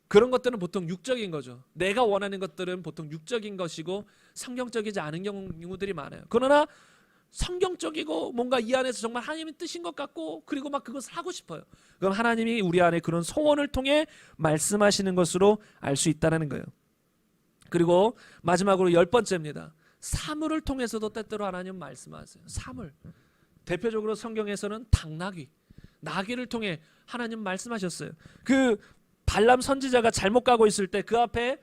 그런 것들은 보통 육적인 거죠. 내가 원하는 것들은 보통 육적인 것이고 성경적이지 않은 경우들이 많아요. 그러나 성경적이고 뭔가 이 안에서 정말 하나님의 뜻인 것 같고, 그리고 막 그것을 하고 싶어요. 그럼 하나님이 우리 안에 그런 소원을 통해 말씀하시는 것으로 알 수 있다는 거예요. 그리고 마지막으로 10번째입니다. 사물을 통해서도 때때로 하나님 말씀하세요. 사물, 대표적으로 성경에서는 나귀를 통해 하나님 말씀하셨어요. 그 발람 선지자가 잘못 가고 있을 때 그 앞에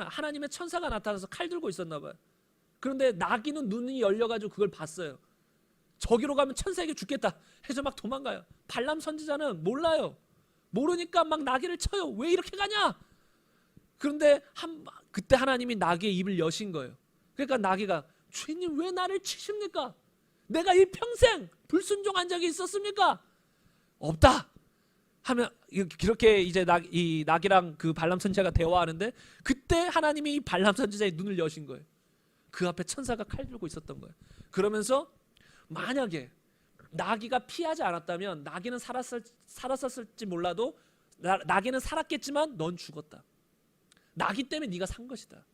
하나님의 천사가 나타나서 칼 들고 있었나 봐요. 그런데 나귀는 눈이 열려가지고 그걸 봤어요. 저기로 가면 천사에게 죽겠다 해서 막 도망가요. 발람 선지자는 몰라요. 모르니까 막 나귀를 쳐요. 왜 이렇게 가냐? 그런데 그때 하나님이 나귀의 입을 여신 거예요. 그러니까 나귀가, 주님 왜 나를 치십니까? 내가 이 평생 불순종한 적이 있었습니까? 없다 하면, 이렇게 이제 이 나귀랑 그 발람 선지자가 대화하는데, 그때 하나님이 이 발람 선지자의 눈을 여신 거예요. 그 앞에 천사가 칼 들고 있었던 거예요. 그러면서 만약에 나귀가 피하지 않았다면 나귀는 살았을지 몰라도, 나귀는 살았겠지만 넌 죽었다. 나귀 때문에 네가 산 것이다.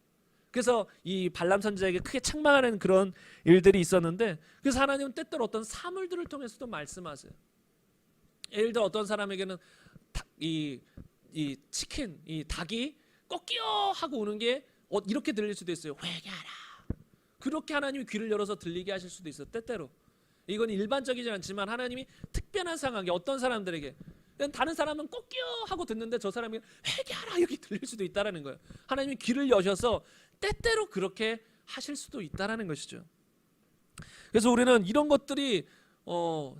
그래서 이 발람 선지자에게 크게 책망하는 그런 일들이 있었는데, 그래서 하나님은 때때로 어떤 사물들을 통해서도 말씀하세요. 예를 들어 어떤 사람에게는 이 닭이 꺾여 하고 오는 게 이렇게 들릴 수도 있어요. 회개하라. 그렇게 하나님이 귀를 열어서 들리게 하실 수도 있어요. 때때로. 이건 일반적이지 않지만 하나님이 특별한 상황에 어떤 사람들에게, 다른 사람은 꺾여 하고 듣는데 저 사람이 회개하라 이렇게 들릴 수도 있다는 거예요. 하나님이 귀를 여셔서 때때로 그렇게 하실 수도 있다는 것이죠. 그래서 우리는 이런 것들이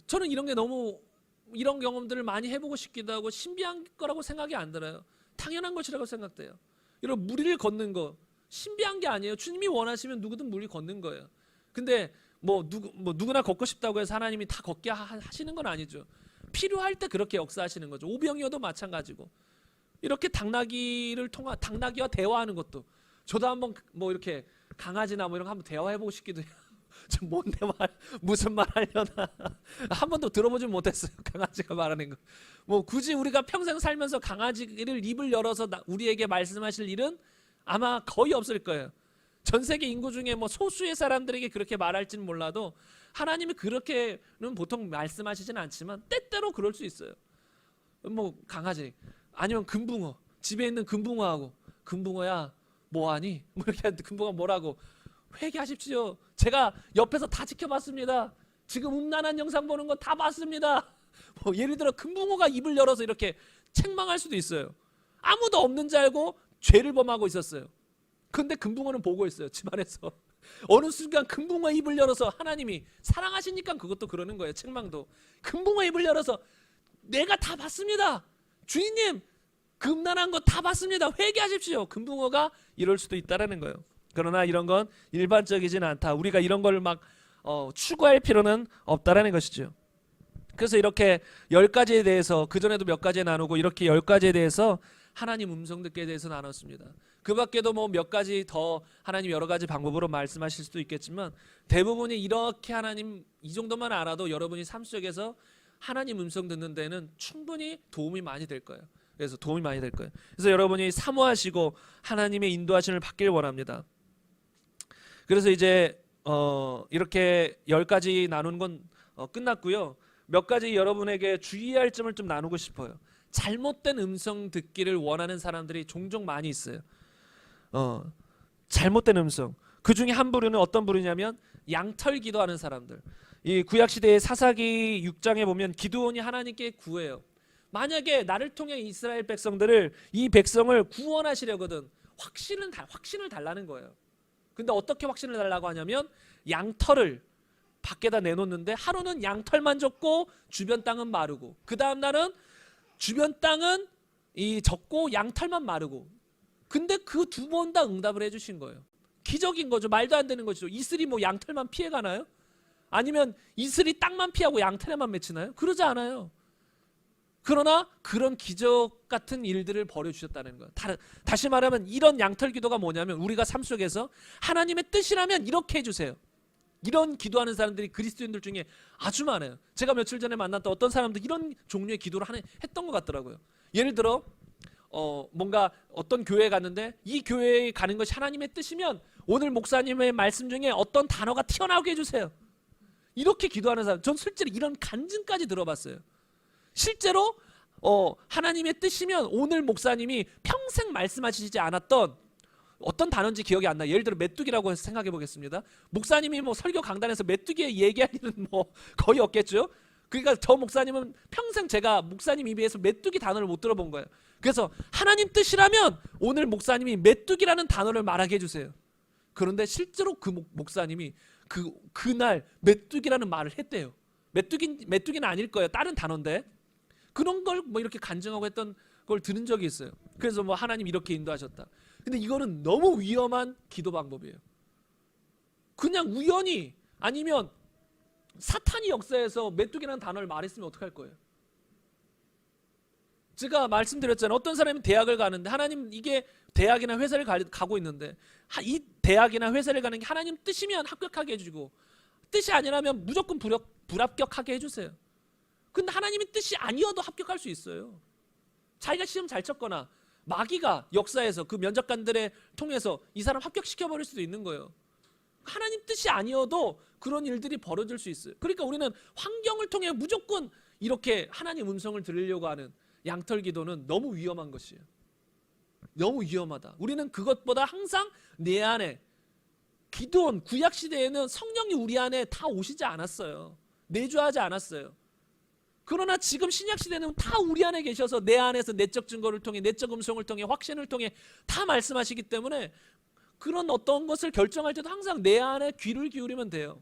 저는 이런 게 너무 이런 경험들을 많이 해보고 싶기도 하고 신비한 거라고 생각이 안 들어요. 당연한 것이라고 생각돼요. 이런 무리를 걷는 거 신비한 게 아니에요. 주님이 원하시면 누구든 무리 걷는 거예요. 근데 누구나 걷고 싶다고 해서 하나님이 다 걷게 하시는 건 아니죠. 필요할 때 그렇게 역사하시는 거죠. 오병이어도 마찬가지고. 이렇게 당나귀와 대화하는 것도 저도 한번 이렇게 강아지나 이런 거 한번 대화해보고 싶기도 해요. 저 뭔데 무슨 말 하려나 한 번도 들어보진 못했어요. 강아지가 말하는 거. 굳이 우리가 평생 살면서 강아지를 입을 열어서 우리에게 말씀하실 일은 아마 거의 없을 거예요. 전 세계 인구 중에 소수의 사람들에게 그렇게 말할지는 몰라도 하나님이 그렇게는 보통 말씀하시진 않지만 때때로 그럴 수 있어요. 강아지 아니면 금붕어, 집에 있는 금붕어하고 금붕어야 뭐하니? 이렇게 하는데 금붕어 뭐라고? 회개하십시오. 제가 옆에서 다 지켜봤습니다. 지금 음란한 영상 보는 거 다 봤습니다. 예를 들어 금붕어가 입을 열어서 이렇게 책망할 수도 있어요. 아무도 없는 줄 알고 죄를 범하고 있었어요. 근데 금붕어는 보고 있어요. 집안에서. 어느 순간 금붕어 입을 열어서 하나님이 사랑하시니까 그것도 그러는 거예요. 책망도. 금붕어 입을 열어서 내가 다 봤습니다. 주인님 그 음란한 거 다 봤습니다. 회개하십시오. 금붕어가 이럴 수도 있다라는 거예요. 그러나 이런 건 일반적이지는 않다. 우리가 이런 걸 추구할 필요는 없다라는 것이죠. 그래서 이렇게 10가지에 대해서 그전에도 몇 가지 나누고 이렇게 10가지에 대해서 하나님 음성 듣기에 대해서 나눴습니다. 그 밖에도 몇 가지 더 하나님 여러 가지 방법으로 말씀하실 수도 있겠지만 대부분이 이렇게 하나님 이 정도만 알아도 여러분이 삶 속에서 하나님 음성 듣는 데는 충분히 도움이 많이 될 거예요. 그래서 도움이 많이 될 거예요. 그래서 여러분이 사모하시고 하나님의 인도하심을 받길 원합니다. 그래서 이제 이렇게 10가지 나누는 건 끝났고요. 몇 가지 여러분에게 주의할 점을 좀 나누고 싶어요. 잘못된 음성 듣기를 원하는 사람들이 종종 많이 있어요. 잘못된 음성. 그 중에 한 부류는 어떤 부류냐면 양털 기도하는 사람들. 이 구약시대의 사사기 6장에 보면 기드온이 하나님께 구해요. 만약에 나를 통해 이스라엘 백성들을 이 백성을 구원하시려거든 확신을 달라는 거예요. 근데 어떻게 확신을 달라고 하냐면 양털을 밖에다 내놓는데 하루는 양털만 줬고 주변 땅은 마르고 그 다음 날은 주변 땅은 젖고 양털만 마르고 근데 그 2번 다 응답을 해주신 거예요. 기적인 거죠. 말도 안 되는 거죠. 이슬이 양털만 피해가나요? 아니면 이슬이 땅만 피하고 양털에만 맺히나요? 그러지 않아요. 그러나 그런 기적 같은 일들을 벌여주셨다는 거예요. 다시 말하면 이런 양털 기도가 뭐냐면 우리가 삶 속에서 하나님의 뜻이라면 이렇게 해주세요. 이런 기도하는 사람들이 그리스도인들 중에 아주 많아요. 제가 며칠 전에 만났던 어떤 사람도 이런 종류의 기도를 했던 것 같더라고요. 예를 들어 뭔가 어떤 교회에 갔는데 이 교회에 가는 것이 하나님의 뜻이면 오늘 목사님의 말씀 중에 어떤 단어가 튀어나오게 해주세요. 이렇게 기도하는 사람, 전 실제로 이런 간증까지 들어봤어요. 실제로 하나님의 뜻이면 오늘 목사님이 평생 말씀하시지 않았던 어떤 단어인지 기억이 안 나요. 예를 들어 메뚜기라고 해서 생각해 보겠습니다. 목사님이 설교 강단에서 메뚜기에 얘기할 일은 거의 없겠죠. 그러니까 저 목사님은 평생 제가 목사님 입에서 메뚜기 단어를 못 들어본 거예요. 그래서 하나님 뜻이라면 오늘 목사님이 메뚜기라는 단어를 말하게 해주세요. 그런데 실제로 그 목사님이 그날 메뚜기라는 말을 했대요. 메뚜기는 아닐 거예요. 다른 단어인데 그런 걸 이렇게 간증하고 했던 걸 들은 적이 있어요. 그래서 하나님 이렇게 인도하셨다. 근데 이거는 너무 위험한 기도 방법이에요. 그냥 우연히 아니면 사탄이 역사에서 메뚜기라는 단어를 말했으면 어떡할 거예요? 제가 말씀드렸잖아요. 어떤 사람이 대학을 가는데 하나님 이게 대학이나 회사를 가고 있는데 이 대학이나 회사를 가는 게 하나님 뜻이면 합격하게 해주고 뜻이 아니라면 무조건 불합격하게 해주세요. 근데 하나님의 뜻이 아니어도 합격할 수 있어요. 자기가 시험 잘 쳤거나 마귀가 역사에서 그 면접관들을 통해서 이 사람 합격시켜버릴 수도 있는 거예요. 하나님 뜻이 아니어도 그런 일들이 벌어질 수 있어요. 그러니까 우리는 환경을 통해 무조건 이렇게 하나님 음성을 들으려고 하는 양털 기도는 너무 위험한 것이에요. 너무 위험하다. 우리는 그것보다 항상 내 안에 기도원 구약시대에는 성령이 우리 안에 다 오시지 않았어요. 내주하지 않았어요. 그러나 지금 신약시대는 다 우리 안에 계셔서 내 안에서 내적 증거를 통해 내적 음성을 통해 확신을 통해 다 말씀하시기 때문에 그런 어떤 것을 결정할 때도 항상 내 안에 귀를 기울이면 돼요.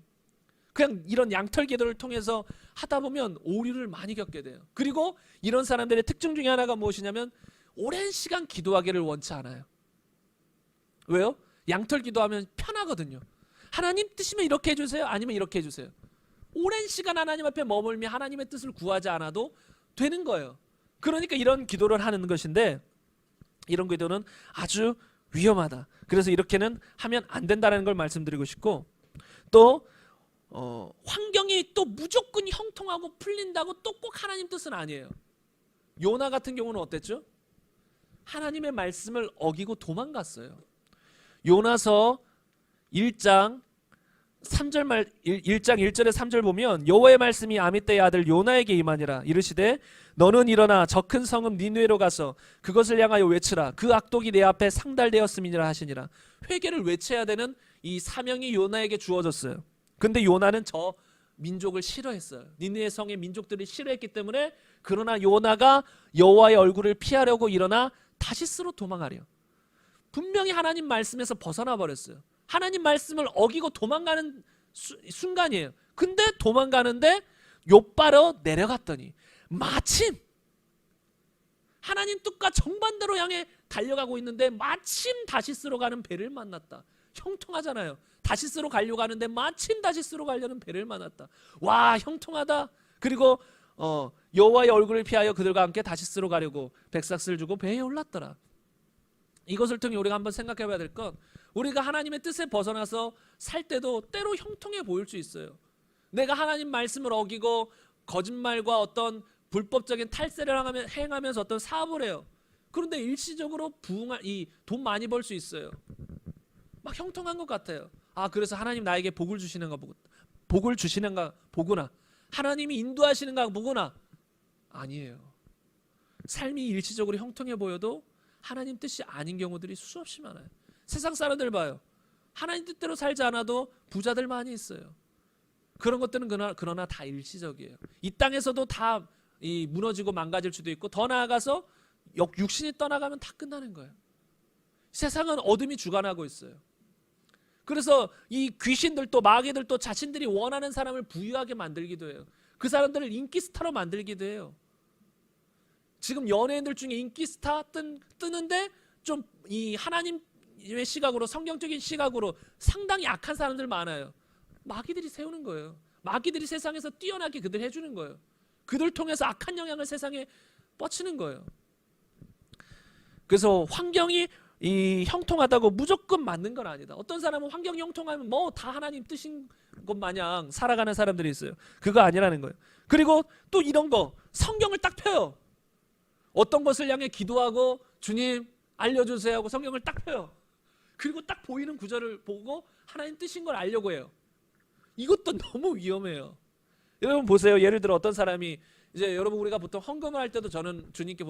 그냥 이런 양털 기도를 통해서 하다 보면 오류를 많이 겪게 돼요. 그리고 이런 사람들의 특징 중에 하나가 무엇이냐면 오랜 시간 기도하기를 원치 않아요. 왜요? 양털 기도하면 편하거든요. 하나님 뜻이면 이렇게 해주세요, 아니면 이렇게 해주세요. 오랜 시간 하나님 앞에 머물며 하나님의 뜻을 구하지 않아도 되는 거예요. 그러니까 이런 기도를 하는 것인데, 이런 기도는 아주 위험하다. 그래서 이렇게는 하면 안 된다는 걸 말씀드리고 싶고, 또 환경이 또 무조건 형통하고 풀린다고 또 꼭 하나님 뜻은 아니에요. 요나 같은 경우는 어땠죠? 하나님의 말씀을 어기고 도망갔어요. 요나서 1장 1절에 3절 보면 여호와의 말씀이 아미떼의 아들 요나에게 임하니라. 이르시되 너는 일어나 저 큰 성읍 니느웨로 가서 그것을 향하여 외치라. 그 악독이 내 앞에 상달되었음이니라 하시니라. 회개를 외쳐야 되는 이 사명이 요나에게 주어졌어요. 근데 요나는 저 민족을 싫어했어요. 니느웨 성의 민족들이 싫어했기 때문에, 그러나 요나가 여호와의 얼굴을 피하려고 일어나 다시스로 도망하려. 분명히 하나님 말씀에서 벗어나 버렸어요. 하나님 말씀을 어기고 도망가는 순간이에요. 근데 도망가는데 욥바로 내려갔더니 마침 하나님 뜻과 정반대로 향해 달려가고 있는데 마침 다시스로 가는 배를 만났다. 형통하잖아요. 다시스로 가려고 하는데 마침 다시스로 가려는 배를 만났다. 와, 형통하다. 그리고 여호와의 얼굴을 피하여 그들과 함께 다시스로 가려고 백삭스를 주고 배에 올랐더라. 이것을 통해 우리가 한번 생각해 봐야 될 건, 우리가 하나님의 뜻에 벗어나서 살 때도 때로 형통해 보일 수 있어요. 내가 하나님 말씀을 어기고 거짓말과 어떤 불법적인 탈세를 행하면서 어떤 사업을 해요. 그런데 일시적으로 돈 많이 벌 수 있어요. 막 형통한 것 같아요. 아, 그래서 하나님 나에게 복을 주시는가 보구나. 하나님이 인도하시는가 보구나. 아니에요. 삶이 일시적으로 형통해 보여도 하나님 뜻이 아닌 경우들이 수없이 많아요. 세상 사람들 봐요. 하나님 뜻대로 살지 않아도 부자들 많이 있어요. 그런 것들은 그러나 다 일시적이에요. 이 땅에서도 다 무너지고 망가질 수도 있고, 더 나아가서 육신이 떠나가면 다 끝나는 거예요. 세상은 어둠이 주관하고 있어요. 그래서 이 귀신들도 마귀들도 자신들이 원하는 사람을 부유하게 만들기도 해요. 그 사람들을 인기 스타로 만들기도 해요. 지금 연예인들 중에 인기 스타 뜨는데 좀 이 하나님의 시각으로, 성경적인 시각으로 상당히 악한 사람들 많아요. 마귀들이 세우는 거예요. 마귀들이 세상에서 뛰어나게 그들 해주는 거예요. 그들 통해서 악한 영향을 세상에 뻗치는 거예요. 그래서 환경이 형통하다고 무조건 맞는 건 아니다. 어떤 사람은 환경이 형통하면 뭐 다 하나님 뜻인 것 마냥 살아가는 사람들이 있어요. 그거 아니라는 거예요. 그리고 또 이런 거, 성경을 딱 펴요. 어떤 것을 향해 기도하고 주님 알려주세요 하고 성경을 딱 펴요. 그리고 딱 보이는 구절을 보고 하나님 뜻인 걸 알려고 해요. 이것도 너무 위험해요. 여러분 보세요. 예를 들어 어떤 사람이, 이제 여러분 우리가 보통 헌금을 할 때도 저는 주님께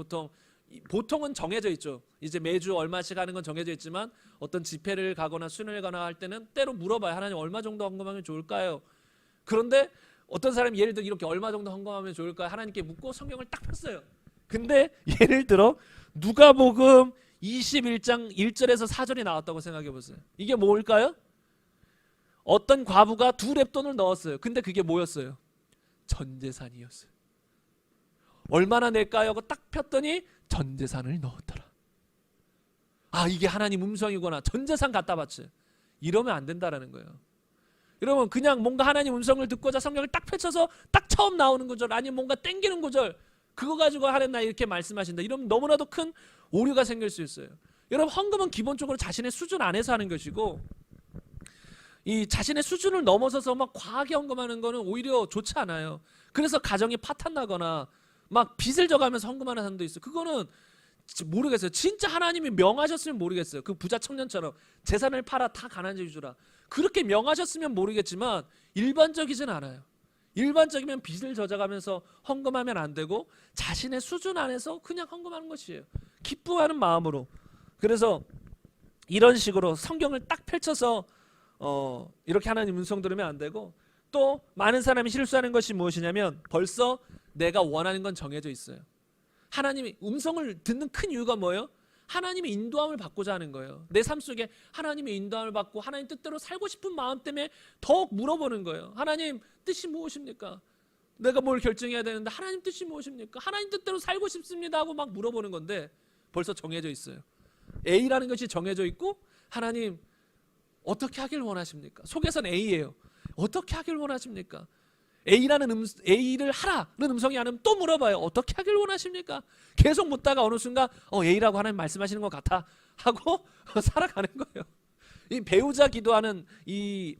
보통은 정해져 있죠. 이제 매주 얼마씩 하는 건 정해져 있지만, 어떤 집회를 가거나 수련을 가거나 할 때는 때로 물어봐요. 하나님 얼마 정도 헌금하면 좋을까요? 그런데 어떤 사람이 예를 들어 이렇게 얼마 정도 헌금하면 좋을까요? 하나님께 묻고 성경을 딱 폈어요. 근데 예를 들어 누가복음 21장 1절에서 4절이 나왔다고 생각해 보세요. 이게 뭘까요? 어떤 과부가 2렙돈을 넣었어요. 근데 그게 뭐였어요? 전 재산이었어요. 얼마나 낼까요? 하고 딱 폈더니 전 재산을 넣었더라. 아, 이게 하나님 음성이구나. 전 재산 갖다 바쳐. 이러면 안 된다라는 거예요. 여러분, 그냥 뭔가 하나님 음성을 듣고자 성경을 딱 펼쳐서 딱 처음 나오는 구절, 아니면 뭔가 땡기는 구절, 그거 가지고 하나님 나 이렇게 말씀하신다, 이러면 너무나도 큰 오류가 생길 수 있어요. 여러분, 헌금은 기본적으로 자신의 수준 안에서 하는 것이고, 이 자신의 수준을 넘어서서 막 과하게 헌금하는 거는 오히려 좋지 않아요. 그래서 가정이 파탄나거나 막 빚을 져가면서 헌금하는 사람도 있어요. 그거는 모르겠어요. 진짜 하나님이 명하셨으면 모르겠어요. 그 부자 청년처럼 재산을 팔아 다 가난자에게 주라, 그렇게 명하셨으면 모르겠지만 일반적이진 않아요. 일반적이면 빚을 져가면서 헌금하면 안 되고, 자신의 수준 안에서 그냥 헌금하는 것이에요. 기뻐하는 마음으로. 그래서 이런 식으로 성경을 딱 펼쳐서 이렇게 하나님 음성 들으면 안 되고, 또 많은 사람이 실수하는 것이 무엇이냐면, 벌써 내가 원하는 건 정해져 있어요. 하나님이 음성을 듣는 큰 이유가 뭐예요? 하나님의 인도함을 받고자 하는 거예요. 내 삶 속에 하나님의 인도함을 받고 하나님 뜻대로 살고 싶은 마음 때문에 더욱 물어보는 거예요. 하나님 뜻이 무엇입니까? 내가 뭘 결정해야 되는데 하나님 뜻이 무엇입니까? 하나님 뜻대로 살고 싶습니다 하고 막 물어보는 건데 벌써 정해져 있어요. A라는 것이 정해져 있고 하나님 어떻게 하길 원하십니까? 속에선 A예요. 어떻게 하길 원하십니까? A를 하라는 음성이 아니면 또 물어봐요. 어떻게 하길 원하십니까? 계속 묻다가 어느 순간 A라고 하나님 말씀하시는 것 같아 하고 살아가는 거예요. 이 배우자 기도하는 이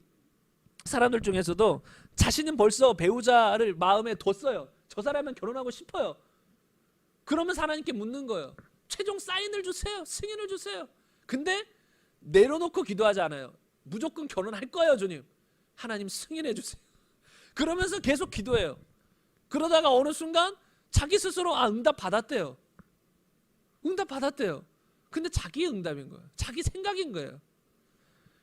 사람들 중에서도 자신은 벌써 배우자를 마음에 뒀어요. 저 사람은 결혼하고 싶어요. 그러면서 하나님께 묻는 거예요. 최종 사인을 주세요. 승인을 주세요. 근데 내려놓고 기도하지 않아요. 무조건 결혼할 거예요, 주님. 하나님 승인해 주세요. 그러면서 계속 기도해요. 그러다가 어느 순간 자기 스스로 응답 받았대요. 응답 받았대요. 근데 자기의 응답인 거예요. 자기 생각인 거예요.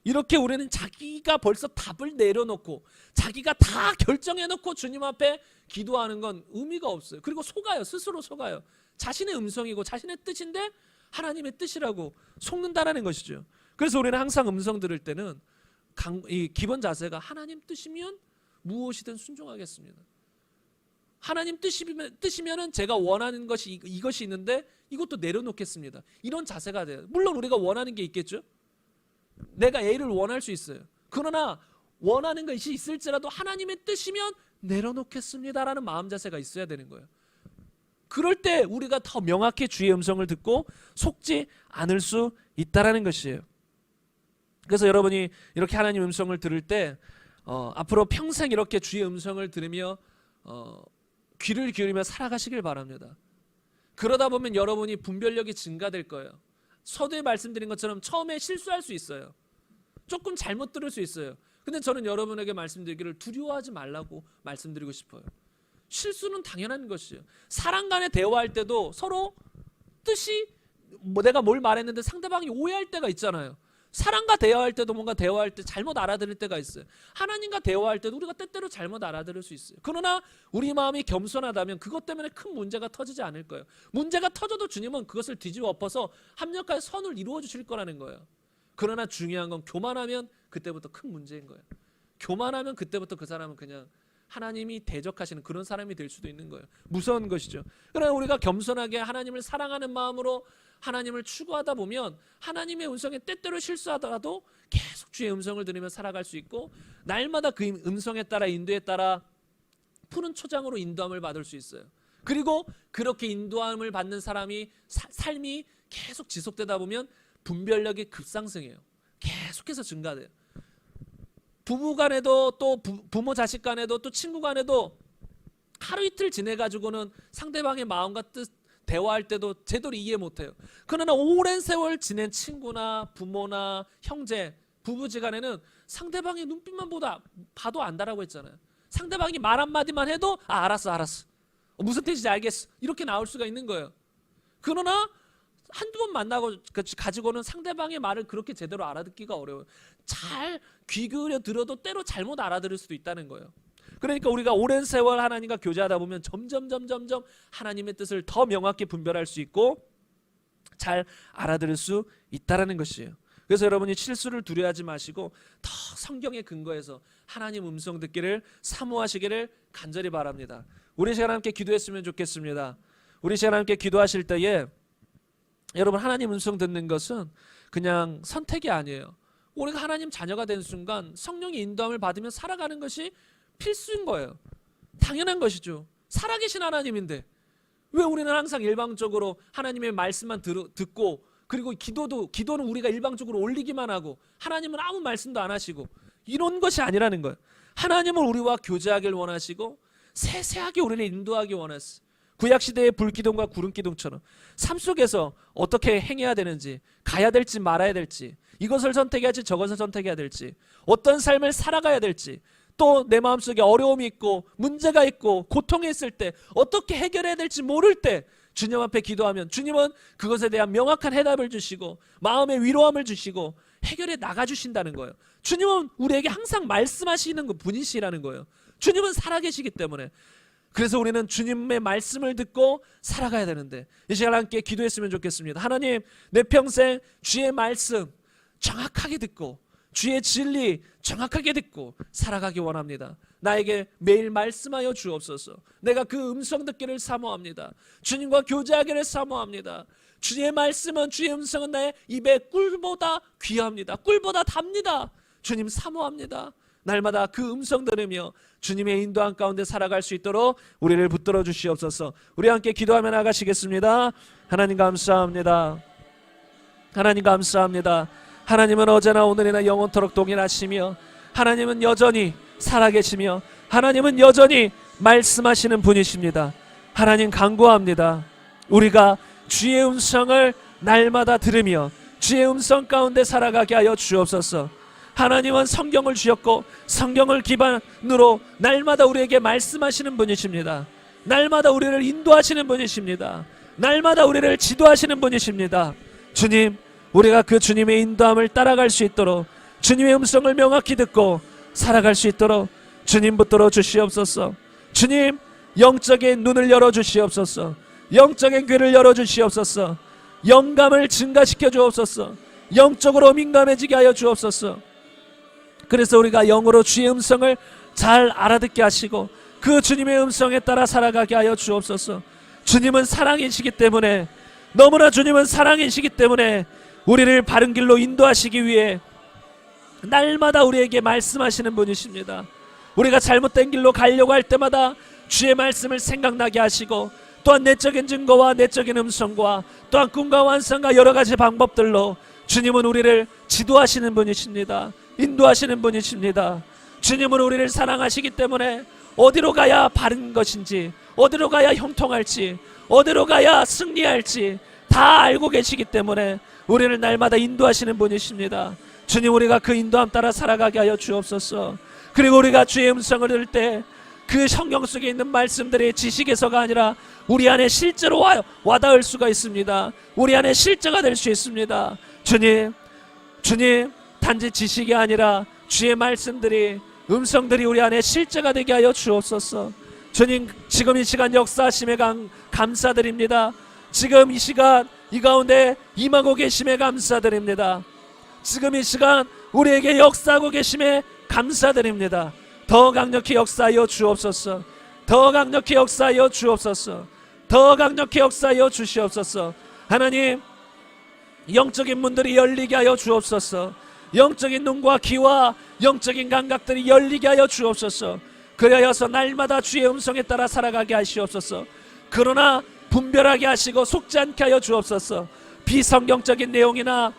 이렇게 우리는 자기가 벌써 답을 내려놓고 자기가 다 결정해놓고 주님 앞에 기도하는 건 의미가 없어요. 그리고 속아요. 스스로 속아요. 자신의 음성이고 자신의 뜻인데 하나님의 뜻이라고 속는다라는 것이죠. 그래서 우리는 항상 음성 들을 때는 이 기본 자세가 하나님 뜻이면 무엇이든 순종하겠습니다. 하나님 뜻이면은 제가 원하는 것이 이것이 있는데 이것도 내려놓겠습니다. 이런 자세가 돼요. 물론 우리가 원하는 게 있겠죠. 내가 A를 원할 수 있어요. 그러나 원하는 것이 있을지라도 하나님의 뜻이면 내려놓겠습니다라는 마음 자세가 있어야 되는 거예요. 그럴 때 우리가 더 명확히 주의 음성을 듣고 속지 않을 수 있다라는 것이에요. 그래서 여러분이 이렇게 하나님 음성을 들을 때 앞으로 평생 이렇게 주의 음성을 들으며 귀를 기울이며 살아가시길 바랍니다. 그러다 보면 여러분이 분별력이 증가될 거예요. 서두에 말씀드린 것처럼 처음에 실수할 수 있어요. 조금 잘못 들을 수 있어요. 근데 저는 여러분에게 말씀드리기를 두려워하지 말라고 말씀드리고 싶어요. 실수는 당연한 것이에요. 사람 간에 대화할 때도 서로 뜻이 내가 뭘 말했는데 상대방이 오해할 때가 있잖아요. 사람과 대화할 때도 뭔가 대화할 때 잘못 알아들을 때가 있어요. 하나님과 대화할 때도 우리가 때때로 잘못 알아들을 수 있어요. 그러나 우리 마음이 겸손하다면 그것 때문에 큰 문제가 터지지 않을 거예요. 문제가 터져도 주님은 그것을 뒤집어 엎어서 합력하여 선을 이루어 주실 거라는 거예요. 그러나 중요한 건 교만하면 그때부터 큰 문제인 거예요. 교만하면 그때부터 그 사람은 그냥 하나님이 대적하시는 그런 사람이 될 수도 있는 거예요. 무서운 것이죠. 그러나 우리가 겸손하게 하나님을 사랑하는 마음으로 하나님을 추구하다 보면 하나님의 음성에 때때로 실수하더라도 계속 주의 음성을 들으며 살아갈 수 있고 날마다 그 음성에 따라 인도에 따라 푸른 초장으로 인도함을 받을 수 있어요. 그리고 그렇게 인도함을 받는 사람이 삶이 계속 지속되다 보면 분별력이 급상승해요. 계속해서 증가돼요. 부부 간에도 또 부모 자식 간에도 또 친구 간에도 하루 이틀 지내가지고는 상대방의 마음과 뜻 대화할 때도 제대로 이해 못해요. 그러나 오랜 세월 지낸 친구나 부모나 형제, 부부지간에는 상대방의 눈빛만 봐도 안다라고 했잖아요. 상대방이 말 한마디만 해도 알았어 무슨 뜻인지 알겠어 이렇게 나올 수가 있는 거예요. 그러나 한두 번 만나고 가지고는 상대방의 말을 그렇게 제대로 알아듣기가 어려워요. 잘 귀 기울여 들어도 때로 잘못 알아들을 수도 있다는 거예요. 그러니까 우리가 오랜 세월 하나님과 교제하다 보면 점점 하나님의 뜻을 더 명확히 분별할 수 있고 잘 알아들을 수 있다는 것이에요. 그래서 여러분이 실수를 두려워하지 마시고 더 성경에 근거해서 하나님 음성 듣기를 사모하시기를 간절히 바랍니다. 우리 시간 함께 기도했으면 좋겠습니다. 우리 시간 함께 기도하실 때에 여러분 하나님 음성 듣는 것은 그냥 선택이 아니에요. 우리가 하나님 자녀가 된 순간 성령의 인도함을 받으며 살아가는 것이 필수인 거예요. 당연한 것이죠. 살아계신 하나님인데 왜 우리는 항상 일방적으로 하나님의 말씀만 듣고 그리고 기도는 우리가 일방적으로 올리기만 하고 하나님은 아무 말씀도 안 하시고 이런 것이 아니라는 거예요. 하나님은 우리와 교제하길 원하시고 세세하게 우리를 인도하기 원했어요. 구약시대의 불기둥과 구름기둥처럼 삶 속에서 어떻게 행해야 되는지 가야 될지 말아야 될지 이것을 선택해야 할지 저것을 선택해야 될지 어떤 삶을 살아가야 될지 또 내 마음속에 어려움이 있고 문제가 있고 고통이 있을 때 어떻게 해결해야 될지 모를 때 주님 앞에 기도하면 주님은 그것에 대한 명확한 해답을 주시고 마음의 위로함을 주시고 해결해 나가주신다는 거예요. 주님은 우리에게 항상 말씀하시는 분이시라는 거예요. 주님은 살아계시기 때문에 그래서 우리는 주님의 말씀을 듣고 살아가야 되는데 이 시간 함께 기도했으면 좋겠습니다. 하나님 내 평생 주의 말씀 정확하게 듣고 주의 진리 정확하게 듣고 살아가기 원합니다. 나에게 매일 말씀하여 주옵소서. 내가 그 음성 듣기를 사모합니다. 주님과 교제하기를 사모합니다. 주의 말씀은, 주의 음성은 나의 입에 꿀보다 귀합니다. 꿀보다 답니다. 주님 사모합니다. 날마다 그 음성 들으며 주님의 인도함 가운데 살아갈 수 있도록 우리를 붙들어 주시옵소서. 우리 함께 기도하며 나가시겠습니다. 하나님 감사합니다. 하나님 감사합니다. 하나님은 어제나 오늘이나 영원토록 동일하시며, 하나님은 여전히 살아계시며, 하나님은 여전히 말씀하시는 분이십니다. 하나님 간구합니다. 우리가 주의 음성을 날마다 들으며 주의 음성 가운데 살아가게 하여 주옵소서. 하나님은 성경을 주셨고 성경을 기반으로 날마다 우리에게 말씀하시는 분이십니다. 날마다 우리를 인도하시는 분이십니다. 날마다 우리를 지도하시는 분이십니다. 주님, 우리가 그 주님의 인도함을 따라갈 수 있도록, 주님의 음성을 명확히 듣고 살아갈 수 있도록 주님 붙들어 주시옵소서. 주님, 영적인 눈을 열어 주시옵소서. 영적인 귀를 열어 주시옵소서. 영감을 증가시켜 주옵소서. 영적으로 민감해지게 하여 주옵소서. 그래서 우리가 영으로 주의 음성을 잘 알아듣게 하시고 그 주님의 음성에 따라 살아가게 하여 주옵소서. 주님은 사랑이시기 때문에, 너무나 주님은 사랑이시기 때문에 우리를 바른 길로 인도하시기 위해 날마다 우리에게 말씀하시는 분이십니다. 우리가 잘못된 길로 가려고 할 때마다 주의 말씀을 생각나게 하시고, 또한 내적인 증거와 내적인 음성과 또한 꿈과 환상과 여러 가지 방법들로 주님은 우리를 지도하시는 분이십니다. 인도하시는 분이십니다. 주님은 우리를 사랑하시기 때문에 어디로 가야 바른 것인지, 어디로 가야 형통할지, 어디로 가야 승리할지 다 알고 계시기 때문에 우리를 날마다 인도하시는 분이십니다. 주님, 우리가 그 인도함 따라 살아가게 하여 주옵소서. 그리고 우리가 주의 음성을 들을 때 그 성경 속에 있는 말씀들이 지식에서가 아니라 우리 안에 실제로 와닿을 수가 있습니다. 우리 안에 실제가 될 수 있습니다. 주님, 단지 지식이 아니라 주의 말씀들이, 음성들이 우리 안에 실제가 되게 하여 주옵소서. 주님, 지금 이 시간 역사하심에 감사드립니다. 지금 이 시간 이 가운데 임하고 계심에 감사드립니다. 지금 이 시간 우리에게 역사하고 계심에 감사드립니다. 더 강력히 역사하여 주옵소서. 더 강력히 역사하여 주옵소서. 더 강력히 역사하여 주시옵소서. 하나님, 영적인 문들이 열리게 하여 주옵소서. 영적인 눈과 귀와 영적인 감각들이 열리게 하여 주옵소서. 그리하여서 날마다 주의 음성에 따라 살아가게 하시옵소서. 그러나 분별하게 하시고 속지 않게 하여 주옵소서. 비성경적인 내용이나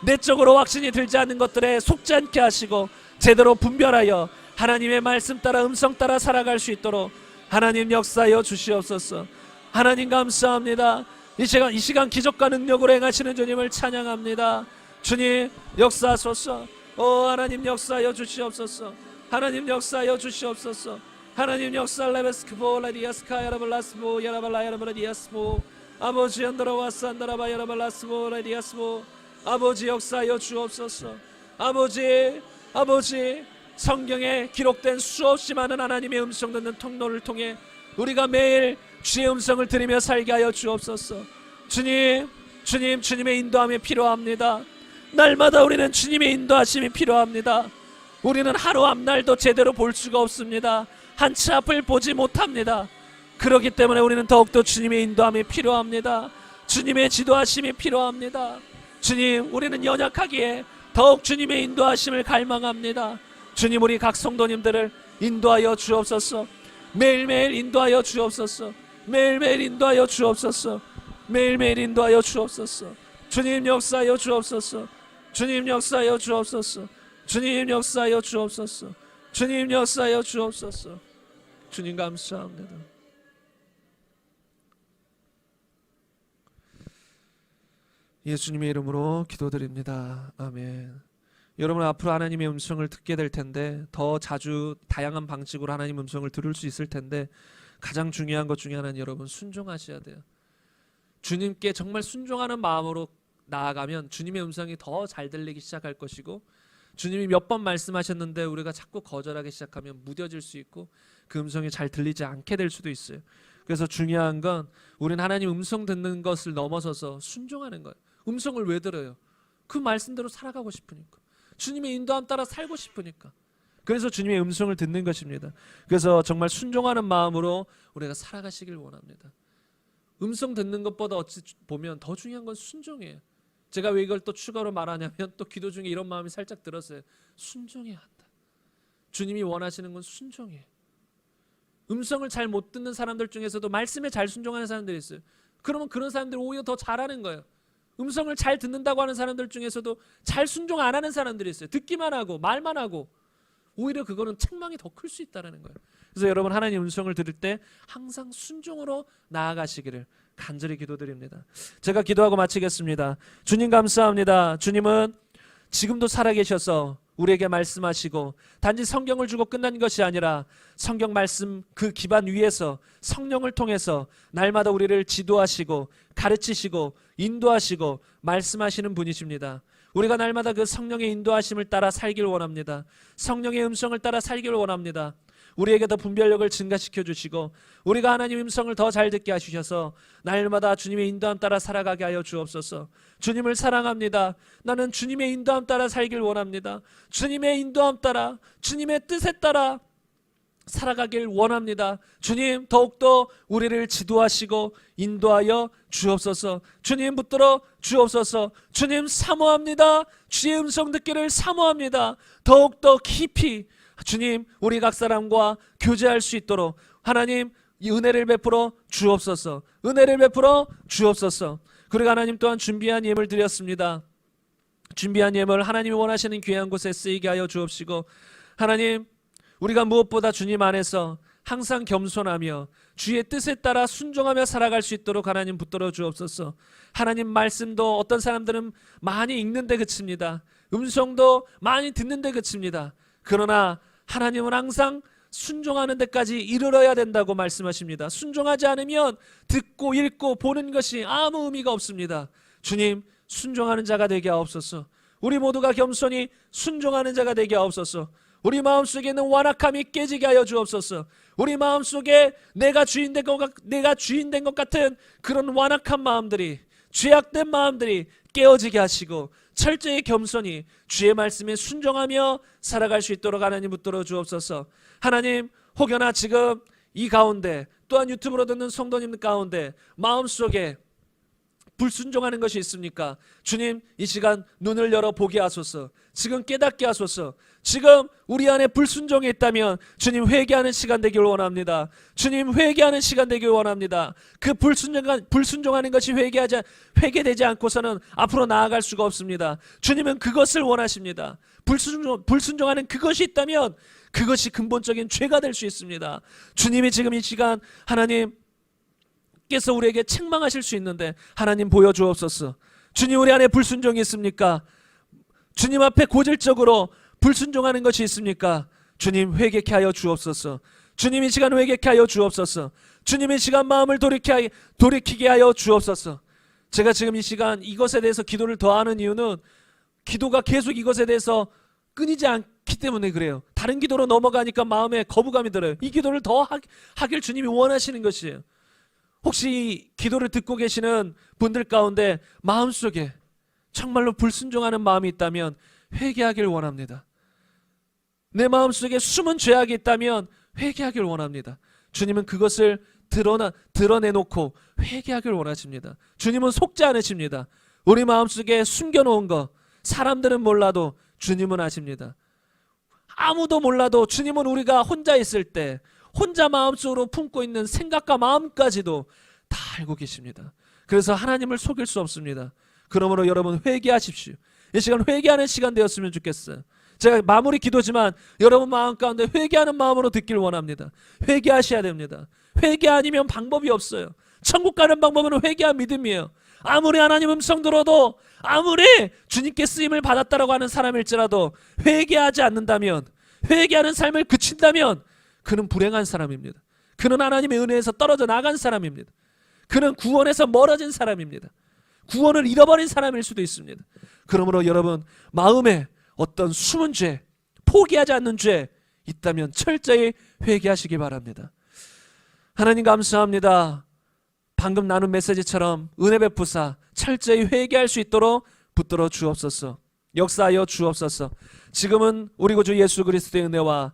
내적으로 확신이 들지 않는 것들에 속지 않게 하시고 제대로 분별하여 하나님의 말씀 따라, 음성 따라 살아갈 수 있도록 하나님 역사하여 주시옵소서. 하나님 감사합니다. 이 시간 기적과 능력으로 행하시는 주님을 찬양합니다. 주님 역사하소서. 하나님 역사하여 주시옵소서. 하나님 역사하여 주시옵소서. 하나님 역사레베스크보 라디아스카 야라발라스보 야라발라 야라발라디아스보 아버지 연더라와스 안다라바 야라발라스보 라디아스보 아버지 역사하여 주옵소서. 아버지 성경에 기록된 수없이 많은 하나님의 음성 듣는 통로를 통해 우리가 매일 주의 음성을 들으며 살게 하여 주옵소서. 주님의 인도함이 필요합니다. 날마다 우리는 주님의 인도하심이 필요합니다. 우리는 하루 앞날도 제대로 볼 수가 없습니다. 한치 앞을 보지 못합니다. 그렇기 때문에 우리는 더욱더 주님의 인도함이 필요합니다. 주님의 지도하심이 필요합니다. 주님, 우리는 연약하기에 더욱 주님의 인도하심을 갈망합니다. 주님, 우리 각 성도님들을 인도하여 주옵소서. 매일매일 인도하여 주옵소서. 매일매일 인도하여 주옵소서. 매일매일 인도하여 주옵소서. 주님 역사하여 주옵소서. 주님 역사하여 주옵소서. 주님 역사하여 주옵소서. 주님 역사하여 주옵소서. 주님 감사합니다. 예수님의 이름으로 기도드립니다. 아멘. 여러분, 앞으로 하나님의 음성을 듣게 될 텐데 더 자주 다양한 방식으로 하나님 음성을 들을 수 있을 텐데 가장 중요한 것 중에 하나는 여러분 순종하셔야 돼요. 주님께 정말 순종하는 마음으로 나아가면 주님의 음성이 더 잘 들리기 시작할 것이고, 주님이 몇 번 말씀하셨는데 우리가 자꾸 거절하기 시작하면 무뎌질 수 있고 그 음성이 잘 들리지 않게 될 수도 있어요. 그래서 중요한 건 우리는 하나님 음성 듣는 것을 넘어서서 순종하는 거예요. 음성을 왜 들어요? 그 말씀대로 살아가고 싶으니까. 주님의 인도함 따라 살고 싶으니까. 그래서 주님의 음성을 듣는 것입니다. 그래서 정말 순종하는 마음으로 우리가 살아가시길 원합니다. 음성 듣는 것보다 어찌 보면 더 중요한 건 순종이에요. 제가 왜 이걸 또 추가로 말하냐면 또 기도 중에 이런 마음이 살짝 들었어요. 순종해야 한다. 주님이 원하시는 건 순종이에요. 음성을 잘 못 듣는 사람들 중에서도 말씀에 잘 순종하는 사람들이 있어요. 그러면 그런 사람들이 오히려 더 잘하는 거예요. 음성을 잘 듣는다고 하는 사람들 중에서도 잘 순종 안 하는 사람들이 있어요. 듣기만 하고 말만 하고 오히려 그거는 책망이 더 클 수 있다는 거예요. 그래서 여러분 하나님 음성을 들을 때 항상 순종으로 나아가시기를 간절히 기도드립니다. 제가 기도하고 마치겠습니다. 주님 감사합니다. 주님은 지금도 살아계셔서 우리에게 말씀하시고 단지 성경을 주고 끝난 것이 아니라 성경 말씀 그 기반 위에서 성령을 통해서 날마다 우리를 지도하시고 가르치시고 인도하시고 말씀하시는 분이십니다. 우리가 날마다 그 성령의 인도하심을 따라 살길 원합니다. 성령의 음성을 따라 살길 원합니다. 우리에게 더 분별력을 증가시켜 주시고 우리가 하나님의 음성을 더 잘 듣게 하시셔서 날마다 주님의 인도함 따라 살아가게 하여 주옵소서. 주님을 사랑합니다. 나는 주님의 인도함 따라 살길 원합니다. 주님의 인도함 따라 주님의 뜻에 따라 살아가길 원합니다. 주님 더욱더 우리를 지도하시고 인도하여 주옵소서. 주님 붙들어 주옵소서. 주님 사모합니다. 주의 음성 듣기를 사모합니다. 더욱더 깊이 주님 우리 각 사람과 교제할 수 있도록 하나님 이 은혜를 베풀어 주옵소서. 은혜를 베풀어 주옵소서. 그리고 하나님 또한 준비한 예물 드렸습니다. 준비한 예물 하나님이 원하시는 귀한 곳에 쓰이게 하여 주옵시고 하나님 우리가 무엇보다 주님 안에서 항상 겸손하며 주의 뜻에 따라 순종하며 살아갈 수 있도록 하나님 붙들어 주옵소서. 하나님 말씀도 어떤 사람들은 많이 읽는데 그칩니다. 음성도 많이 듣는데 그칩니다. 그러나 하나님은 항상 순종하는 데까지 이르러야 된다고 말씀하십니다. 순종하지 않으면 듣고 읽고 보는 것이 아무 의미가 없습니다. 주님 순종하는 자가 되게 하옵소서. 우리 모두가 겸손히 순종하는 자가 되게 하옵소서. 우리 마음속에 있는 완악함이 깨지게 하여 주옵소서. 우리 마음속에 내가 주인된 것 같은 그런 완악한 마음들이 죄악된 마음들이 깨어지게 하시고 철저히 겸손히 주의 말씀에 순종하며 살아갈 수 있도록 하나님 붙들어 주옵소서. 하나님 혹여나 지금 이 가운데 또한 유튜브로 듣는 성도님 가운데 마음속에 불순종하는 것이 있습니까? 주님 이 시간 눈을 열어 보게 하소서. 지금 깨닫게 하소서. 지금 우리 안에 불순종이 있다면 주님 회개하는 시간 되길 원합니다. 주님 회개하는 시간 되길 원합니다. 그 불순종하는 것이 회개되지 않고서는 앞으로 나아갈 수가 없습니다. 주님은 그것을 원하십니다. 불순종하는 그것이 있다면 그것이 근본적인 죄가 될 수 있습니다. 주님이 지금 이 시간 하나님 께서 우리에게 책망하실 수 있는데 하나님 보여주옵소서. 주님 우리 안에 불순종이 있습니까? 주님 앞에 고질적으로 불순종하는 것이 있습니까? 주님 회개케 하여 주옵소서. 주님 이 시간 회개케 하여 주옵소서. 주님 이 시간 마음을 돌이키게 하여 주옵소서. 제가 지금 이 시간 이것에 대해서 기도를 더 하는 이유는 기도가 계속 이것에 대해서 끊이지 않기 때문에 그래요. 다른 기도로 넘어가니까 마음에 거부감이 들어요. 이 기도를 더 하길 주님이 원하시는 것이에요. 혹시 기도를 듣고 계시는 분들 가운데 마음속에 정말로 불순종하는 마음이 있다면 회개하길 원합니다. 내 마음속에 숨은 죄악이 있다면 회개하길 원합니다. 주님은 그것을 드러내놓고 회개하길 원하십니다. 주님은 속지 않으십니다. 우리 마음속에 숨겨놓은 거 사람들은 몰라도 주님은 아십니다. 아무도 몰라도 주님은 우리가 혼자 있을 때 혼자 마음속으로 품고 있는 생각과 마음까지도 다 알고 계십니다. 그래서 하나님을 속일 수 없습니다. 그러므로 여러분 회개하십시오. 이 시간 회개하는 시간 되었으면 좋겠어요. 제가 마무리 기도지만 여러분 마음 가운데 회개하는 마음으로 듣길 원합니다. 회개하셔야 됩니다. 회개 아니면 방법이 없어요. 천국 가는 방법은 회개한 믿음이에요. 아무리 하나님 음성 들어도 아무리 주님께 쓰임을 받았다라고 하는 사람일지라도 회개하지 않는다면 회개하는 삶을 그친다면 그는 불행한 사람입니다. 그는 하나님의 은혜에서 떨어져 나간 사람입니다. 그는 구원에서 멀어진 사람입니다. 구원을 잃어버린 사람일 수도 있습니다. 그러므로 여러분 마음에 어떤 숨은 죄, 포기하지 않는 죄 있다면 철저히 회개하시기 바랍니다. 하나님 감사합니다. 방금 나눈 메시지처럼 은혜 베푸사 철저히 회개할 수 있도록 붙들어 주옵소서. 역사하여 주옵소서. 지금은 우리 구주 예수 그리스도의 은혜와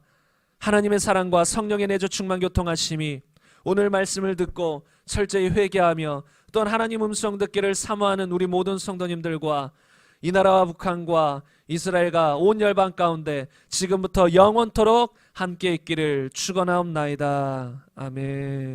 하나님의 사랑과 성령의 내주 충만 교통하심이 오늘 말씀을 듣고 철저히 회개하며 또한 하나님 음성 듣기를 사모하는 우리 모든 성도님들과 이 나라와 북한과 이스라엘과 온 열방 가운데 지금부터 영원토록 함께 있기를 축원하옵나이다. 아멘.